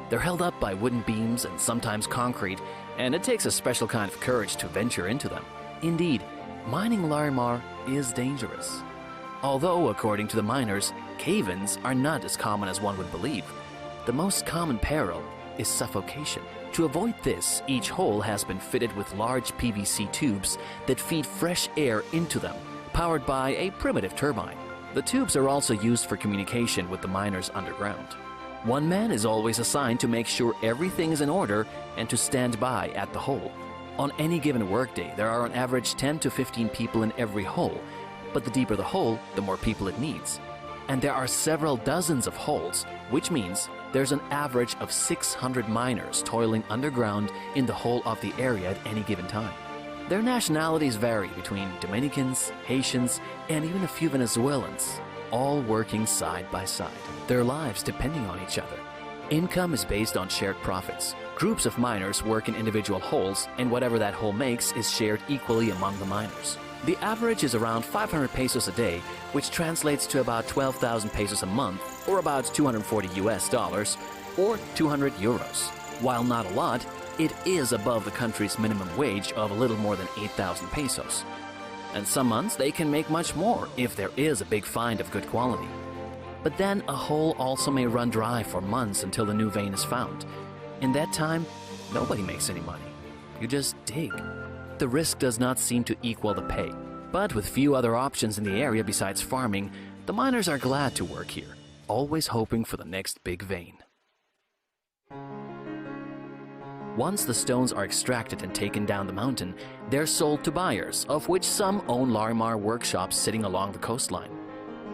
They're held up by wooden beams and sometimes concrete, and it takes a special kind of courage to venture into them. Indeed, mining Larimar is dangerous. Although, according to the miners, cave-ins are not as common as one would believe. The most common peril is suffocation. To avoid this, each hole has been fitted with large PVC tubes that feed fresh air into them, powered by a primitive turbine. The tubes are also used for communication with the miners underground. One man is always assigned to make sure everything is in order and to stand by at the hole. On any given workday, there are on average 10 to 15 people in every hole, but the deeper the hole, the more people it needs. And there are several dozens of holes, which means there's an average of 600 miners toiling underground in the whole of the area at any given time. Their nationalities vary between Dominicans, Haitians, and even a few Venezuelans, all working side by side, their lives depending on each other. Income is based on shared profits. Groups of miners work in individual holes, and whatever that hole makes is shared equally among the miners. The average is around 500 pesos a day, which translates to about 12,000 pesos a month, or about $240 US, or 200 euros. While not a lot, it is above the country's minimum wage of a little more than 8,000 pesos. And some months they can make much more if there is a big find of good quality. But then a hole also may run dry for months until the new vein is found. In that time, nobody makes any money. You just dig. The risk does not seem to equal the pay. But with few other options in the area besides farming, the miners are glad to work here, always hoping for the next big vein. Once the stones are extracted and taken down the mountain, they're sold to buyers, of which some own Larimar workshops sitting along the coastline.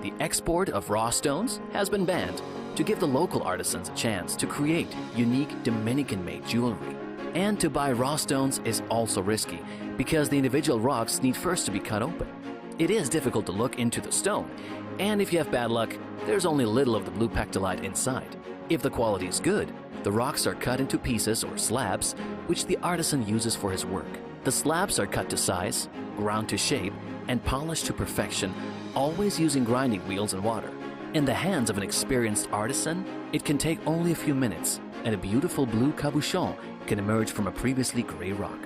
The export of raw stones has been banned to give the local artisans a chance to create unique Dominican-made jewelry. And to buy raw stones is also risky, because the individual rocks need first to be cut open. It is difficult to look into the stone, and if you have bad luck, there's only little of the blue pectolite inside. If the quality is good, the rocks are cut into pieces or slabs, which the artisan uses for his work. The slabs are cut to size, ground to shape and polished to perfection, always using grinding wheels and water. In the hands of an experienced artisan, it can take only a few minutes, and a beautiful blue cabochon can emerge from a previously gray rock,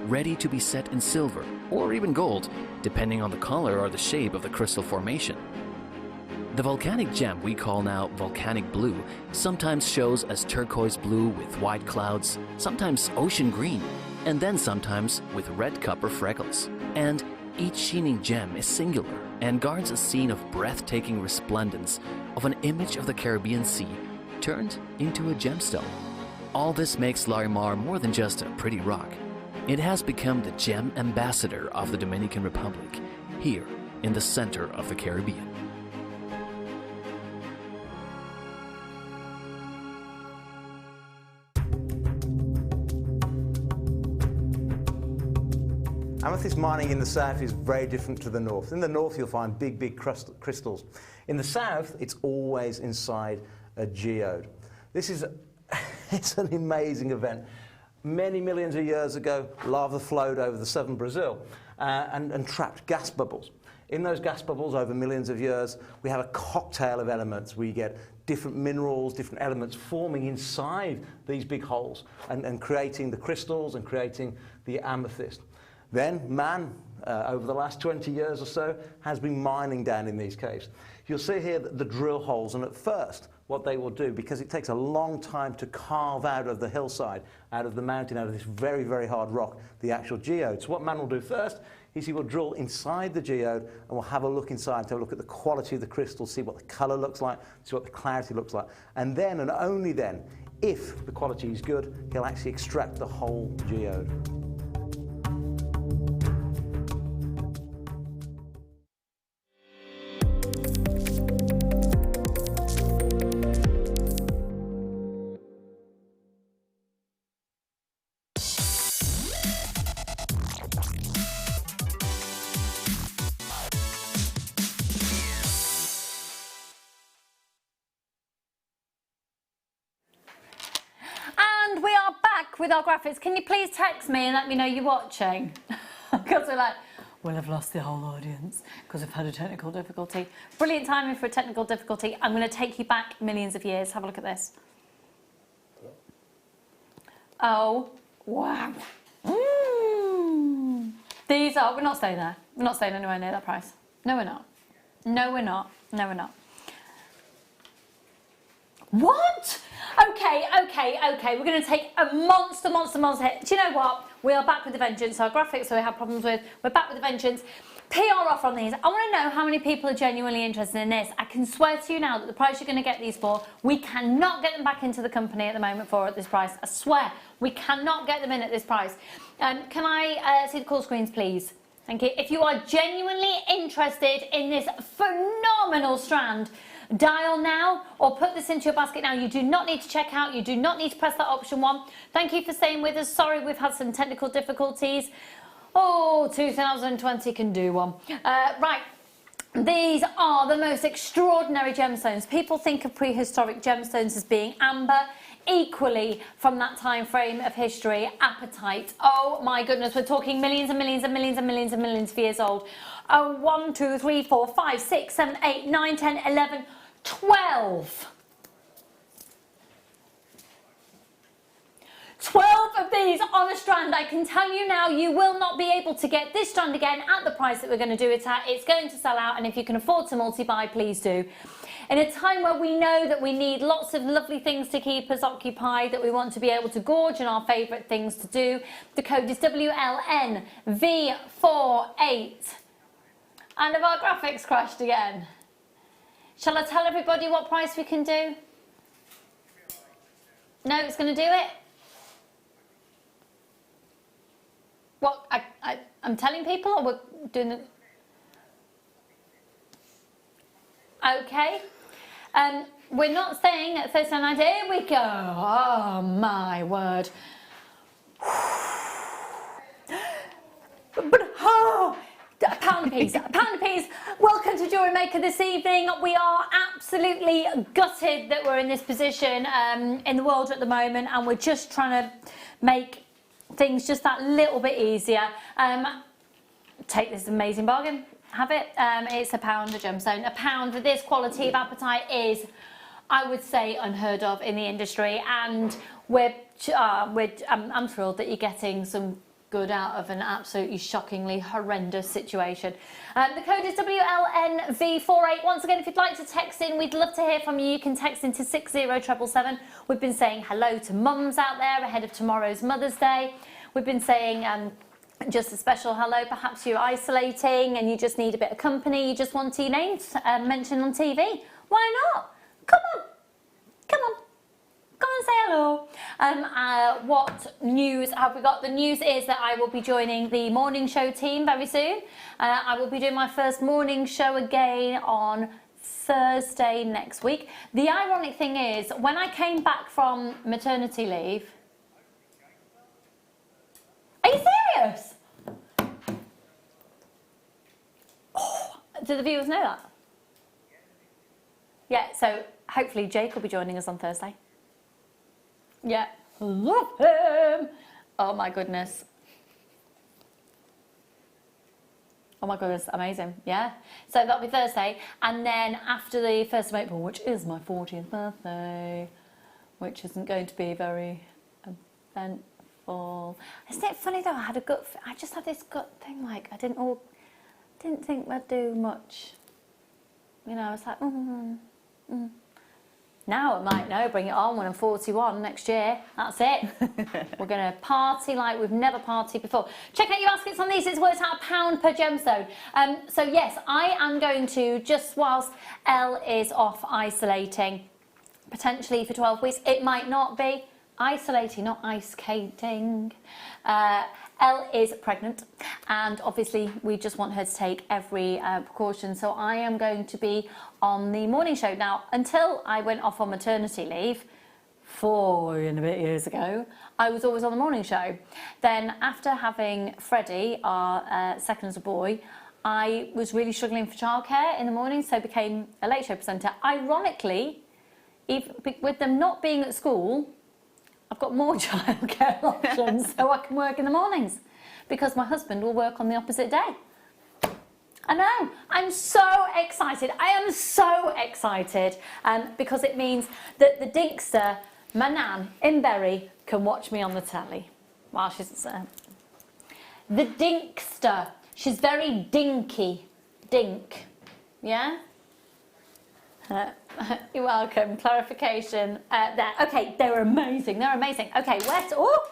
ready to be set in silver or even gold, depending on the color or the shape of the crystal formation. The volcanic gem we call now Volcanic Blue sometimes shows as turquoise blue with white clouds, sometimes ocean green, and then sometimes with red copper freckles. And each sheening gem is singular and guards a scene of breathtaking resplendence of an image of the Caribbean Sea turned into a gemstone. All this makes Larimar more than just a pretty rock. It has become the gem ambassador of the Dominican Republic, here in the center of the Caribbean. Amethyst mining in the south is very different to the north. In the north you'll find big crystals. In the south it's always inside a geode. This is it's an amazing event. Many millions of years ago, lava flowed over the southern Brazil and trapped gas bubbles. In those gas bubbles over millions of years, we have a cocktail of elements. We get different minerals, different elements forming inside these big holes and creating the crystals and creating the amethyst. Then man, over the last 20 years or so, has been mining down in these caves. You'll see here the drill holes, and at first what they will do, because it takes a long time to carve out of the hillside, out of the mountain, out of this very hard rock, the actual geode. So what man will do first is he will drill inside the geode and we'll have a look inside, to have a look at the quality of the crystal, see what the colour looks like, see what the clarity looks like. And then, and only then, if the quality is good, he'll actually extract the whole geode. With our graphics, can you please text me and let me know you're watching? Because we're like, we'll have lost the whole audience because we've had a technical difficulty. Brilliant timing for a technical difficulty. I'm going to take you back millions of years. Have a look at this. Oh, wow. These are, we're not staying there. We're not staying anywhere near that price. No, we're not. No, we're not. No, we're not. What? Okay. We're going to take a monster hit. Do you know what? We are back with a vengeance. Our graphics that we had problems with, we're back with a vengeance. PR off on these. I want to know how many people are genuinely interested in this. I can swear to you now that the price you're going to get these for, we cannot get them back into the company at the moment for at this price. I swear, we cannot get them in at this price. Can I see the call screens, please? Thank you. If you are genuinely interested in this phenomenal strand, dial now or put this into your basket now. You do not need to check out. You do not need to press that option 1. Thank you for staying with us. Sorry, we've had some technical difficulties. Oh, 2020 can do one. Right. These are the most extraordinary gemstones. People think of prehistoric gemstones as being amber. Equally, from that time frame of history, apatite. Oh my goodness, we're talking millions and millions and millions and millions and millions of years old. Oh, 1, 2, 3, 4, 5, 6, 7, 8, 9, 10, 11, 12. 12 of these on a strand. I can tell you now, you will not be able to get this strand again at the price that we're going to do it at. It's going to sell out, and if you can afford to multi-buy, please do. In a time where we know that we need lots of lovely things to keep us occupied, that we want to be able to gorge on our favourite things to do, the code is WLNV48. And have our graphics crashed again? Shall I tell everybody what price we can do? No, it's going to do it? What? I'm telling people, or we're doing it? Okay. We're not staying at 39. Here we go. Oh my word. But oh, a pound apiece. A pound apiece. Welcome to Jewellery Maker this evening. We are absolutely gutted that we're in this position in the world at the moment, and we're just trying to make things just that little bit easier. take this amazing bargain. Have it. It's £1 a gemstone. £1 with this quality of apatite is, I would say, unheard of in the industry, and I'm thrilled that you're getting some good out of an absolutely shockingly horrendous situation. The code is WLNV48. Once again, if you'd like to text in, we'd love to hear from you. You can text into 60777. We've been saying hello to mums out there ahead of tomorrow's Mother's Day. We've been saying just a special hello. Perhaps you're isolating and you just need a bit of company. You just want your name mentioned on TV. Why not? Come on. Come on. Come and say hello. What news have we got? The news is that I will be joining the morning show team very soon. I will be doing my first morning show again on Thursday next week. The ironic thing is, when I came back from maternity leave... Are you serious? Oh, do the viewers know that? Yeah, so hopefully Jake will be joining us on Thursday. Yeah, love him. Oh my goodness. Oh my goodness, amazing. Yeah. So that'll be Thursday. And then after the 1st of April, which is my 40th birthday, which isn't going to be very eventful. Isn't it funny though? I just had this gut thing, like I didn't think we'd do much. You know, I was like, Now I might know, bring it on when I'm 41 next year. That's it. We're going to party like we've never partied before. Check out your baskets on these. It's worth out £1 per gemstone. So yes, I am going to, just whilst Elle is off isolating, potentially for 12 weeks. It might not be isolating, not ice skating. Elle is pregnant, and obviously we just want her to take every precaution. So I am going to be on the morning show. Now, until I went off on maternity leave 4 and a bit years ago, I was always on the morning show. Then after having Freddie, our second as a boy, I was really struggling for childcare in the morning, so became a late show presenter. Ironically, with them not being at school, I've got more childcare options, so I can work in the mornings, because my husband will work on the opposite day. I know, I'm so excited. I am so excited because it means that the Dinkster, my nan in Bury, can watch me on the telly while she's... the Dinkster, she's very dinky. Dink, yeah? You're welcome. Clarification there. Okay, they're amazing. They're amazing. Okay, wet. Oh!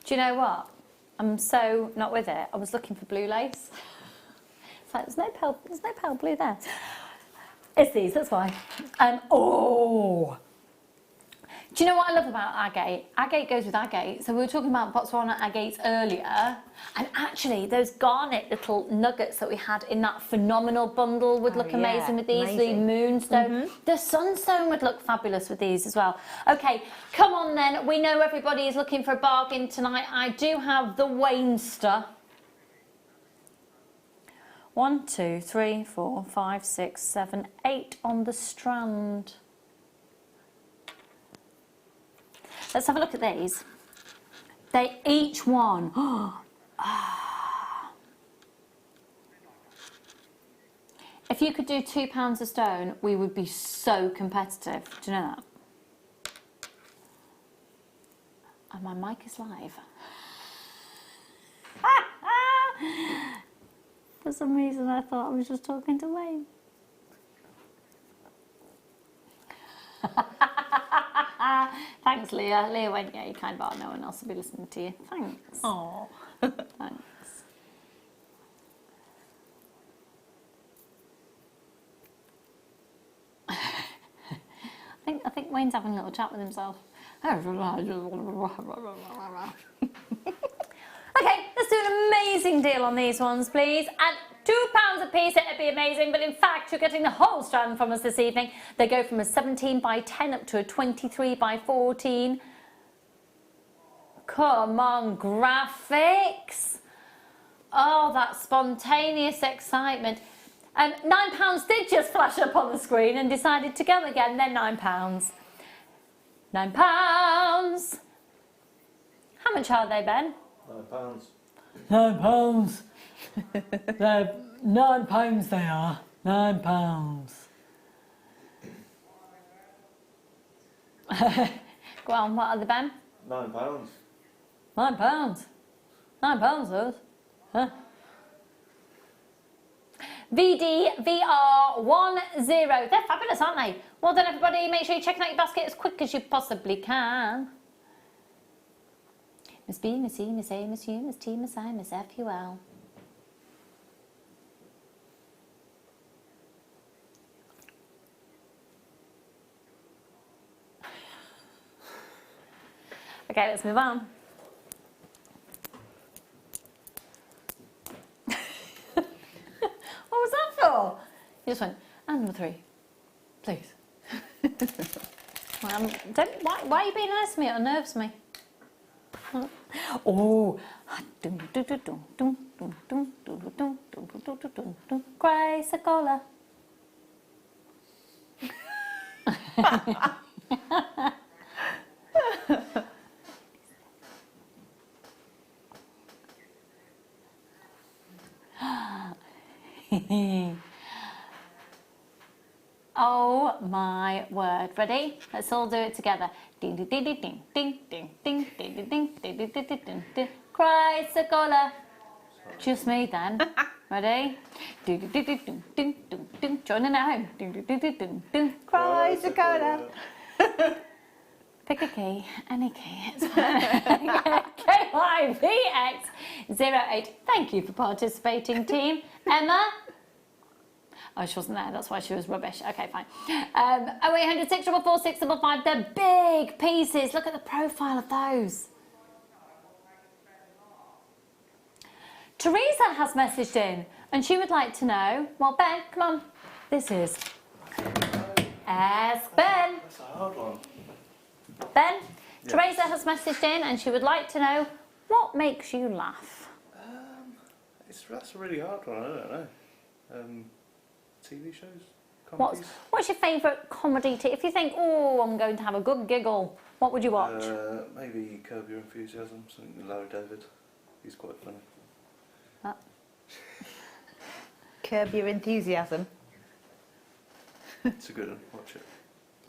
Do you know what? I'm so not with it. I was looking for blue lace. It's like there's no pale blue there. It's these, that's why. Oh! Do you know what I love about agate? Agate goes with agate. So we were talking about Botswana agates earlier, and actually those garnet little nuggets that we had in that phenomenal bundle would look amazing with these. Amazing. The moonstone. The sunstone would look fabulous with these as well. Okay, come on then. We know everybody is looking for a bargain tonight. I do have the Wainster. 1, 2, 3, 4, 5, 6, 7, 8 on the strand. Let's have a look at these. They each one. If you could do £2 a stone, we would be so competitive. Do you know that? And my mic is live. For some reason, I thought I was just talking to Wayne. Thanks, Leah. Leah went, yeah, you kind bar. No one else will be listening to you. Thanks. Oh, thanks. I think Wayne's having a little chat with himself. Okay, let's do an amazing deal on these ones, please. At £2 a piece, it'd be amazing, but in fact, you're getting the whole strand from us this evening. They go from a 17 by 10 up to a 23 by 14. Come on, graphics. Oh, that spontaneous excitement. £9 did just flash up on the screen and decided to go again. They're £9. £9. How much are they, Ben? £9. £9. They're £9 they are. £9. Go on, what are they, Ben? £9. £9. £9 those. Huh? VDVR10. They're fabulous, aren't they? Well done, everybody. Make sure you're checking out your basket as quick as you possibly can. Miss B, Miss E, Miss A, Miss U, Miss T, Miss I, Miss F, U, L. Okay, let's move on. What was that for? You just went, and number 3, please. Why are you being nice to me? It unnerves me. Oh, Grace Cola. Oh my word. Ready? Let's all do it together. Ding ding ding ding ding ding ding ding ding ding ding ding ding ding ding. Cry Cola. Just me then. Ready? Ding ding ding ding ding ding ding. Joining at home. Ding ding ding ding ding. Cry Cola. Pick a key, any key. It's fine. KYVX08. Thank you for participating, team. Emma? Oh, she wasn't there. That's why she was rubbish. Okay, fine. 0800 644 655. They're big pieces. Look at the profile of those. Teresa has messaged in and she would like to know, well, Ben, come on. This is Ask Ben. That's a hard one. Ben, Yes. Teresa has messaged in and she would like to know what makes you laugh. That's a really hard one. I don't know. TV shows, comedies. What's your favourite comedy? If you think, oh, I'm going to have a good giggle, what would you watch? Maybe Curb Your Enthusiasm. Something with Larry David. He's quite funny. Curb Your Enthusiasm. It's a good one. Watch it.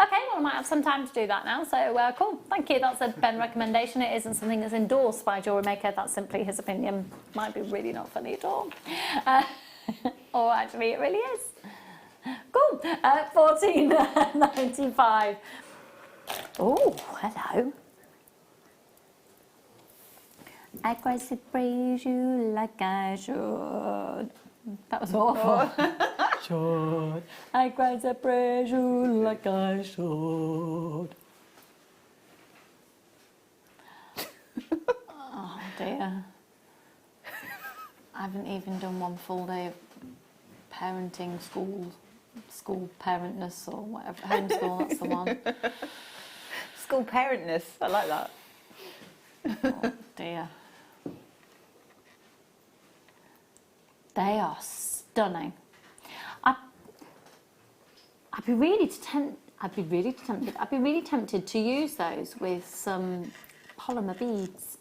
Okay, well, I might have some time to do that now, so cool. Thank you. That's a Ben recommendation. It isn't something that's endorsed by Jewellery Maker. That's simply his opinion. Might be really not funny at all. Or actually, it really is. Cool. $14.95. Oh, hello. I quite praise you like I should. That was awful. Should. I quite praise you like I should. Oh dear. I haven't even done one full day of parenting, school parentness or whatever. Homeschool, that's the one. School parentness, I like that. Oh dear. They are stunning. I'd be really tempted to use those with some polymer beads.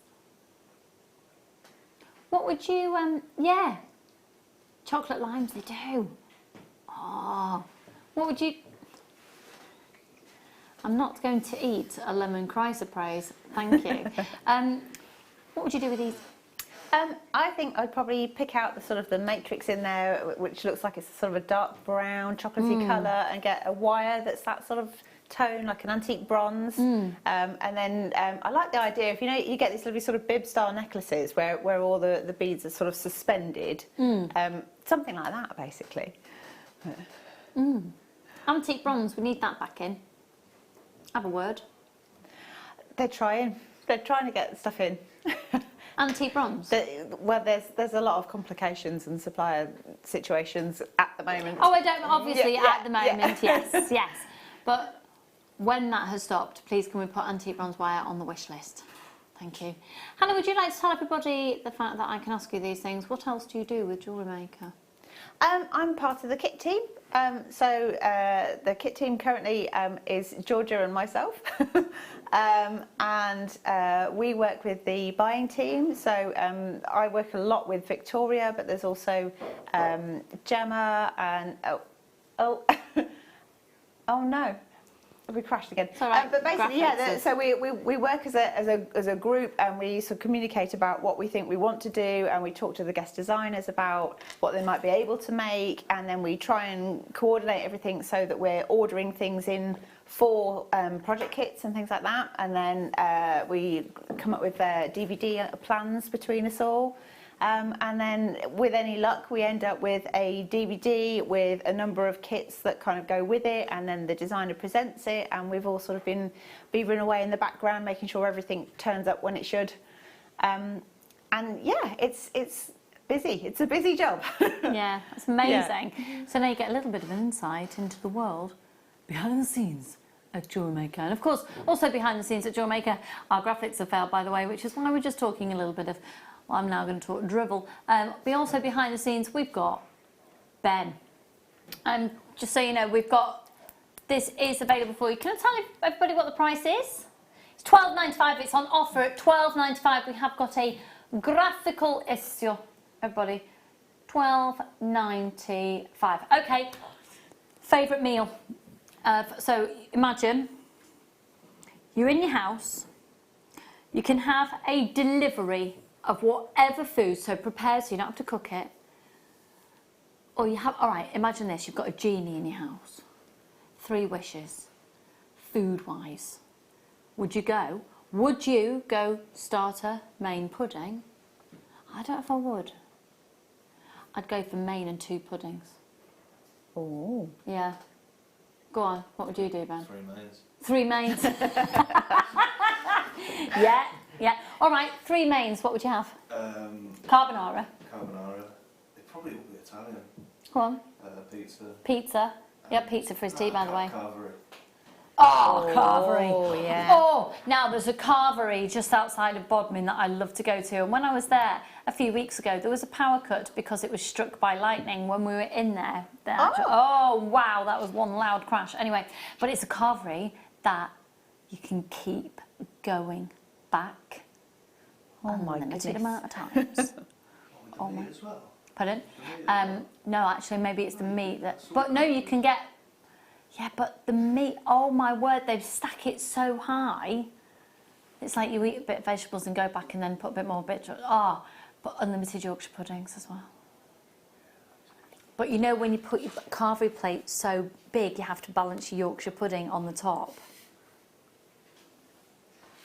What would you, yeah, chocolate limes, they do. Oh, what would you, I'm not going to eat a lemon chrysoprase, thank you. What would you do with these? I think I'd probably pick out the sort of the matrix in there, which looks like it's sort of a dark brown, chocolatey colour, and get a wire that's that sort of tone, like an antique bronze. And then I like the idea of, you get these lovely sort of bib-style necklaces where all the beads are sort of suspended. Something like that, basically. Antique bronze, we need that back in. Have a word. They're trying to get stuff in. Antique bronze? Well, there's a lot of complications and supplier situations at the moment. Oh, I don't, obviously at the moment, yes. But when that has stopped, please can we put antique bronze wire on the wish list? thank you. Hannah, would you like to tell everybody the fact that I can ask you these things? What else do you do with Jewellery Maker? I'm part of the kit team. The kit team currently is Georgia and myself. We work with the buying team. So I work a lot with Victoria, but there's also Gemma and oh no. We crashed again. Right. But basically, yeah. So we work as a group, and we sort of communicate about what we think we want to do, and we talk to the guest designers about what they might be able to make, and then we try and coordinate everything so that we're ordering things in for project kits and things like that, and then we come up with DVD plans between us all. And then with any luck we end up with a DVD with a number of kits that kind of go with it, and then the designer presents it, and we've all sort of been beavering away in the background making sure everything turns up when it should. And yeah, it's busy. It's a busy job. Yeah, that's amazing. Yeah. So now you get a little bit of an insight into the world behind the scenes at Jewellery Maker. And of course, also behind the scenes at Jewellery Maker, our graphics have failed, by the way, which is why we're just talking a little bit of, well, I'm now going to talk drivel. But also behind the scenes, we've got Ben. And just so you know, we've got, this is available for you. Can I tell everybody what the price is? It's £12.95. It's on offer at £12.95. We have got a graphical issue, everybody. £12.95. Okay, favourite meal. So imagine you're in your house. You can have a delivery of whatever food, so prepared so you don't have to cook it. Or you have, all right, imagine this, you've got a genie in your house. 3 wishes, food-wise. Would you go? Would you go starter, main, pudding? I don't know if I would. I'd go for main and 2 puddings. Oh. Yeah. Go on, what would you do, Ben? 3 mains. 3 mains. Yeah, yeah. All right, 3 mains, what would you have? Carbonara. Carbonara. It probably will be Italian. Go on. Pizza. Pizza. Yeah, pizza for his tea, by the way. Carvery. Oh, carvery. Oh, yeah. Oh, now there's a carvery just outside of Bodmin that I love to go to. And when I was there a few weeks ago, there was a power cut because it was struck by lightning when we were in there. Oh, wow, that was one loud crash. Anyway, but it's a carvery that you can keep going back. Oh my goodness. goodness. Amount of times. Oh my. As well. Pardon? No, actually, maybe it's the meat that. But no, you can get. Yeah, but the meat. Oh my word! They stack it so high. It's like you eat a bit of vegetables and go back and then put a bit more bit. Oh, but unlimited Yorkshire puddings as well. But you know when you put your carvery plate so big, you have to balance your Yorkshire pudding on the top.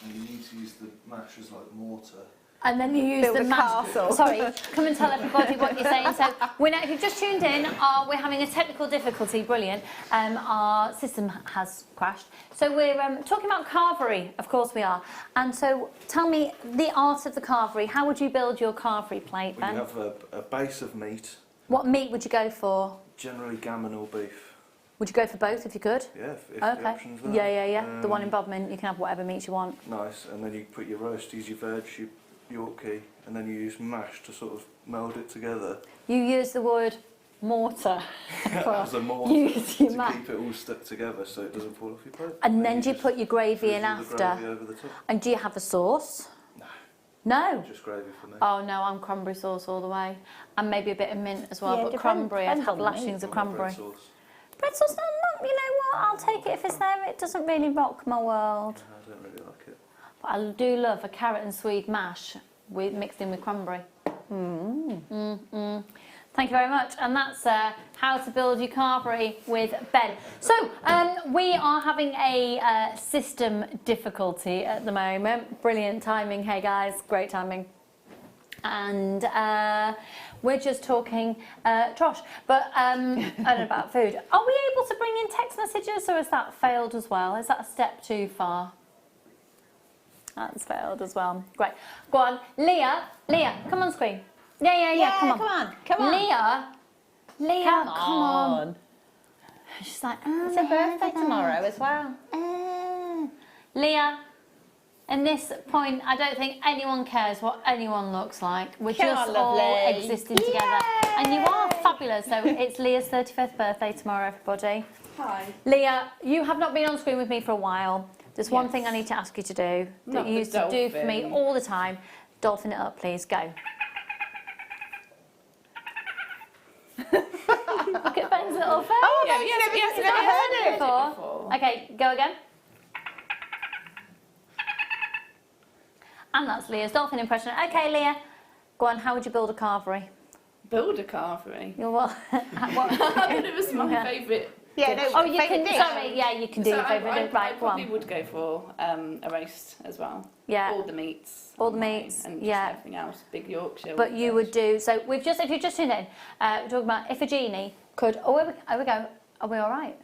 And you need to use the mash as like mortar. And then you use the mash. Sorry, come and tell everybody what you're saying. So, if you've just tuned in, we're having a technical difficulty. Brilliant. Our system has crashed. So we're talking about carvery. Of course we are. And so, tell me the art of the carvery. How would you build your carvery plate, Ben? You have a base of meat. What meat would you go for? Generally gammon or beef. Would you go for both if you could? Yeah, if the okay. option's there. Yeah. The one in Bodmin, you can have whatever meat you want. Nice. And then you put your roasties, your veg, your Yorkie, and then you use mash to sort of meld it together. You use the word mortar. As a mortar use your to keep it all stuck together so it doesn't fall off your plate. And then do you put your gravy in after? Gravy over the top. And do you have a sauce? No. No? Just gravy for me. Oh no, I'm cranberry sauce all the way. And maybe a bit of mint as well, Yeah, but cranberry, I'd have lashings of cranberry. Bread sauce, no, you know what, I'll take it if it's there. It doesn't really rock my world. I don't really like it. But I do love a carrot and swede mash mixed in with cranberry. Thank you very much. And that's how to build your carvery with Ben. So we are having a system difficulty at the moment. Brilliant timing, hey guys, great timing. And we're just talking trosh, but and about food. Are we able to bring in text messages, or has that failed as well? Is that a step too far? That's failed as well. Great. Go on, Leah, come on screen. Yeah, come on. Leah, come on. She's like, it's her birthday tomorrow as well. Leah, In this point, I don't think anyone cares what anyone looks like. We're Come just on, all lovely. existing together. And you are fabulous. So it's Leah's 35th birthday tomorrow, everybody. Hi. Leah, you have not been on screen with me for a while. There's one thing I need to ask you to do that you used to do for me all the time. Dolphin it up, please. Go. Look at Ben's little face. Oh, Yeah, yes, You've never heard it before. Okay, go again. And that's Leah's dolphin impression. Okay, Leah, go on. How would you build a carvery? Build a carvery. You're what? It was my favourite. Yeah, no, Oh, you favourite can. dish. Sorry, yeah, you can do your favourite dish. I Right, go probably on. would go for a roast as well. Yeah. All the meats. All the meats, And just yeah. everything else. Big Yorkshire. But you would do. So we've just. If you just tuned in, we're talking about if a genie could. Oh, here we go. Are we all right?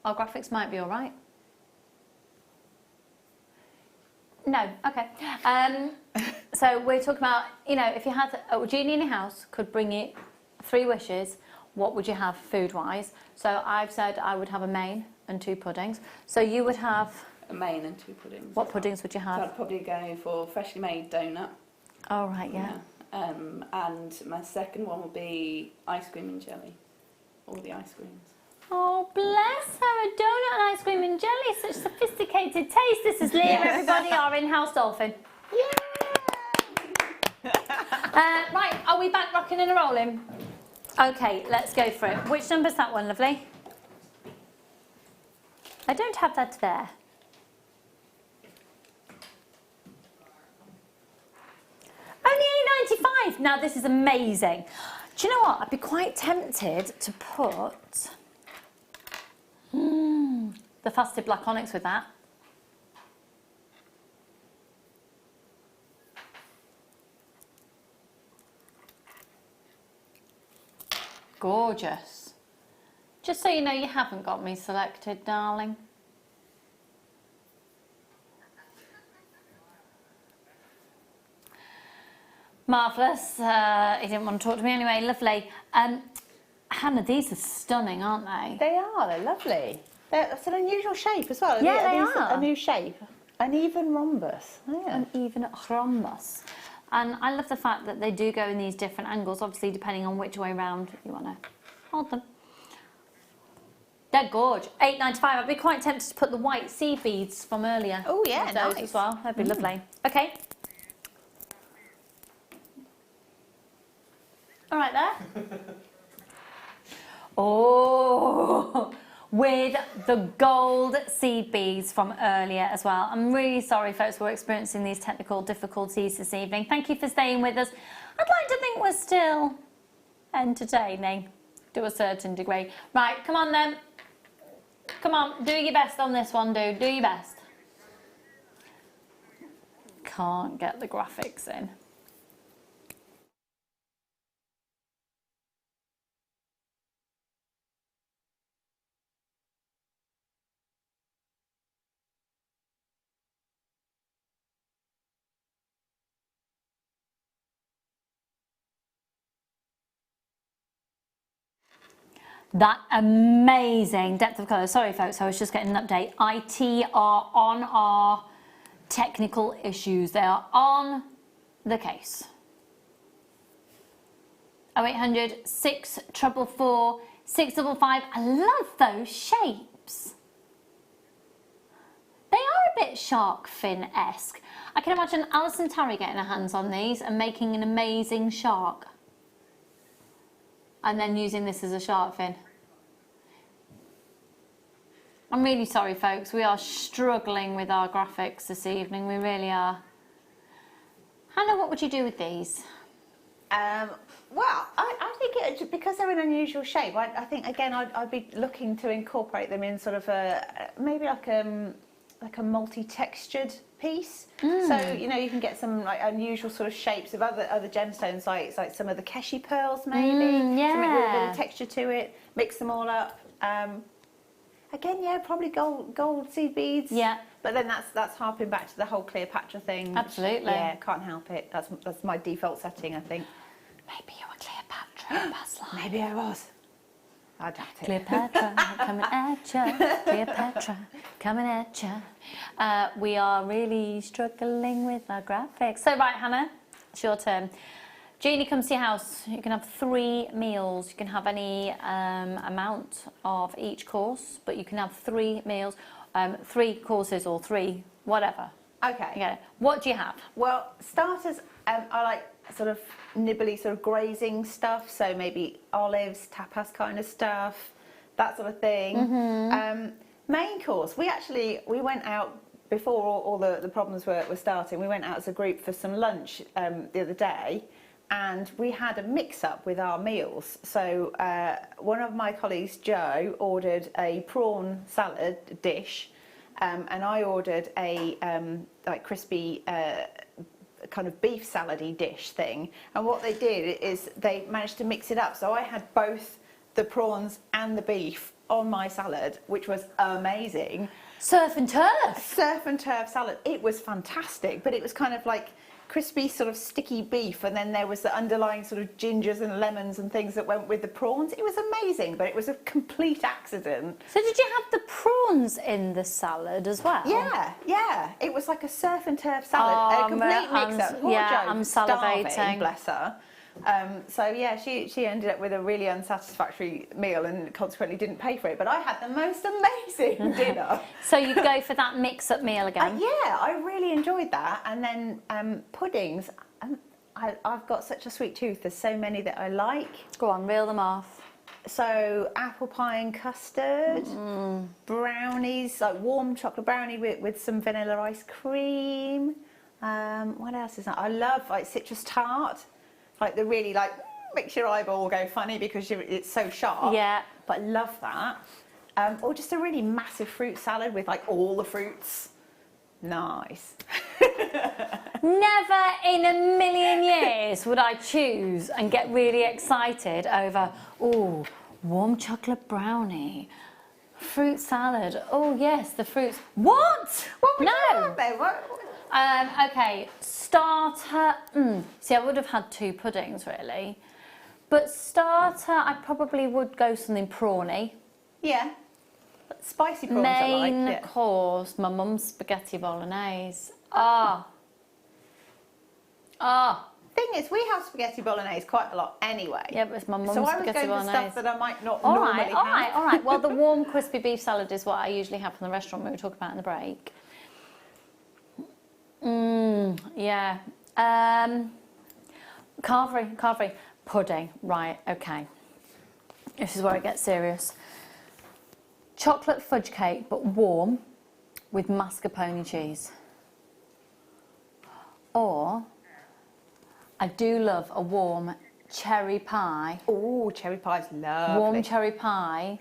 Our graphics might be all right. No, okay. So we're talking about, you know, if you had a genie in your house, could bring you 3 wishes, what would you have food-wise? So I've said I would have a main and 2 puddings. So you would have... A main and 2 puddings. What puddings would you So have? I'd probably go for freshly made donut. Oh, right, yeah. And my second one would be ice cream and jelly. All the ice creams. Oh, bless her, a donut and ice cream and jelly, such sophisticated taste. This is Leah, everybody, our in-house dolphin. Right, are we back rocking and rolling? Okay, let's go for it. Which number's that one, lovely? I don't have that there. Only £8.95. Now, this is amazing. Do you know what? I'd be quite tempted to put the faceted black onyx with that. Gorgeous. Just so you know, you haven't got me selected, darling. Marvellous. He didn't want to talk to me anyway. Lovely. Hannah, these are stunning, aren't they? They are. They're lovely. It's an unusual shape as well. Yeah, they are. A new shape. An even rhombus. Yeah. An even rhombus. And I love the fact that they do go in these different angles, obviously depending on which way round you want to hold them. They're gorgeous. £8.95. I'd be quite tempted to put the white seed beads from earlier. Oh yeah, with those nice. as well. That'd be lovely. Okay. All right there. Oh, with the gold seed beads from earlier as well. I'm really sorry, folks, we're experiencing these technical difficulties this evening. Thank you for staying with us. I'd like to think we're still entertaining to a certain degree. Right, come on then. Come on, do your best on this one, dude. Do your best. Can't get the graphics in. That amazing depth of colour. Sorry folks, I was just getting an update. IT are on our technical issues. They are on the case. 0800 644 655. I love those shapes. They are a bit shark fin-esque. I can imagine Alison Tarry getting her hands on these and making an amazing shark. And then using this as a shark fin. I'm really sorry folks, we are struggling with our graphics this evening, we really are. Hannah, what would you do with these? Well, I think because they're an unusual shape, I think again I'd be looking to incorporate them in sort of maybe like a multi-textured piece. So you know you can get some like unusual sort of shapes of other gemstones, like some of the Keshi pearls maybe. Yeah. Something with a bit of texture to it. Mix them all up. Again, yeah, probably gold seed beads. Yeah. But then that's harping back to the whole Cleopatra thing. Absolutely. Yeah, can't help it. That's my default setting, I think. Maybe you were Cleopatra in past life. Maybe I was. I doubt it. Cleopatra, coming at ya. Cleopatra, coming at ya. We are really struggling with our graphics. So, right, Hannah, it's your turn. Jeannie comes to your house. You can have 3 meals. You can have any amount of each course, but you can have 3 meals, 3 courses or 3, whatever. Okay. Yeah. What do you have? Well, starters, I like sort of nibbly, sort of grazing stuff. So maybe olives, tapas kind of stuff, that sort of thing. Main course, we went out before all the problems were starting. We went out as a group for some lunch the other day, and we had a mix-up with our meals. So one of my colleagues, Joe, ordered a prawn salad dish, and I ordered a like crispy kind of beef salad-y dish thing. And what they did is they managed to mix it up. So I had both the prawns and the beef on my salad, which was amazing. Surf and turf. Surf and turf salad. It was fantastic, but it was kind of like crispy, sort of sticky beef, and then there was the underlying sort of gingers and lemons and things that went with the prawns. It was amazing, but it was a complete accident. So did you have the prawns in the salad as well? Yeah, yeah. It was like a surf and turf salad, a complete mix-up. Poor yeah, Jo, I'm starving, salivating. bless her. So yeah, she ended up with a really unsatisfactory meal and consequently didn't pay for it. But I had the most amazing dinner. So you go for that mix-up meal again? Yeah, I really enjoyed that. And then puddings. I've got such a sweet tooth. There's so many that I like. Go on, reel them off. So apple pie and custard, brownies, like warm chocolate brownie with some vanilla ice cream. What else is that? I love like citrus tart. Like the really like makes your eyeball go funny because it's so sharp. Yeah. But I love that. Or just a really massive fruit salad with like all the fruits. Nice. Never in a million years would I choose and get really excited over, oh, warm chocolate brownie, fruit salad. Oh yes, the fruits. What? What would no. you have then? Okay, starter. See, I would have had 2 puddings really, but starter, I probably would go something prawny. Yeah, spicy prawns. Main I like. course, my mum's spaghetti bolognese. Thing is, we have spaghetti bolognese quite a lot anyway. Yeah, but it's my mum's so I was spaghetti going for bolognese. stuff that I might not All normally right, have. all right. Well, the warm crispy beef salad is what I usually have from the restaurant we were talking about in the break. Yeah. Carvery. Pudding. Right, okay. This is where it gets serious. Chocolate fudge cake, but warm, with mascarpone cheese. Or, I do love a warm cherry pie. Oh, cherry pie's lovely. Warm cherry pie.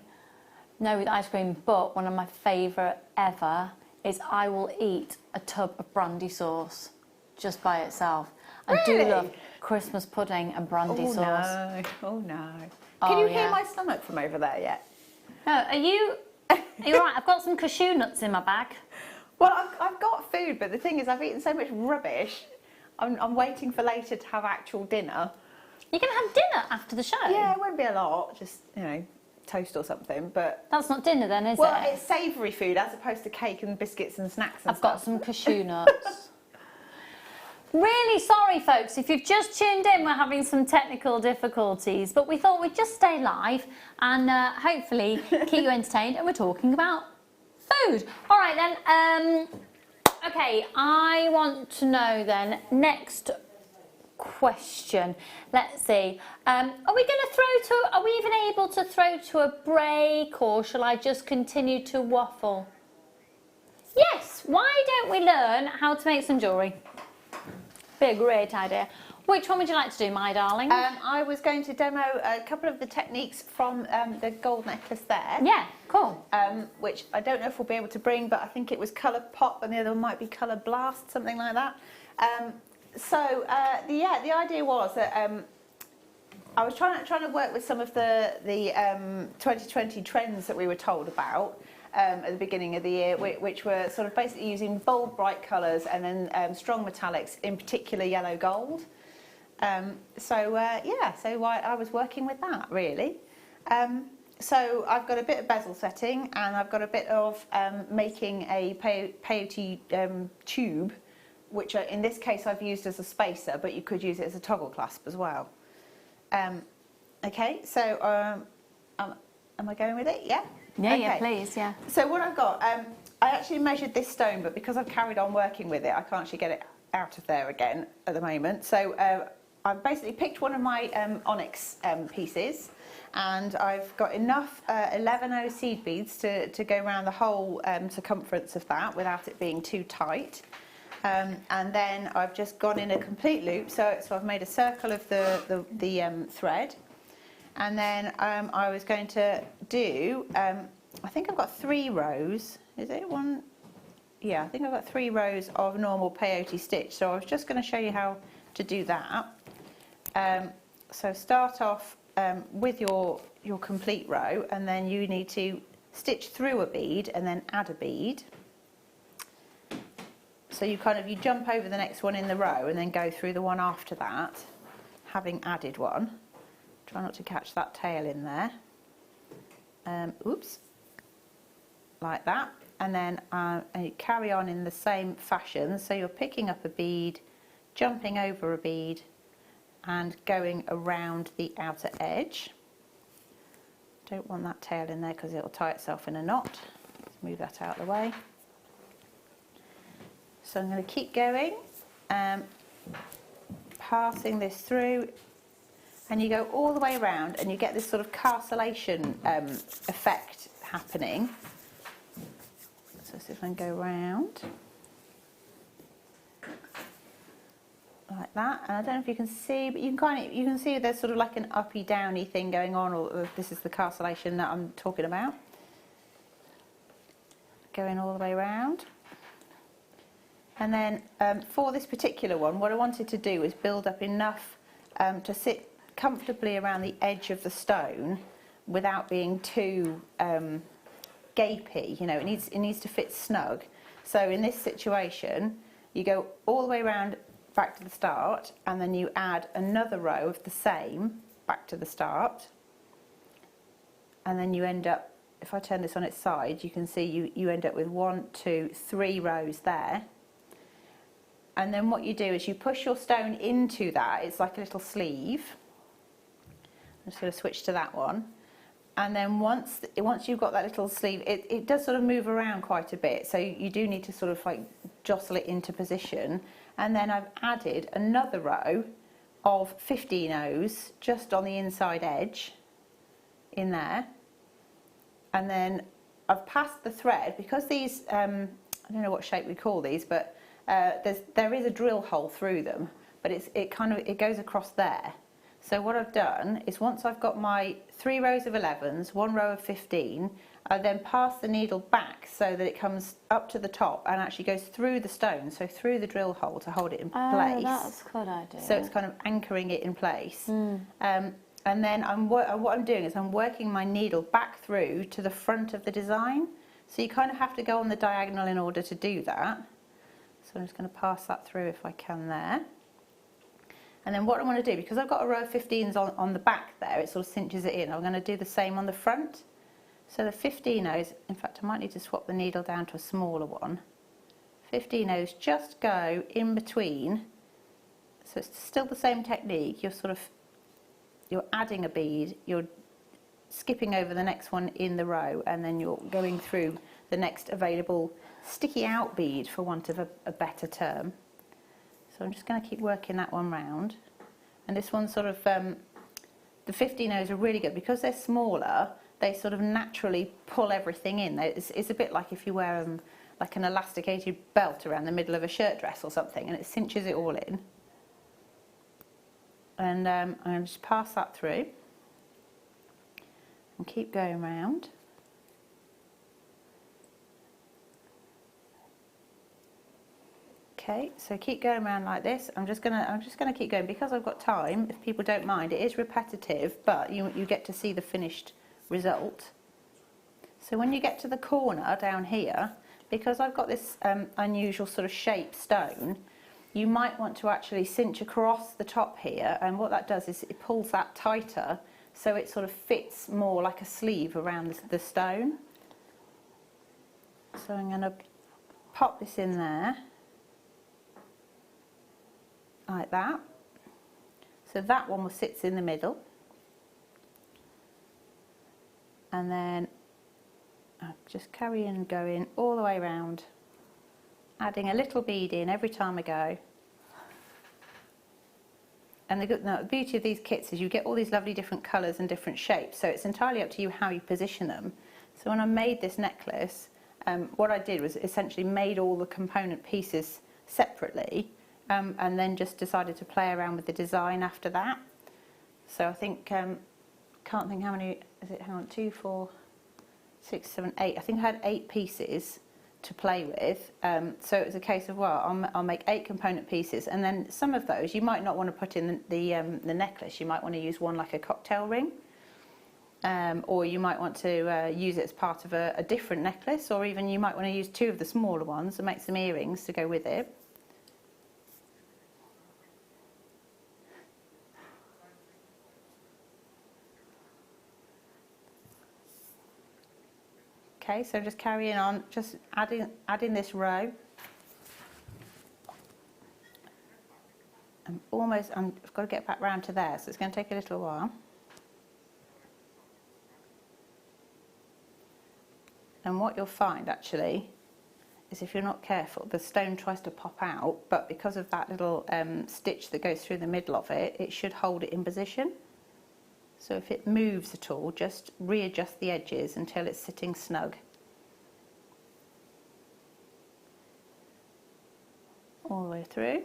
No, with ice cream, but one of my favourite ever is I will eat a tub of brandy sauce just by itself. Really? I do love Christmas pudding and brandy sauce. No. Oh no. Can you hear my stomach from over there yet? No, are you right? I've got some cashew nuts in my bag. Well, I've got food, but the thing is I've eaten so much rubbish. I'm waiting for later to have actual dinner. You're going to have dinner after the show? Yeah, it won't be a lot, just, toast or something, but... That's not dinner then, is it? Well, it's savoury food as opposed to cake and biscuits and snacks and I've got some cashew nuts. Really sorry, folks, if you've just tuned in, we're having some technical difficulties, but we thought we'd just stay live and hopefully keep you entertained, and we're talking about food. All right then, okay, I want to know then, next question. Let's see. Are we even able to throw to a break, or shall I just continue to waffle? Yes, why don't we learn how to make some jewellery? Be a great idea. Which one would you like to do, my darling? I was going to demo a couple of the techniques from the gold necklace there. Yeah, cool. Which I don't know if we'll be able to bring, but I think it was Colour Pop and the other one might be Colour Blast, something like that. The idea was that I was trying to work with some of the 2020 trends that we were told about at the beginning of the year, which were sort of basically using bold, bright colours and then strong metallics, in particular yellow gold. So I was working with that really. So I've got a bit of bezel setting, and I've got a bit of making a peyote tube, which in this case I've used as a spacer, but you could use it as a toggle clasp as well. Okay, so am I going with it? Yeah? Yeah, okay. yeah, please, yeah. So what I've got, I actually measured this stone, but because I've carried on working with it, I can't actually get it out of there again at the moment. So I've basically picked one of my onyx pieces, and I've got enough 11O seed beads to go around the whole circumference of that without it being too tight. And then I've just gone in a complete loop, so I've made a circle of the thread. And then I was going to do, I think I've got 3 rows, is it one? Yeah, I think I've got 3 rows of normal peyote stitch, so I was just going to show you how to do that. So start off with your complete row, and then you need to stitch through a bead and then add a bead. So you jump over the next one in the row and then go through the one after that, having added one. Try not to catch that tail in there. Oops, like that. And then you carry on in the same fashion. So you're picking up a bead, jumping over a bead, and going around the outer edge. Don't want that tail in there because it'll tie itself in a knot. Let's move that out of the way. So I'm going to keep going, passing this through, and you go all the way around and you get this sort of carcellation effect happening. So see if I can go round like that. And I don't know if you can see, but you can see there's sort of like an uppy downy thing going on, or this is the carcellation that I'm talking about. Going all the way around. And then for this particular one, what I wanted to do is build up enough to sit comfortably around the edge of the stone without being too gapey. You know, it needs to fit snug. So in this situation, you go all the way around back to the start, and then you add another row of the same back to the start, and then you end up, if I turn this on its side, you can see you end up with 1, 2, 3 rows there. And then what you do is you push your stone into that. It's like a little sleeve. I'm just going to switch to that one. And then once you've got that little sleeve, it does sort of move around quite a bit. So you do need to sort of like jostle it into position. And then I've added another row of 15 O's just on the inside edge in there. And then I've passed the thread, because these, I don't know what shape we call these, but there is a drill hole through them, but it goes across there. So what I've done is, once I've got my 3 rows of 11s, 1 row of 15, I then pass the needle back so that it comes up to the top and actually goes through the stone, so through the drill hole to hold it in place. Oh, that's a good idea. So it's kind of anchoring it in place. And then what I'm doing is I'm working my needle back through to the front of the design. So you kind of have to go on the diagonal in order to do that. So I'm just going to pass that through if I can there. And then what I want to do, because I've got a row of 15s on the back there, it sort of cinches it in. I'm going to do the same on the front. So the 15 O's, in fact I might need to swap the needle down to a smaller one. 15 O's just go in between. So it's still the same technique. You're adding a bead, you're skipping over the next one in the row, and then you're going through the next available sticky out bead, for want of a better term. So I'm just going to keep working that one round. And this one sort of, the 15 O's are really good because they're smaller. They sort of naturally pull everything in. It's a bit like if you wear like an elasticated belt around the middle of a shirt dress or something, and it cinches it all in. And I'm going to just pass that through and keep going round. Okay, so keep going around like this. I'm just gonna keep going because I've got time. If people don't mind, it is repetitive, but you get to see the finished result. So when you get to the corner down here, because I've got this unusual sort of shaped stone, you might want to actually cinch across the top here, and what that does is it pulls that tighter, so it sort of fits more like a sleeve around the stone. So I'm going to pop this in there, like that. So that one sits in the middle. And then I'll just carry on going all the way around, adding a little bead in every time I go. And the beauty of these kits is you get all these lovely different colours and different shapes, so it's entirely up to you how you position them. So when I made this necklace, what I did was essentially made all the component pieces separately, and then just decided to play around with the design after that. So I think, can't think how many, is it, hang on, 2, 4, 6, 7, 8. I think I had 8 pieces to play with. So it was a case of, well, I'll make 8 component pieces, and then some of those you might not want to put in the necklace. You might want to use one like a cocktail ring, or you might want to use it as part of a different necklace, or even you might want to use 2 of the smaller ones and make some earrings to go with it. Okay, so just carrying on, just adding this row. I've got to get back round to there, so it's going to take a little while. And what you'll find actually is if you're not careful, the stone tries to pop out, but because of that little stitch that goes through the middle of it, it should hold it in position. So if it moves at all, just readjust the edges until it's sitting snug. All the way through.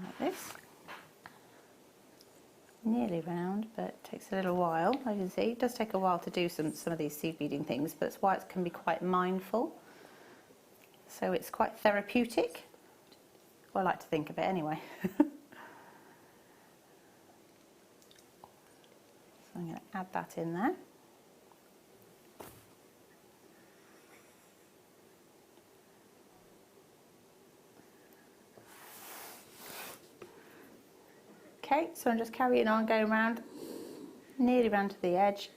Like this. Nearly round, but it takes a little while. As you can see, it does take a while to do some of these seed beading things, but it's why it can be quite mindful. So it's quite therapeutic. Well, I like to think of it anyway. So I'm going to add that in there. Okay, so I'm just carrying on, going around, nearly round to the edge.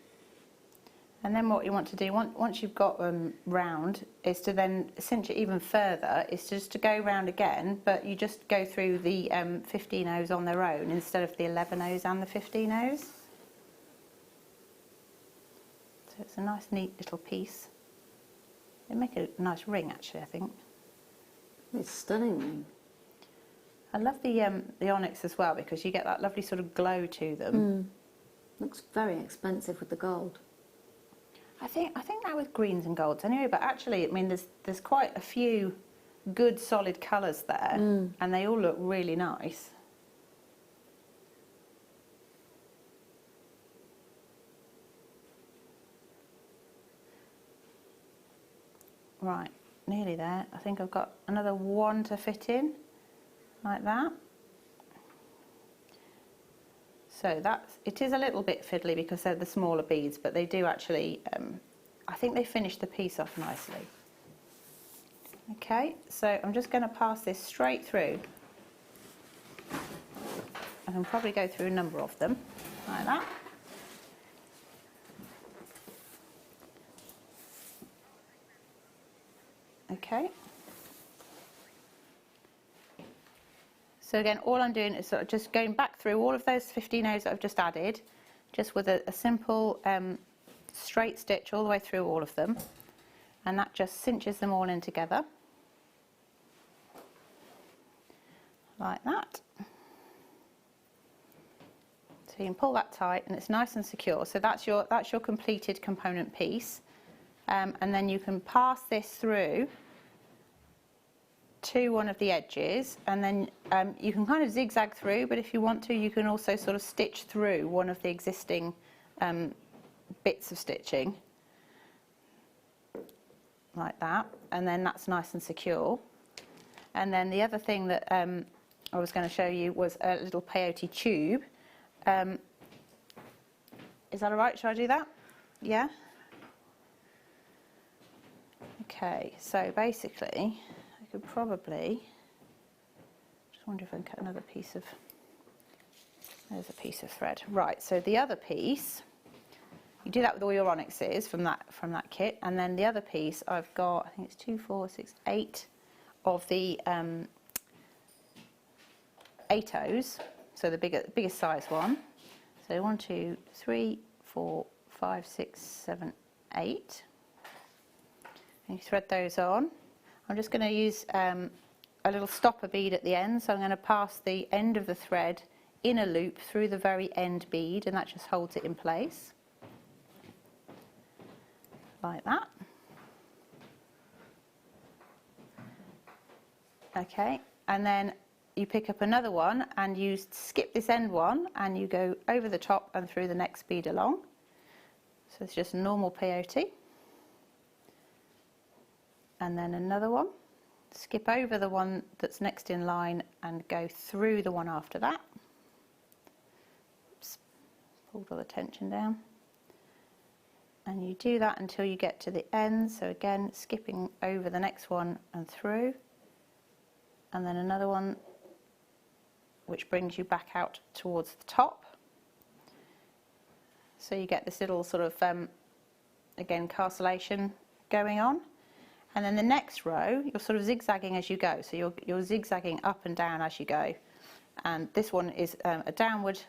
And then what you want to do, once you've got round, is to then cinch it even further, is just to go round again, but you just go through the 15 O's on their own instead of the 11 O's and the 15 O's. So it's a nice, neat little piece. They make a nice ring, actually, I think. It's a stunning ring. I love the onyx as well, because you get that lovely sort of glow to them. Looks very expensive with the gold. I think that with greens and golds anyway, but actually, I mean, there's quite a few good solid colours there, and they all look really nice. Right, nearly there. I think I've got another one to fit in, like that. So it is a little bit fiddly because they're the smaller beads, but they do actually, I think they finish the piece off nicely. Okay, so I'm just going to pass this straight through. I can probably go through a number of them, like that. Okay. So again, all I'm doing is sort of just going back through all of those 15 O's that I've just added, just with a simple straight stitch all the way through all of them, and that just cinches them all in together, like that. So you can pull that tight, and it's nice and secure. So that's your completed component piece, and then you can pass this through to one of the edges, and then you can kind of zigzag through, but if you want to, you can also sort of stitch through one of the existing bits of stitching, like that, and then that's nice and secure. And then the other thing that I was going to show you was a little peyote tube. Is that all right? Should I do that? Yeah? Okay, so basically could probably Just wonder if I can cut another piece of, there's a piece of thread. Right, so the other piece, you do that with all your onyxes from that kit, and then the other piece I've got, I think it's 2, 4, 6, 8 of the 8/0s, so the biggest size one. So 1, 2, 3, 4, 5, 6, 7, 8. And you thread those on. I'm just going to use a little stopper bead at the end, so I'm going to pass the end of the thread in a loop through the very end bead, and that just holds it in place. Like that. Okay, and then you pick up another one and you skip this end one and you go over the top and through the next bead along. So it's just a normal peyote. And then another one. Skip over the one that's next in line and go through the one after that. Oops, pulled all the tension down. And you do that until you get to the end, so again skipping over the next one and through, and then another one which brings you back out towards the top. So you get this little sort of again castellation going on, and then the next row you're sort of zigzagging as you go, so you're zigzagging up and down as you go, and this one is a downward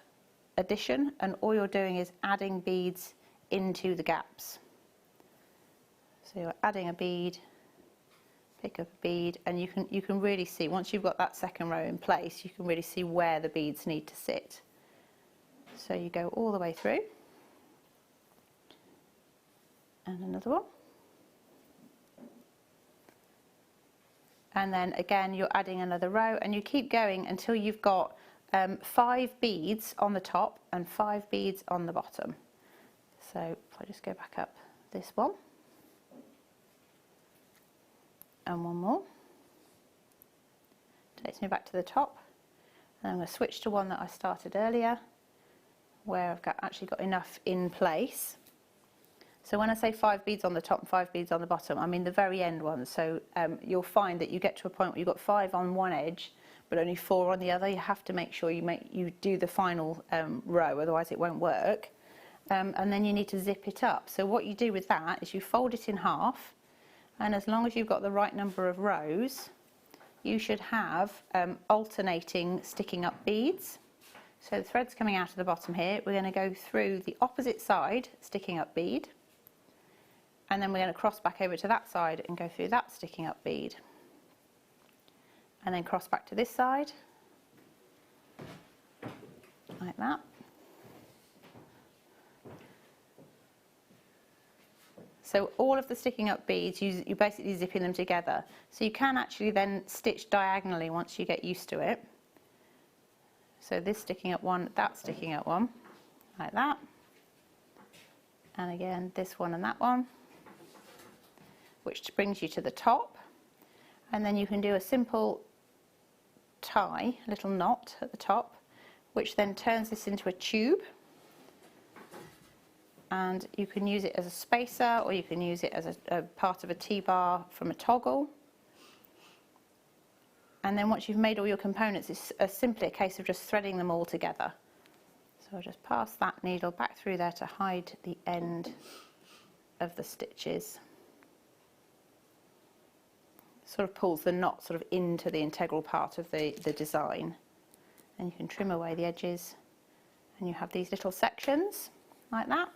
addition, and all you're doing is adding beads into the gaps. So you're adding a bead, pick up a bead, and you can really see, once you've got that second row in place, you can really see where the beads need to sit. So you go all the way through, and another one, and then again you're adding another row, and you keep going until you've got 5 beads on the top and 5 beads on the bottom. So if I just go back up this one, and one more, takes me back to the top, and I'm going to switch to one that I started earlier, where I've actually got enough in place. So when I say 5 beads on the top and 5 beads on the bottom, I mean the very end ones. So you'll find that you get to a point where you've got 5 on one edge, but only 4 on the other. You have to make sure you do the final row, otherwise it won't work. And then you need to zip it up. So what you do with that is you fold it in half, and as long as you've got the right number of rows, you should have alternating sticking up beads. So the thread's coming out of the bottom here. We're going to go through the opposite side sticking up bead, and then we're going to cross back over to that side and go through that sticking up bead, and then cross back to this side like that. So all of the sticking up beads, you're basically zipping them together. So you can actually then stitch diagonally once you get used to it. So this sticking up one, that sticking up one, like that. And again, this one and that one, which brings you to the top. And then you can do a simple tie, a little knot at the top, which then turns this into a tube. And you can use it as a spacer, or you can use it as a part of a T-bar from a toggle. And then once you've made all your components, it's simply a case of just threading them all together. So I'll just pass that needle back through there to hide the end of the stitches. Sort of pulls the knot sort of into the integral part of the design. And you can trim away the edges, and you have these little sections like that.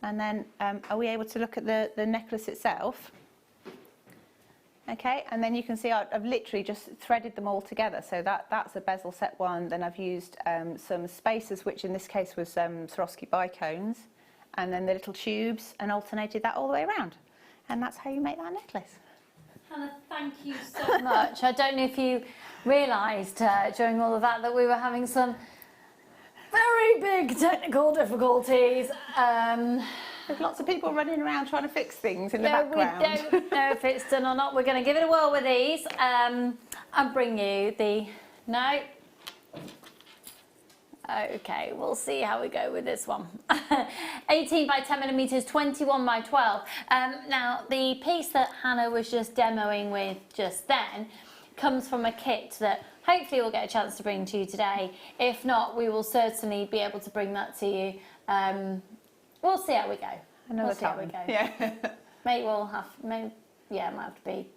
And then are we able to look at the necklace itself? Okay, and then you can see I've literally just threaded them all together. So that's a bezel set one. Then I've used some spacers, which in this case was Swarovski bicones, and then the little tubes, and alternated that all the way around. And that's how you make that necklace. Hannah, thank you so much. I don't know if you realised during all of that we were having some very big technical difficulties. There's lots of people running around trying to fix things in the background. We don't know if it's done or not. We're going to give it a whirl with these and bring you the... No? Okay, we'll see how we go with this one. 18 by 10 millimeters, 21 by 12. Now, the piece that Hannah was just demoing with just then comes from a kit that hopefully we'll get a chance to bring to you today. If not, we will certainly be able to bring that to you. We'll see how we go. Another time. How we go. Yeah. Maybe we'll have, it might have to be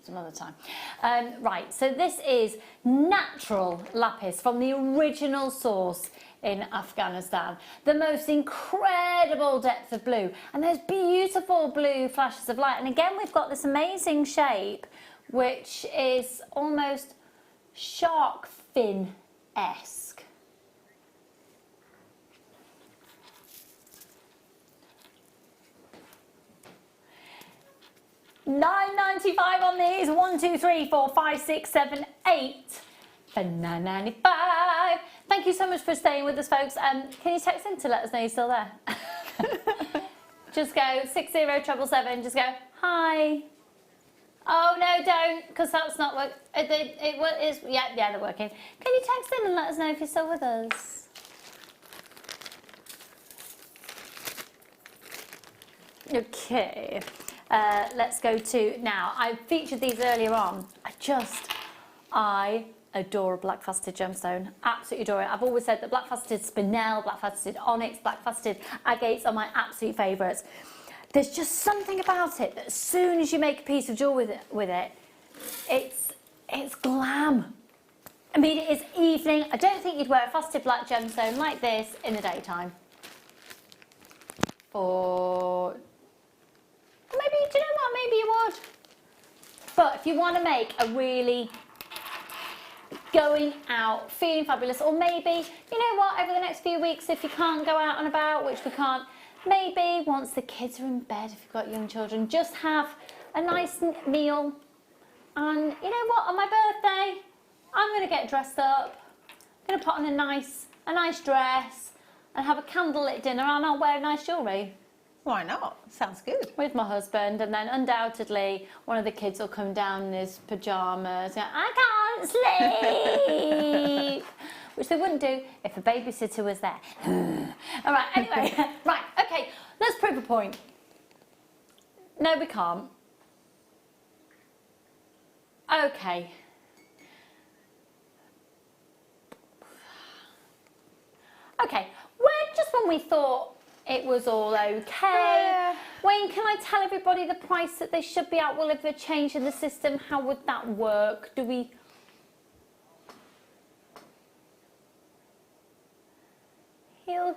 some other time. Right, so this is natural lapis from the original source in Afghanistan. The most incredible depth of blue and those beautiful blue flashes of light. And again, we've got this amazing shape, which is almost shark fin-esque. $9.95 on these. 1, 2, 3, 4, 5, 6, 7, 8 for $9.95. Thank you so much for staying with us, folks. Can you text in to let us know you're still there? Just go 60777. Just go hi. Oh no, don't, because that's not work. Yeah, they're working. Can you text in and let us know if you're still with us? Okay. Let's go to now. I featured these earlier on. I adore a black faceted gemstone. Absolutely adore it. I've always said that black faceted spinel, black faceted onyx, black faceted agates are my absolute favourites. There's just something about it that as soon as you make a piece of jewellery with it, it's glam. I mean, it is evening. I don't think you'd wear a faceted black gemstone like this in the daytime. Or maybe, do you know what, maybe you would. But if you want to make a really going out, feeling fabulous, or maybe, you know what, over the next few weeks, if you can't go out and about, which we can't, maybe once the kids are in bed, if you've got young children, just have a nice meal. And you know what, on my birthday, I'm going to get dressed up, I'm going to put on a nice dress, and have a candlelit dinner, and I'll wear nice jewellery. Why not? Sounds good. With my husband, and then undoubtedly one of the kids will come down in his pyjamas. I can't sleep, which they wouldn't do if a babysitter was there. All right. Anyway, right. Okay. Let's prove a point. No, we can't. Okay. Okay. Just when we thought it was all okay. Wayne, can I tell everybody the price that they should be at? Will if a change in the system, how would that work? Do we... He'll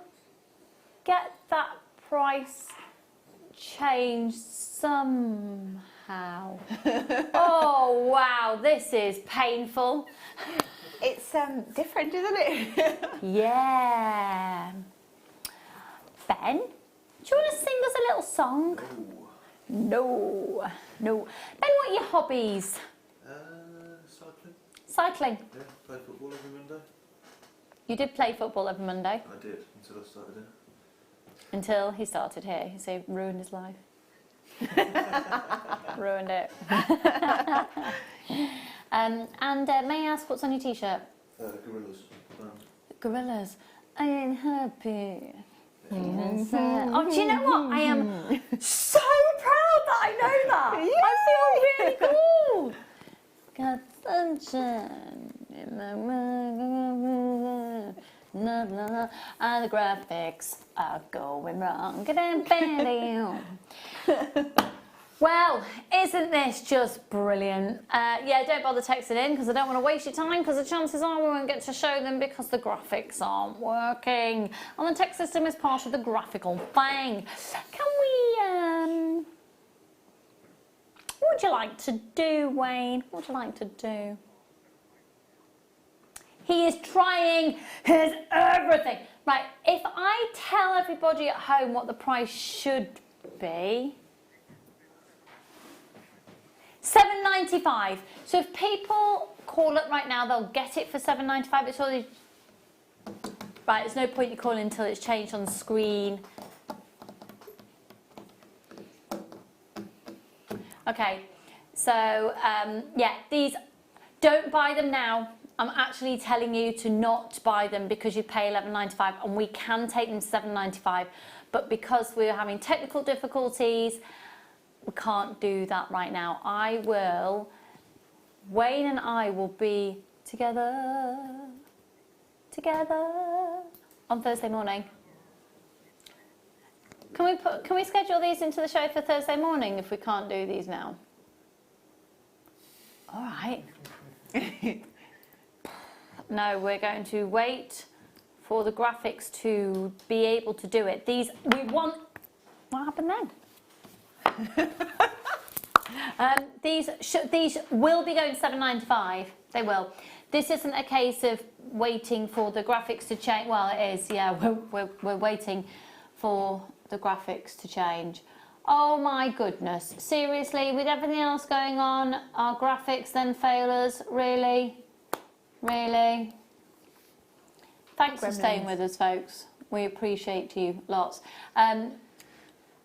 get that price changed somehow. Oh, wow, this is painful. It's different, isn't it? Yeah. Ben, do you want to sing us a little song? No. Ben, what are your hobbies? Cycling. Cycling? Yeah, play football every Monday. You did play football every Monday? I did, until I started here. Until he started here. So he ruined his life. Ruined it. And may I ask what's on your t-shirt? Gorillas. Gorillas. I ain't happy. Oh, do you know what? I am so proud that I know that. Yeah. I feel really cool. Got sunshine in my mind. And the graphics are going wrong. Well, isn't this just brilliant? Yeah, don't bother texting in because I don't want to waste your time, because the chances are we won't get to show them because the graphics aren't working. And the text system is part of the graphical thing. Can we, what would you like to do, Wayne? What would you like to do? He is trying his everything. Right, if I tell everybody at home what the price should be, $7.95. So if people call up right now, they'll get it for $7.95. It's already... Right, there's no point you calling until it's changed on the screen. Okay, so yeah, these, don't buy them now. I'm actually telling you to not buy them because you pay $11.95, and we can take them to $7.95, but because we're having technical difficulties, we can't do that right now. I will Wayne and I will be together on Thursday morning. Can we schedule these into the show for Thursday morning if we can't do these now? All right. No, we're going to wait for the graphics to be able to do it. What happened then? These will be going 7.95. They will. This isn't a case of waiting for the graphics to change. Well, it is. Yeah, we're waiting for the graphics to change. Oh my goodness! Seriously, with everything else going on, our graphics then fail us. Really, really. Thanks for staying with us, folks. We appreciate you lots.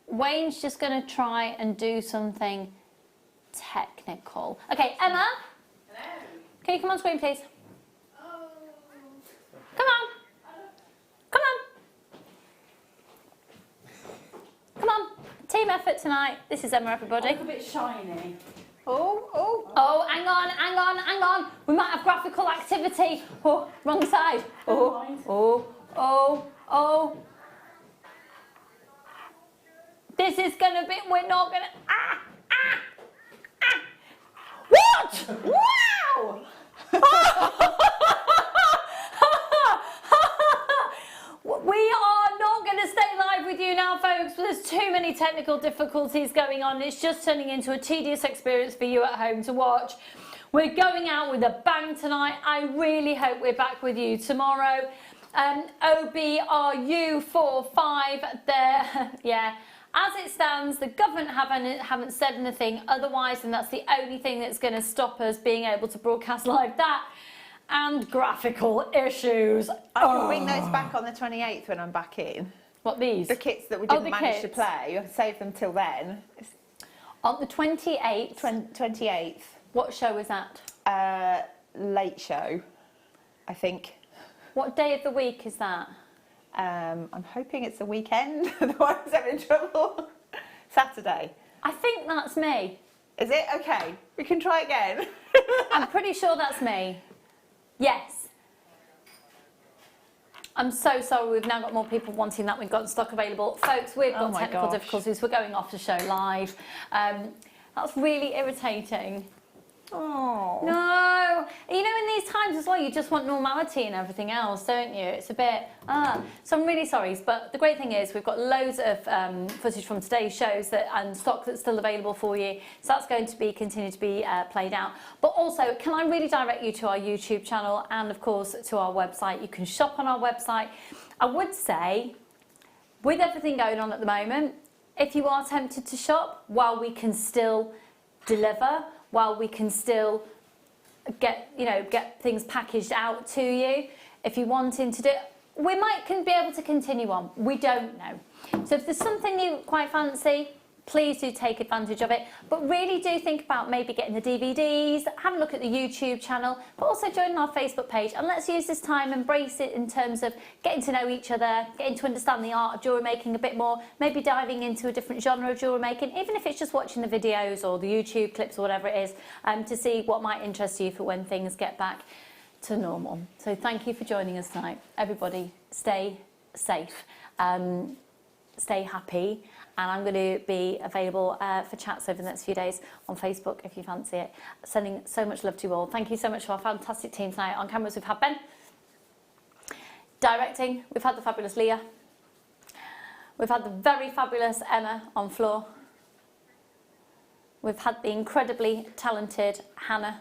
Wayne's just going to try and do something technical. Okay, Emma. Hello. Can you come on screen, please? Oh. Come on. Come on. Come on. Team effort tonight. This is Emma, everybody. I look a bit shiny. Oh, hang on. We might have graphical activity. Oh, wrong side. Oh. This is gonna be, we're not gonna, What? Wow! We are not going to stay live with you now, folks. There's too many technical difficulties going on. It's just turning into a tedious experience for you at home to watch. We're going out with a bang tonight. I really hope we're back with you tomorrow. OBRU45 there. Yeah. As it stands, the government haven't said anything otherwise, and that's the only thing that's going to stop us being able to broadcast live. That and graphical issues. I can bring those back on the 28th when I'm back in. What, these? The kits that we didn't manage to play. You save them till then. On the 28th? 28th. What show is that? Late show, I think. What day of the week is that? I'm hoping it's a weekend, otherwise I'm having trouble. Saturday. I think that's me. Is it? Okay, we can try again. I'm pretty sure that's me. Yes. I'm so sorry, we've now got more people wanting that. We've got stock available. Folks, we've got technical difficulties. We're going off the show live. That's really irritating. Oh. No. You know, in these times as well, you just want normality and everything else, don't you? It's a bit, So I'm really sorry. But the great thing is we've got loads of footage from today's shows and stock that's still available for you. So that's going to be continue to be played out. But also, can I really direct you to our YouTube channel and, of course, to our website? You can shop on our website. I would say, with everything going on at the moment, if you are tempted to shop while we can still deliver, while we can still get things packaged out to you, if you're wanting to do it, we might be able to continue on. We don't know. So if there's something you quite fancy, please do take advantage of it. But really do think about maybe getting the DVDs, have a look at the YouTube channel, but also join our Facebook page. And let's use this time, embrace it in terms of getting to know each other, getting to understand the art of jewellery making a bit more, maybe diving into a different genre of jewellery making, even if it's just watching the videos or the YouTube clips or whatever it is, to see what might interest you for when things get back to normal. So thank you for joining us tonight. Everybody, stay safe, stay happy. And I'm going to be available for chats over the next few days on Facebook if you fancy it. Sending so much love to you all. Thank you so much to our fantastic team tonight. On cameras we've had Ben. Directing, we've had the fabulous Leah. We've had the very fabulous Emma on floor. We've had the incredibly talented Hannah.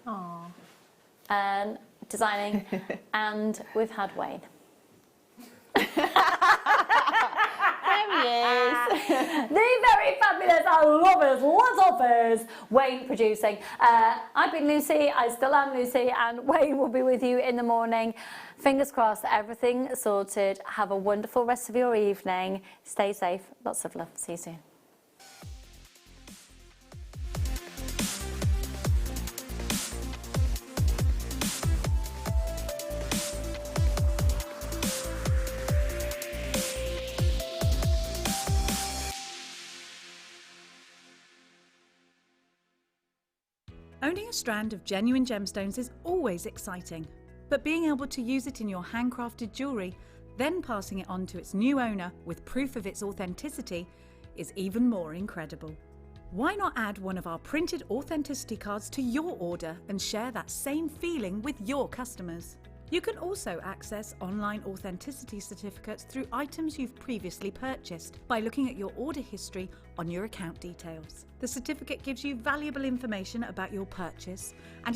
Aww. Designing. And we've had Wayne. The very fabulous, I love his little face, Wayne producing. I've been Lucy, I still am Lucy, and Wayne will be with you in the morning. Fingers crossed, everything sorted. Have a wonderful rest of your evening. Stay safe. Lots of love. See you soon. Owning a strand of genuine gemstones is always exciting, but being able to use it in your handcrafted jewellery, then passing it on to its new owner with proof of its authenticity, is even more incredible. Why not add one of our printed authenticity cards to your order and share that same feeling with your customers? You can also access online authenticity certificates through items you've previously purchased by looking at your order history on your account details. The certificate gives you valuable information about your purchase and